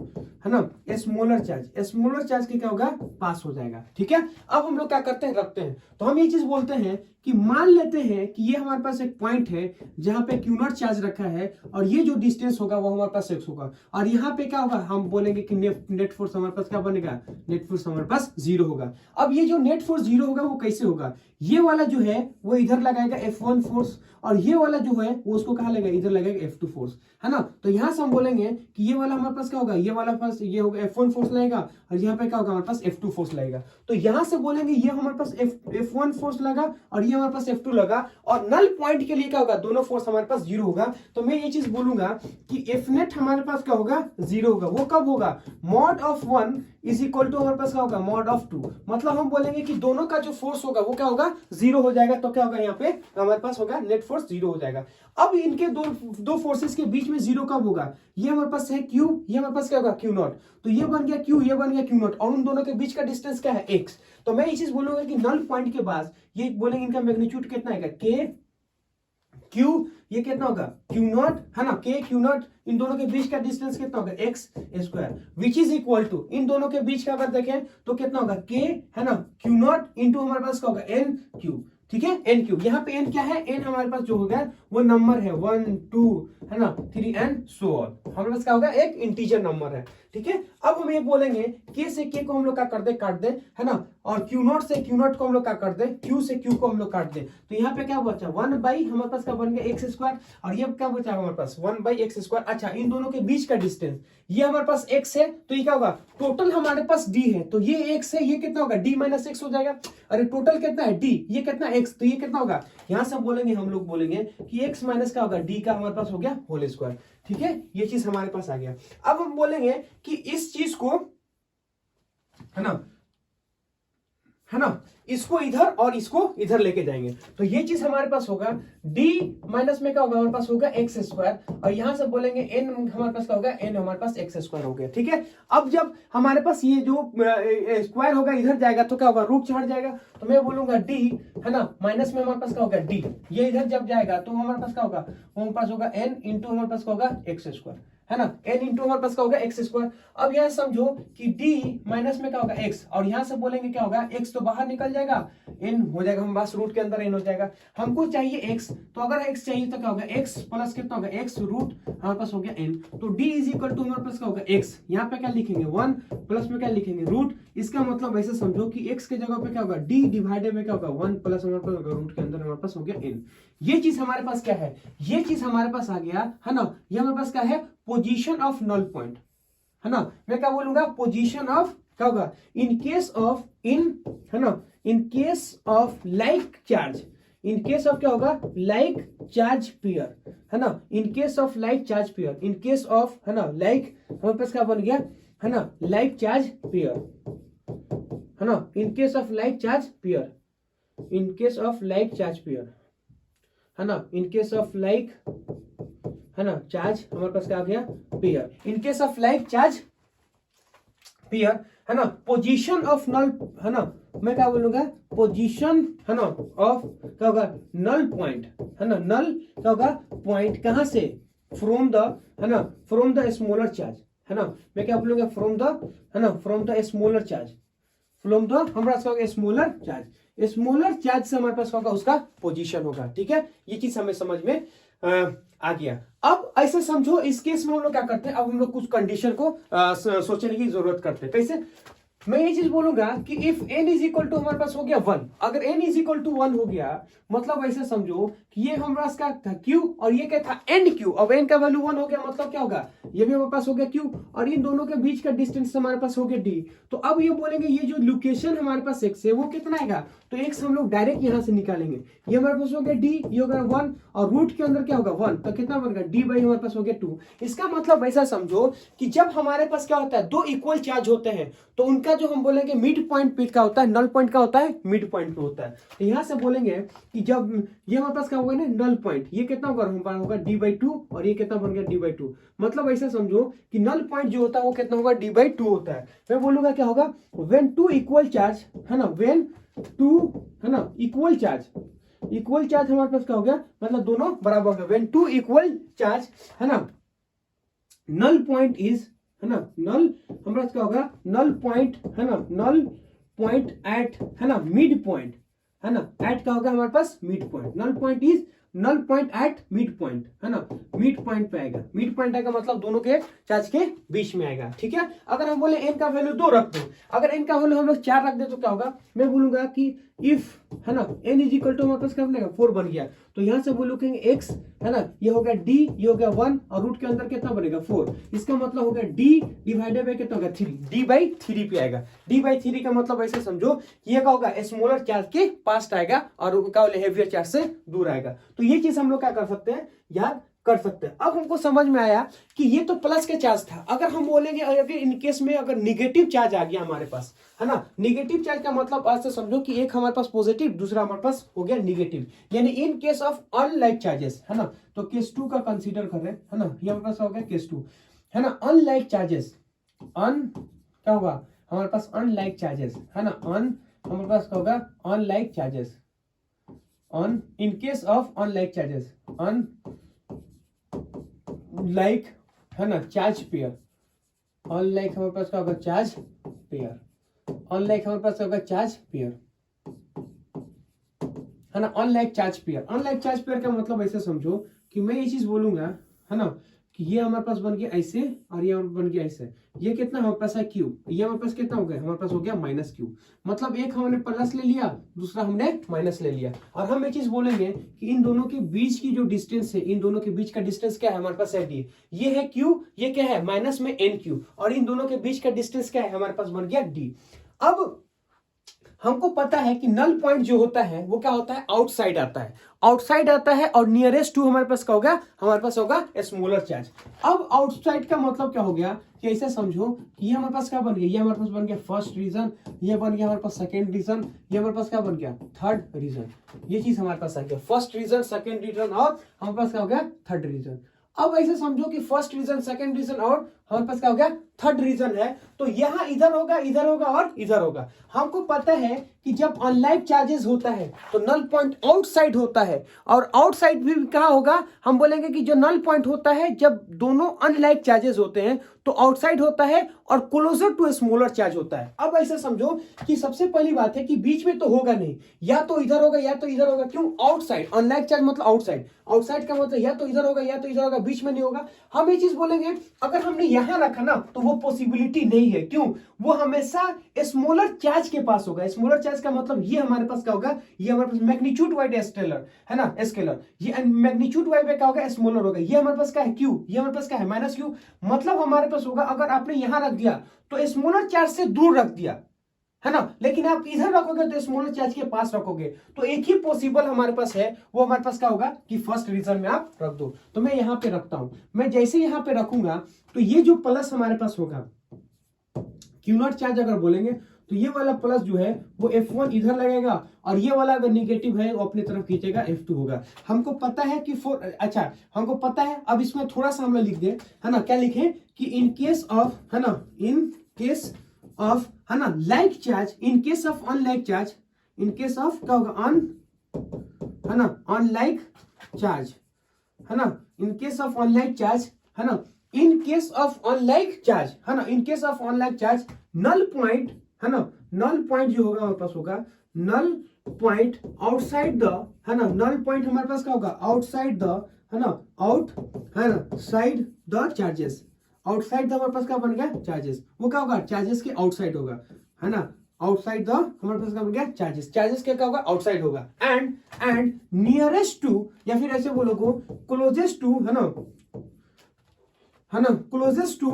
है ना, स्मॉलर चार्ज के क्या होगा पास हो जाएगा। ठीक है, अब हम लोग क्या करते हैं, रखते हैं। तो हम ये चीज बोलते हैं कि मान लेते हैं कि ये हमारे पास एक पॉइंट है जहां पे क्यू नॉट चार्ज रखा है, और ये जो डिस्टेंस होगा वो हमारे पास x होगा, और यहाँ पे क्या होगा, हम बोलेंगे कि नेट फोर्स हमारे पास क्या बनेगा, नेट फोर्स हमारे पास 0 होगा। अब ये जो नेट फोर्स 0 होगा वो कैसे होगा, ये वाला जो है वो इधर लगाएगा F1 फोर्स, और ये वाला जो है वो उसको कहा लगेगा, इधर लगेगा F2 फोर्स है ना। तो यहां से हम बोलेंगे कि ये वाला हमारे पास क्या होगा, ये वाला पास ये होगा F1 फोर्स लगेगा, और यहाँ पे क्या होगा हमारे पास F2 फोर्स लगेगा। तो यहां से बोलेंगे ये हमारे पास F1 फोर्स लगा और ये हमारे पास F2 लगा, और नल पॉइंट के लिए क्या होगा, दोनों फोर्स हमारे पास 0 होगा। तो मैं ये चीज बोलूंगा कि F नेट हमारे पास क्या होगा 0 होगा। वो कब होगा, mod of 1 is equal to हमारे पास क्या होगा, मॉड ऑफ 2। मतलब हम बोलेंगे कि दोनों का जो फोर्स होगा वो क्या होगा 0 हो जाएगा। तो क्या होगा यहाँ पे हमारे पास होगा नेट फोर्स 0 हो जाएगा। अब इनके दो फोर्सेस के बीच में 0 कब होगा, ये हमारे पास है Q, ये हमारे पास क्या होगा Q नॉट। तो ये बन गया Q, ये बन गया Q नॉट, और उन दोनों के बीच का डिस्टेंस क्या है x। तो मैं ये चीज बोलूंगा कि नल पॉइंट के बाद ये बोलेंगे इनका मैग्नीट्यूड कितना है, K Q, ये कितना होगा Q नॉट है ना, K Q नॉट, इन दोनों के बीच का डिस्टेंस कितना होगा x square, which is equal to इन दोनों के बीच का अगर देखें तो कितना होगा K है ना, Q नॉट इंटू हमारे पास क्या होगा N Q। ठीक है, एन क्यू, यहाँ पे एन क्या है, एन हमारे पास जो होगा वो नंबर है 1 2 है ना 3 एंड सो ऑन, हमारे पास क्या होगा एक इंटीजर नंबर है। ठीक है, अब हम ये बोलेंगे के से के को हम लोग क्या कर दे, काट दे है ना, और क्यू नॉट से क्यू नॉट को हम लोग क्या कर दे, क्यू से क्यू को हम लोग काट दे। तो यहाँ पे क्या बचा 1 बाई हमारे पास क्या बन गया एक्स स्क्वायर, और ये क्या बचा हमारे पास 1 बाई एक्स स्क्वायर। अच्छा, इन दोनों के बीच का डिस्टेंस ये हमारे पास x है, तो ये क्या होगा टोटल हमारे पास d है, तो ये x है, ये कितना होगा d माइनस एक्स हो जाएगा। अरे टोटल कितना है d, ये कितना x, तो ये कितना होगा, यहां से बोलेंगे हम लोग बोलेंगे कि x माइनस क्या होगा d का हमारे पास हो गया होल स्क्वायर। ठीक है, ये चीज हमारे पास आ गया। अब हम बोलेंगे कि इस चीज को है ना, है ना, इसको इधर और इसको इधर लेके जाएंगे, तो ये चीज हमारे पास होगा d माइनस में क्या होगा, हमारे पास होगा एक्स स्क्वायर, और यहां से बोलेंगे n हमारे पास क्या होगा, n हमारे पास एक्स स्क्वायर हो गया। ठीक है, अब जब हमारे पास ये जो स्क्वायर होगा इधर जाएगा तो क्या होगा, रूट चढ़ जाएगा, तो मैं बोलूंगा d, है ना, माइनस में हमारे पास क्या होगा d, ये इधर जब जाएगा तो हमारे पास क्या होगा, हमारे पास होगा n इंटू हमारे पास क्या होगा एक्स स्क्वायर, है ना, n इंटू हमारे पास क्या होगा एक्स स्क्वायर। अब यहां समझो कि d माइनस में क्या होगा x, और यहां से बोलेंगे क्या होगा, x तो बाहर निकल जाएगा, n हो जाएगा हमारे पास रूट के अंदर n हो जाएगा, हमको चाहिए x, तो अगर x चाहिए तो क्या होगा, x प्लस कितना होगा x रूट हमारे पास हो गया n, तो d इज इक्वल टू हमारे पास क्या होगा x, यहाँ पे क्या लिखेंगे 1 प्लस में क्या लिखेंगे रूट, इसका मतलब ऐसे समझो कि x के जगह पे क्या होगा d डिवाइडेड में क्या होगा 1 प्लस हमारे पास होगा रूट के अंदर हमारे पास हो गया n। ये चीज हमारे पास क्या है, ये चीज हमारे पास आ गया, है ना, ये हमारे पास क्या है, पोजीशन ऑफ नल पॉइंट, है ना, मैं क्या बोलूंगा, पोजीशन ऑफ क्या होगा, इन केस ऑफ है ना, in case of like charge, in case of क्या होगा, लाइक चार्ज पेयर, है ना, in case of like charge pair, in case of, है ना, लाइक हमारे पास क्या बन गया, है ना, लाइक चार्ज पेयर, है ना, in case of like charge pair, in case of like charge pair, है ना, इन केस ऑफ लाइक, है ना, चार्ज हमारे पास क्या आ गया, pair, in case of like charge pair, है ना, पोजीशन ऑफ नल, है ना, मैं क्या बोलूंगा, पोजीशन, है ना, ऑफ क्या होगा, नल पॉइंट, है ना, नल क्या होगा, पॉइंट कहां से, फ्रॉम द, है ना, फ्रॉम द स्मॉलर चार्ज, है ना, मैं क्या बोलूंगा, फ्रॉम द, है ना, from the smaller charge, from the हमारे पास होगा स्मॉलर चार्ज, स्मॉलर चार्ज से हमारे पास होगा उसका पोजीशन होगा। ठीक है, ये चीज हमें समझ में आ गया। अब ऐसे समझो, इस केस में हम लोग क्या करते हैं, अब हम लोग कुछ कंडीशन को सोचने की जरूरत करते हैं। कैसे, मैं ये चीज बोलूंगा कि if n is equal to हमारे पास हो गया 1, अगर n इज इक्वल टू 1 हो गया, मतलब ऐसे समझो कि ये हमारे पास क्या था q और ये क्या था n q, अब n का वैल्यू 1 हो गया, मतलब क्या होगा, ये भी हमारे पास हो गया q, और इन दोनों के बीच का डिस्टेंस हमारे पास हो गया d। तो अब ये बोलेंगे ये जो लोकेशन हमारे पास x है वो कितना आएगा, तो x हम लोग डायरेक्ट यहां से निकालेंगे, ये हमारे पास हो गया d, ये हो गया 1, और रूट के अंदर क्या होगा 1, तो कितना बनेगा d बाई हमारे पास हो गया 2। इसका मतलब ऐसा समझो कि जब हमारे पास क्या होता है, दो इक्वल चार्ज होते हैं तो उनका जो हम बोलेंगे मिड पॉइंट पे का होता है, नल पॉइंट का होता है, मिड पॉइंट पे होता है। तो यहां से बोलेंगे कि जब ये हमारे पास क्या होगा ना, नल पॉइंट, ये कितना होगा d बाई 2, और ये कितना बन गया d बाई 2, मतलब ऐसा समझो कि नल पॉइंट जो होता है वो कितना होगा, d बाई 2 होता है। मैं बोलूंगा क्या होगा, व्हेन टू इक्वल चार्ज, है ना, व्हेन टू, है ना, इक्वल चार्ज, इक्वल चार्ज हमारे पास क्या हो गया, मतलब दोनों बराबर हो गया, व्हेन टू इक्वल चार्ज, है ना, नल पॉइंट इज, है ना, नल हमारे पास क्या होगा, नल पॉइंट, है ना, नल पॉइंट एट, है ना, मिड पॉइंट, है ना, एट का होगा हमारे पास mid point, null point is null point at mid point, है ना, मिड पॉइंट पे आएगा, मिड पॉइंट आएगा मतलब दोनों के चार्ज के बीच में आएगा। ठीक है, अगर हम बोले n का वैल्यू 2 रख दो, अगर n का वैल्यू हम लोग 4 रख दे तो क्या होगा, मैं बोलूंगा कि इफ, है ना, n इज इक्वल टू हमारे पास क्या बनेगा 4 बन गया, तो यहां से बोलोगे x, है ना, ये हो गया d, ये हो गया 1, और रूट के अंदर कितना बनेगा 4, इसका मतलब हो गया d डिवाइडेड बाय कितना होगा 3, d बाई 3 पे आएगा। d बाई 3 का मतलब ऐसे समझो कि ये क्या होगा, स्मॉलर चार्ज के पास आएगा और क्या बोले हेवियर चार्ज से दूर आएगा। तो ये चीज हम लोग क्या कर सकते हैं, याद कर सकते हैं। अब हमको समझ में आया कि ये तो प्लस के चार्ज था, अगर हम बोलेंगे अगर इन केस में अगर निगेटिव चार्ज आ गया हमारे पास, है ना, निगेटिव चार्ज का मतलब ऐसे समझो कि एक हमारे पास पॉजिटिव, दूसरा हमारे पास हो गया निगेटिव, यानी इन केस ऑफ अनलाइक चार्जेस, है ना, तो केस 2 का कंसीडर कर रहे हैं, है ना, ये हमारे पास हो गया केस 2, है ना, अनलाइक चार्जेस, क्या होगा हमारे पास, अनलाइक चार्जेस, है ना, हमारे पास क्या होगा, unlike charges, in case of unlike charges, like, है ना, चार्ज पेयर, अनलाइक हमारे पास क्या होगा, चार्ज पेयर, अनलाइक हमारे पास होगा चार्ज पेयर, है ना, unlike charge pair. Unlike charge pair का मतलब ऐसे समझो कि मैं ये चीज बोलूंगा, है ना, कि ये हमारे पास बन गया ऐसे और ये बन गया ऐसे, ये कितना हमारे पास है क्यू, ये हमारे पास कितना हो गया, हमारे पास हो गया माइनस क्यू, मतलब एक हमने प्लस ले लिया, दूसरा हमने माइनस ले लिया। और हम ये चीज बोलेंगे कि इन दोनों के बीच की जो डिस्टेंस है, इन दोनों के बीच का डिस्टेंस क्या है, हमारे पास है डी, ये है क्यू, ये क्या है माइनस में एन क्यू, और इन दोनों के बीच का डिस्टेंस क्या है, हमारे पास बन गया डी। अब हमको पता है कि नल पॉइंट जो होता है वो क्या होता है, आउटसाइड आता है, आउटसाइड आता है, और नियरेस्ट टू हमारे पास क्या होगा, हमारे पास होगा स्मॉलर चार्ज। अब आउटसाइड का मतलब क्या हो गया, कि ऐसे समझो कि ये हमारे पास क्या बन गया, ये हमारे पास बन गया फर्स्ट रीजन, ये बन गया हमारे पास सेकंड रीजन, ये हमारे पास क्या बन गया थर्ड रीजन। ये चीज हमारे पास आ गया फर्स्ट रीजन, सेकंड रीजन और हमारे पास क्या हो गया थर्ड रीजन। अब ऐसे समझो कि फर्स्ट रीजन, सेकंड रीजन और हमारे पास क्या हो गया थर्ड रीजन है, तो यहां इधर होगा और इधर होगा। हमको पता है कि जब अनलाइक चार्जेस होता है तो नल पॉइंट आउटसाइड होता है, और आउटसाइड भी कहां होगा, हम बोलेंगे कि जो नल पॉइंट होता है जब दोनों अनलाइक चार्जेस होते हैं तो आउटसाइड होता है और क्लोजर टू स्मॉलर चार्ज होता है। अब ऐसे समझो कि सबसे पहली बात है कि बीच में तो होगा नहीं, या तो इधर होगा या तो इधर होगा। क्यों? आउटसाइड, अनलाइक चार्ज मतलब आउटसाइड, आउटसाइड का मतलब या तो इधर होगा या तो इधर होगा, बीच में नहीं होगा। हम ये चीज बोलेंगे अगर हमने यहां रखा ना तो वो पॉसिबिलिटी नहीं है। क्यों? वो हमेशा स्मॉलर चार्ज के पास होगा। स्मॉलर चार्ज का मतलब ये हमारे पास क्या होगा, ये हमारे पास मैग्नीट्यूड वाइड स्केलर है ना, स्केलर, ये मैग्नीट्यूड वाइड में क्या होगा स्मॉलर होगा। ये हमारे पास क्या है क्यू, ये हमारे पास क्या है माइनस क्यू, मतलब हमारे पास होगा अगर आपने यहां रख दिया तो स्मॉलर चार्ज से दूर रख दिया है ना, लेकिन आप इधर रखोगे तो स्मॉलर चार्ज के पास रखोगे, तो एक ही पॉसिबल हमारे पास है, वो हमारे पास क्या होगा कि फर्स्ट रीजन में आप रख दो। तो मैं यहां पे रखता हूं, मैं जैसे यहां पे रखूंगा तो ये जो प्लस हमारे पास होगा क्यू नॉट चार्ज अगर बोलेंगे तो ये वाला प्लस जो है वो F1 इधर लगेगा, और ये वाला अगर निगेटिव है वो अपनी तरफ खींचेगा F2 होगा। हमको पता है कि अच्छा हमको पता है, अब इसमें थोड़ा सा हम लोग लिख दें है ना, क्या लिखें कि इन केस ऑफ है ना, इन केस ऑफ है ना like charge, in case of unlike charge, in case of क्या होगा अन है ना अनलाइक चार्ज है ना, in case of unlike charge है ना, in case of unlike charge है ना, in case of unlike charge null point है ना, नल पॉइंट जो होगा हमारे पास होगा नल पॉइंट आउटसाइड द है ना, नल पॉइंट हमारे पास क्या होगा आउटसाइड द है ना, आउट है ना side the charges, outside the हमारे पास क्या बन गया चार्जेस, वो क्या होगा चार्जेस के आउटसाइड होगा है ना, आउटसाइड द हमारे पास क्या बन गया चार्जेस, चार्जेस के क्या होगा आउटसाइड होगा। एंड नियरेस्ट टू, या फिर ऐसे बोलो को क्लोजेस्ट टू है ना, क्लोजेस्ट टू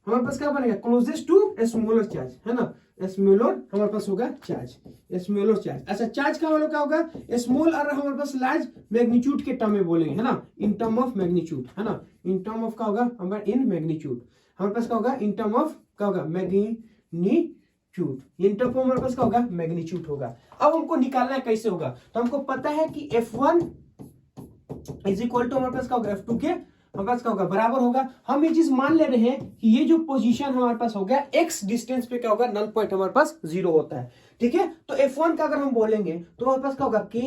हमारे पास क्या बनेगा क्लोजेस्ट टू स्मॉलर चार्ज है ना, स्मॉलर हमारे पास होगा चार्ज, स्मॉलर चार्ज। अच्छा चार्ज का मतलब क्या होगा स्मॉल और हमारे पास लार्ज मैग्नीट्यूड के टर्म में बोलेंगे है ना, इन टर्म ऑफ मैग्नीट्यूड है ना, इन टर्म ऑफ क्या होगा हमारे इन मैग्नीट्यूड, हमारे पास क्या होगा इन टर्म ऑफ क्या होगा मैग्नीट्यूड, इन टर्म ऑफ हमारे पास क्या होगा मैग्नीट्यूड होगा। अब हमको निकालना है कैसे होगा, तो हमको पता है कि F1 इज इक्वल टू हमारे पास क्या होगा F2 के हमारे पास क्या होगा बराबर होगा। हम ये चीज मान ले रहे हैं कि ये जो पोजीशन हमारे पास हो गया x डिस्टेंस पे क्या होगा नल पॉइंट हमारे पास 0 होता है, ठीक है। तो F1 का अगर हम बोलेंगे तो हमारे पास क्या होगा k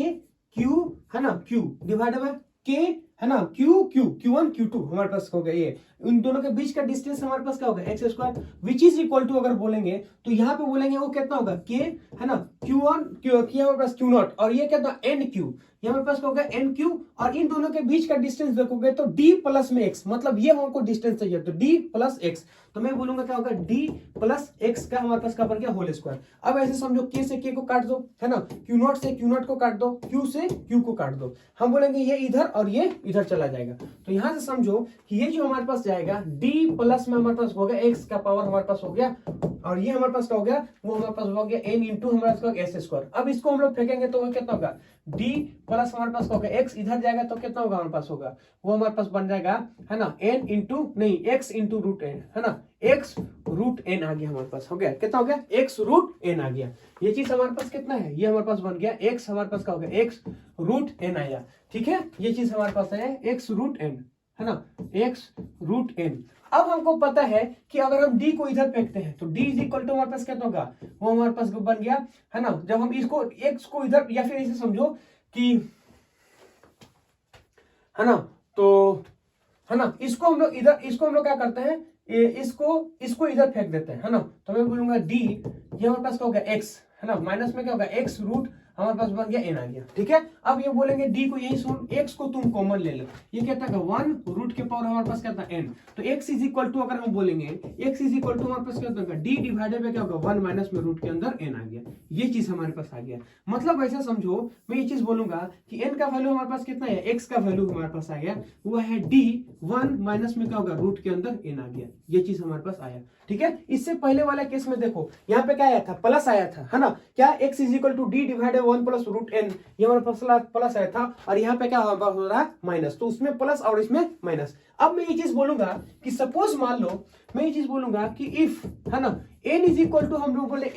q है ना, q डिवाइडेड बाय k है ना, q1 q2 हमारे पास हो गया, ये इन दोनों के बीच का डिस्टेंस हमारे पास क्या होगा x square, which is equal to अगर बोलेंगे तो यहाँ पे बोलेंगे वो कितना होगा k है ना q1 हमारे पास q0, और ये कितना nq, ये हमारे पास क्या होगा nq, और इन दोनों के बीच का डिस्टेंस देखोगे तो d प्लस में x, मतलब ये हमको डिस्टेंस चाहिए तो d प्लस x, तो मैं बोलूंगा क्या होगा d प्लस x का हमारे पास क्या बन गया होल स्क्वायर। अब ऐसे समझो k से k को काट दो है ना, q0 से q0 को काट दो, q से q को काट दो, हम बोलेंगे ये इधर और ये इधर चला जाएगा, तो यहां से समझो कि ये जो हमारे पास जाएगा d प्लस में हमारे पास हो गया x का पावर हमारे पास हो गया, और ये हमारे पास क्या हो गया वो हमारे पास हो गया n इंटू हमारे पास एस स्क्वायर। अब इसको हम लोग फेंकेंगे तो वो कितना होगा d प्लस हमारे पास होगा x, इधर जाएगा तो कितना होगा हमारे पास होगा वो हमारे पास बन जाएगा है ना n इंटू नहीं x इंटू रूट एन है ना, x रूट एन आ गया हमारे पास, हो गया कितना हो गया x रूट एन आ गया। ये चीज हमारे पास कितना है, ये हमारे पास बन गया x हमारे पास क्या हो गया x रूट एन आया, ठीक है। ये चीज हमारे पास है x रूट एन है ना, x रूट एन। अब हमको पता है कि अगर हम d को इधर फेंकते हैं तो d इज इक्वल टू हमारे पास क्या होगा वो हमारे पास बन गया है ना, जब हम इसको x को इधर, या फिर इसे समझो कि है ना, तो है ना इसको हम लोग इधर, इसको हम लोग क्या करते हैं इसको इधर फेंक देते हैं है ना, तो मैं बोलूंगा d, ये हमारे पास क्या होगा x है ना, माइनस में क्या होगा x रूट हमारे पास बन गया n आ गया, ठीक है। अब ये बोलेंगे d को यही सुन, x को तुम कॉमन ले लो, ये क्या था 1 रूट के पावर हमारे पास क्या था n, तो x इज इक्वल टू अगर हम बोलेंगे x इज इक्वल टू हमारे पास क्या होगा d डिवाइडेड बाय क्या होगा 1 माइनस में रूट के अंदर n आ गया, ये चीज हमारे पास आ गया। मतलब ऐसा समझो मैं ये चीज बोलूंगा कि n का वैल्यू हमारे पास कितना है, x का वैल्यू हमारे पास आ गया वो है d 1 माइनस में क्या होगा रूट के अंदर n आ गया, ये चीज हमारे पास आया, ठीक है। इससे पहले वाला केस में देखो यहाँ पे क्या आया था प्लस आया था है ना, क्या x is equal to d divided 1 plus root n, ये हमारे पास प्लस आया था और यहाँ पे क्या हो रहा है माइनस, तो उसमें प्लस और इसमें माइनस। अब मैं ये चीज बोलूंगा कि सपोज मान लो मैं ये चीज बोलूंगा कि इफ, है ना, n इज इक्वल टू, हम लोग बोले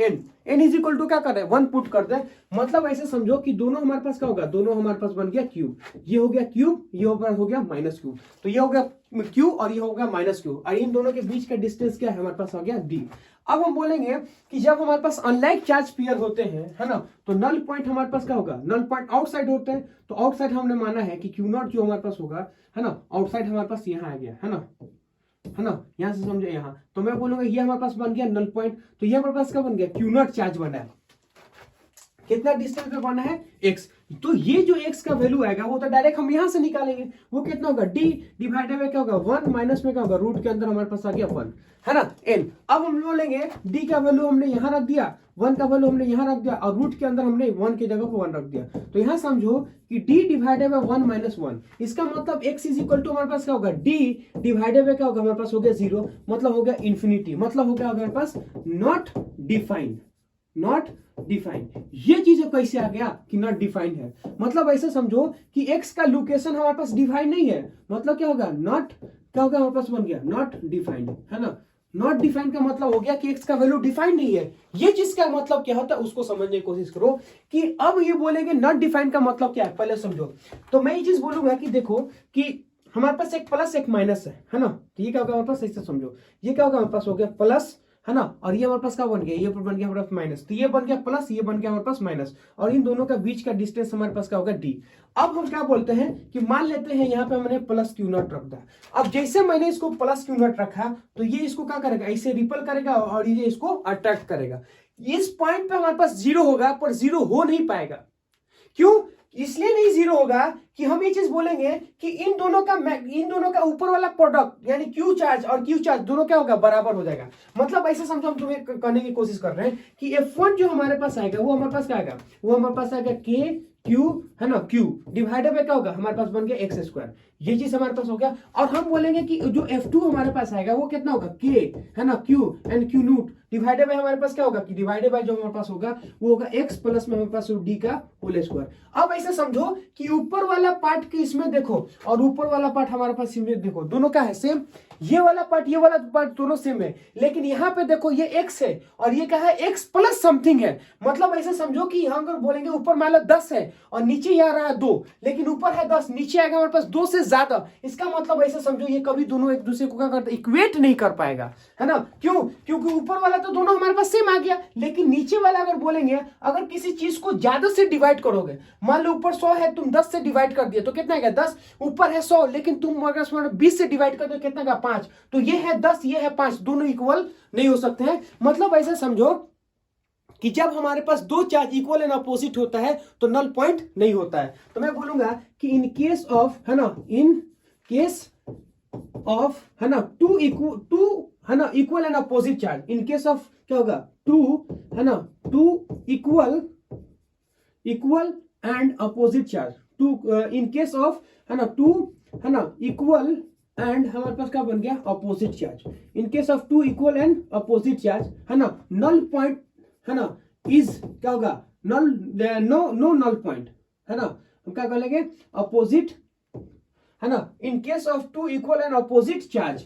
n इज इक्वल टू क्या कर रहे हैं 1 पुट कर दे, मतलब ऐसे समझो कि दोनों हमारे पास क्या होगा, दोनों हमारे पास बन गया क्यूब, ये हो गया क्यूब, ये हो गया माइनस क्यूब, तो ये हो गया क्यू और ये हो गया माइनस क्यू, और इन दोनों के बीच का डिस्टेंस क्या है हमारे पास आ गया डी। अब हम बोलेंगे कि जब हमारे पास अनलाइक चार्ज पेयर होते हैं, है ना, तो नल पॉइंट हमारे पास क्या होगा, नल पॉइंट आउटसाइड होते हैं, तो आउटसाइड हमने माना है कि क्यू नॉट जो हमारे पास होगा, है ना, आउटसाइड हमारे पास यहाँ आ गया, है ना, यहां से समझे यहाँ, तो मैं बोलूंगा ये हमारे पास बन गया नल पॉइंट, तो ये हमारे पास क्या बन गया, क्यू नॉट चार्ज बना है, कितना डिस्टेंस पे बना है x, तो ये जो x का वैल्यू आएगा वो तो डायरेक्ट हम यहां से निकालेंगे, वो कितना होगा d डिवाइडेड बाय क्या होगा 1, माइनस में क्या होगा रूट के अंदर हमारे पास आ गया 1, है ना, n। अब हम बोलेंगे d का वैल्यू हमने यहां रख दिया, 1 का वैल्यू हमने यहां रख दिया और रूट के अंदर हमने 1 की जगह पर 1 रख दिया, तो यहां समझो कि d डिवाइडेड बाय 1 माइनस 1, इसका मतलब x इज इक्वल टू हमारे पास क्या होगा d डिवाइडेड बाय क्या होगा हमारे पास हो गया 0, मतलब हो गया इंफिनिटी, मतलब हो गया हमारे पास नॉट डिफाइंड, नॉट डिफाइंड। ये चीज कैसे आ गया कि नॉट डिफाइंड है, मतलब ऐसे समझो कि x का लोकेशन हमारे पास डिफाइंड नहीं है, मतलब क्या होगा नॉट, क्या होगा हमारे पास बन गया नॉट डिफाइंड, है ना, नॉट डिफाइंड का मतलब हो गया कि x का वैल्यू डिफाइंड नहीं है। ये चीज का मतलब क्या होता है उसको समझने की कोशिश करो कि अब ये बोलेंगे नॉट डिफाइंड का मतलब क्या है, पहले समझो। तो मैं ये चीज बोलूंगा कि देखो कि हमारे पास एक प्लस एक माइनस है ना, तो ये क्या होगा हमारे पास, ऐसे समझो ये क्या होगा हमारे पास हो गया प्लस, है ना, और ये हमारे पास क्या बन गया, ये बन गया हमारे पास माइनस, तो ये बन गया प्लस, ये बन गया हमारे पास माइनस, और इन दोनों का बीच का डिस्टेंस हमारे पास क्या होगा डी। अब हम क्या बोलते हैं कि मान लेते हैं यहाँ पे हमने प्लस क्यू नॉट रख दिया, अब जैसे मैंने इसको प्लस क्यू नॉट रखा तो ये इसको क्या करेगा, ऐसे रिपल करेगा और ये इसको अट्रैक्ट करेगा, इस पॉइंट पे हमारे पास जीरो होगा पर जीरो हो नहीं पाएगा, क्यों, इसलिए नहीं जीरो होगा कि हम ये चीज बोलेंगे कि इन दोनों का ऊपर वाला प्रोडक्ट यानी क्यू चार्ज और क्यू चार्ज दोनों क्या होगा बराबर हो जाएगा, मतलब ऐसे समझो हम तुम्हें करने की कोशिश कर रहे हैं कि F1 जो हमारे पास आएगा वो हमारे पास क्या आएगा, वो हमारे पास आएगा के क्यू, है ना, क्यू डिवाइडेड बाय क्या होगा हमारे पास बन गया एक्स स्क्वायर, ये चीज हमारे पास हो गया, और हम बोलेंगे कि जो F2 हमारे पास आएगा वो कितना होगा के, है ना, क्यू एंड क्यू नूट डिवाइडेड बाय हमारे पास क्या होगा कि डिवाइडेड बाय जो हमारे पास होगा वो होगा x प्लस में हमारे पास डी का होल स्क्वायर। अब ऐसे समझो कि ऊपर वाला पार्ट के इसमें देखो और ऊपर वाला पार्ट हमारे पास इसमें देखो, दोनों क्या है सेम, ये वाला पार्ट दोनों सेम है, लेकिन यहाँ पे देखो ये x है और ये क्या है x प्लस समथिंग है, मतलब ऐसे समझो कि यहाँ अगर बोलेंगे ऊपर मान लो 10 है और नीचे आ रहा है 2, लेकिन ऊपर है 10 नीचे आएगा हमारे पास 2 से ज्यादा, इसका मतलब ऐसे समझो ये कभी दोनों एक दूसरे को क्या करते इक्वेट नहीं कर पाएगा, है ना, क्यों, क्योंकि ऊपर वाला तो दोनों हमारे पास सेम आ गया, लेकिन नीचे वाला अगर बोलेंगे अगर किसी चीज को ज्यादा से डिवाइड करोगे, मान लो ऊपर 100 है तुम 10 से डिवाइड कर दिए तो कितना आएगा 10, ऊपर है 100 लेकिन तुम अगर 20 से डिवाइड कर दो कितना का 5, तो ये है 10 ये है 5, दोनों इक्वल नहीं हो सकते हैं, मतलब ऐसा समझो कि जब हमारे पास दो चार्ज इक्वल एंड अपोजिट होता है तो नल पॉइंट नहीं होता है। तो मैं बोलूंगा कि इन केस ऑफ, है ना, इन केस ऑफ, है ना, टू है ना equal and opposite charge, in case of क्या होगा टू, है ना, two equal and opposite charge, two in case of, है ना, टू, है ना, इक्वल एंड हमारे पास क्या बन गया opposite charge, in case of two equal and opposite charge, है ना, नल पॉइंट, है ना, इज क्या होगा नल, नो नल पॉइंट, है ना, हम क्या करेंगे अपोजिट, है ना, in case of two equal and opposite charge,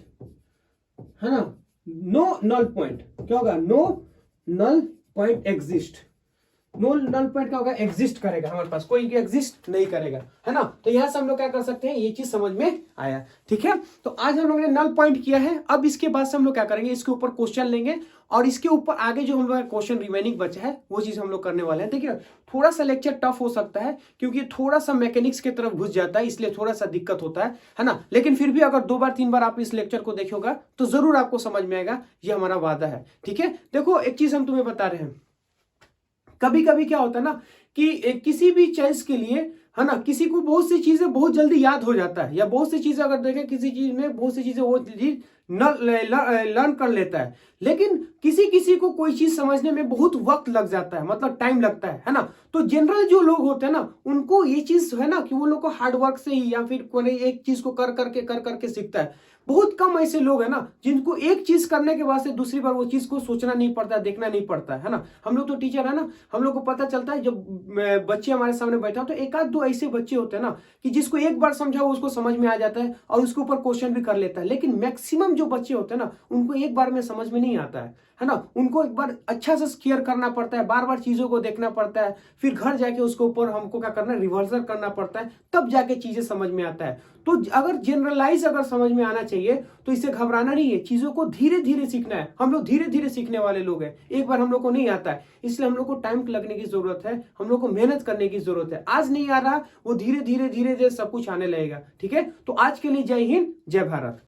है ना, नो नल पॉइंट क्या होगा, no null point exist, no null point क्या होगा एग्जिस्ट करेगा, हमारे पास कोई एग्जिस्ट नहीं करेगा, है ना, तो यहां से हम लोग क्या कर सकते हैं ये चीज समझ में आया, ठीक है। तो आज हम लोग ने नल पॉइंट किया है, अब इसके बाद से हम लोग क्या करेंगे इसके ऊपर क्वेश्चन लेंगे और इसके ऊपर आगे जो हम लोग क्वेश्चन रिमेनिंग बचा है वो चीज हम लोग करने वाले हैं। देखिए थोड़ा सा लेक्चर टफ हो सकता है क्योंकि थोड़ा सा मैकेनिक्स की तरफ घुस जाता है, इसलिए थोड़ा सा दिक्कत होता है ना, लेकिन फिर भी अगर 2 बार 3 बार आप इस लेक्चर को देखोगा तो जरूर आपको समझ में आएगा, ये हमारा वादा है, ठीक है। देखो एक चीज हम तुम्हें बता रहे हैं, कभी कभी क्या होता है ना कि किसी भी चीज के लिए, है ना, किसी को बहुत सी चीजें बहुत जल्दी याद हो जाता है, या बहुत सी चीजें अगर देखें किसी चीज में बहुत सी चीजें वो लर्न कर लेता है। लेकिन किसी किसी को कोई चीज समझने में बहुत वक्त लग जाता है, मतलब टाइम लगता है ना। तो जनरल जो लोग होते हैं ना, उनको ये चीज है ना कि वो लोग को हार्डवर्क से ही या फिर कोई एक चीज को कर करके सीखता है। बहुत कम ऐसे लोग हैं ना जिनको एक चीज करने के बाद से दूसरी बार वो चीज को सोचना नहीं पड़ता, देखना नहीं पड़ता है ना। हम लोग तो टीचर है ना, हम लोग को पता चलता है जब बच्चे हमारे सामने बैठा तो एक आध दो ऐसे बच्चे होते हैं ना कि जिसको एक बार समझाओ उसको समझ में आ जाता है और उसके ऊपर क्वेश्चन भी कर लेता है। लेकिन मैक्सिमम जो बच्चे होते हैं ना उनको एक बार में समझ में नहीं आता है ना। उनको एक बार अच्छा से क्लियर करना पड़ता है, बार बार चीजों को देखना पड़ता है, फिर घर जाके उसके ऊपर हमको क्या करना है, रिवर्सल करना पड़ता है, तब जाके चीजें समझ में आता है। तो अगर जनरलाइज अगर समझ में आना चाहिए तो इससे घबराना नहीं है, चीजों को धीरे धीरे सीखना है। हम लोग धीरे धीरे सीखने वाले लोग हैं, एक बार हम लोग को नहीं आता है, इसलिए हम लोग को टाइम लगने की जरूरत है, हम लोग को मेहनत करने की जरूरत है। आज नहीं आ रहा, वो धीरे धीरे धीरे धीरे सब कुछ आने लगेगा। ठीक है, तो आज के लिए जय हिंद, जय भारत।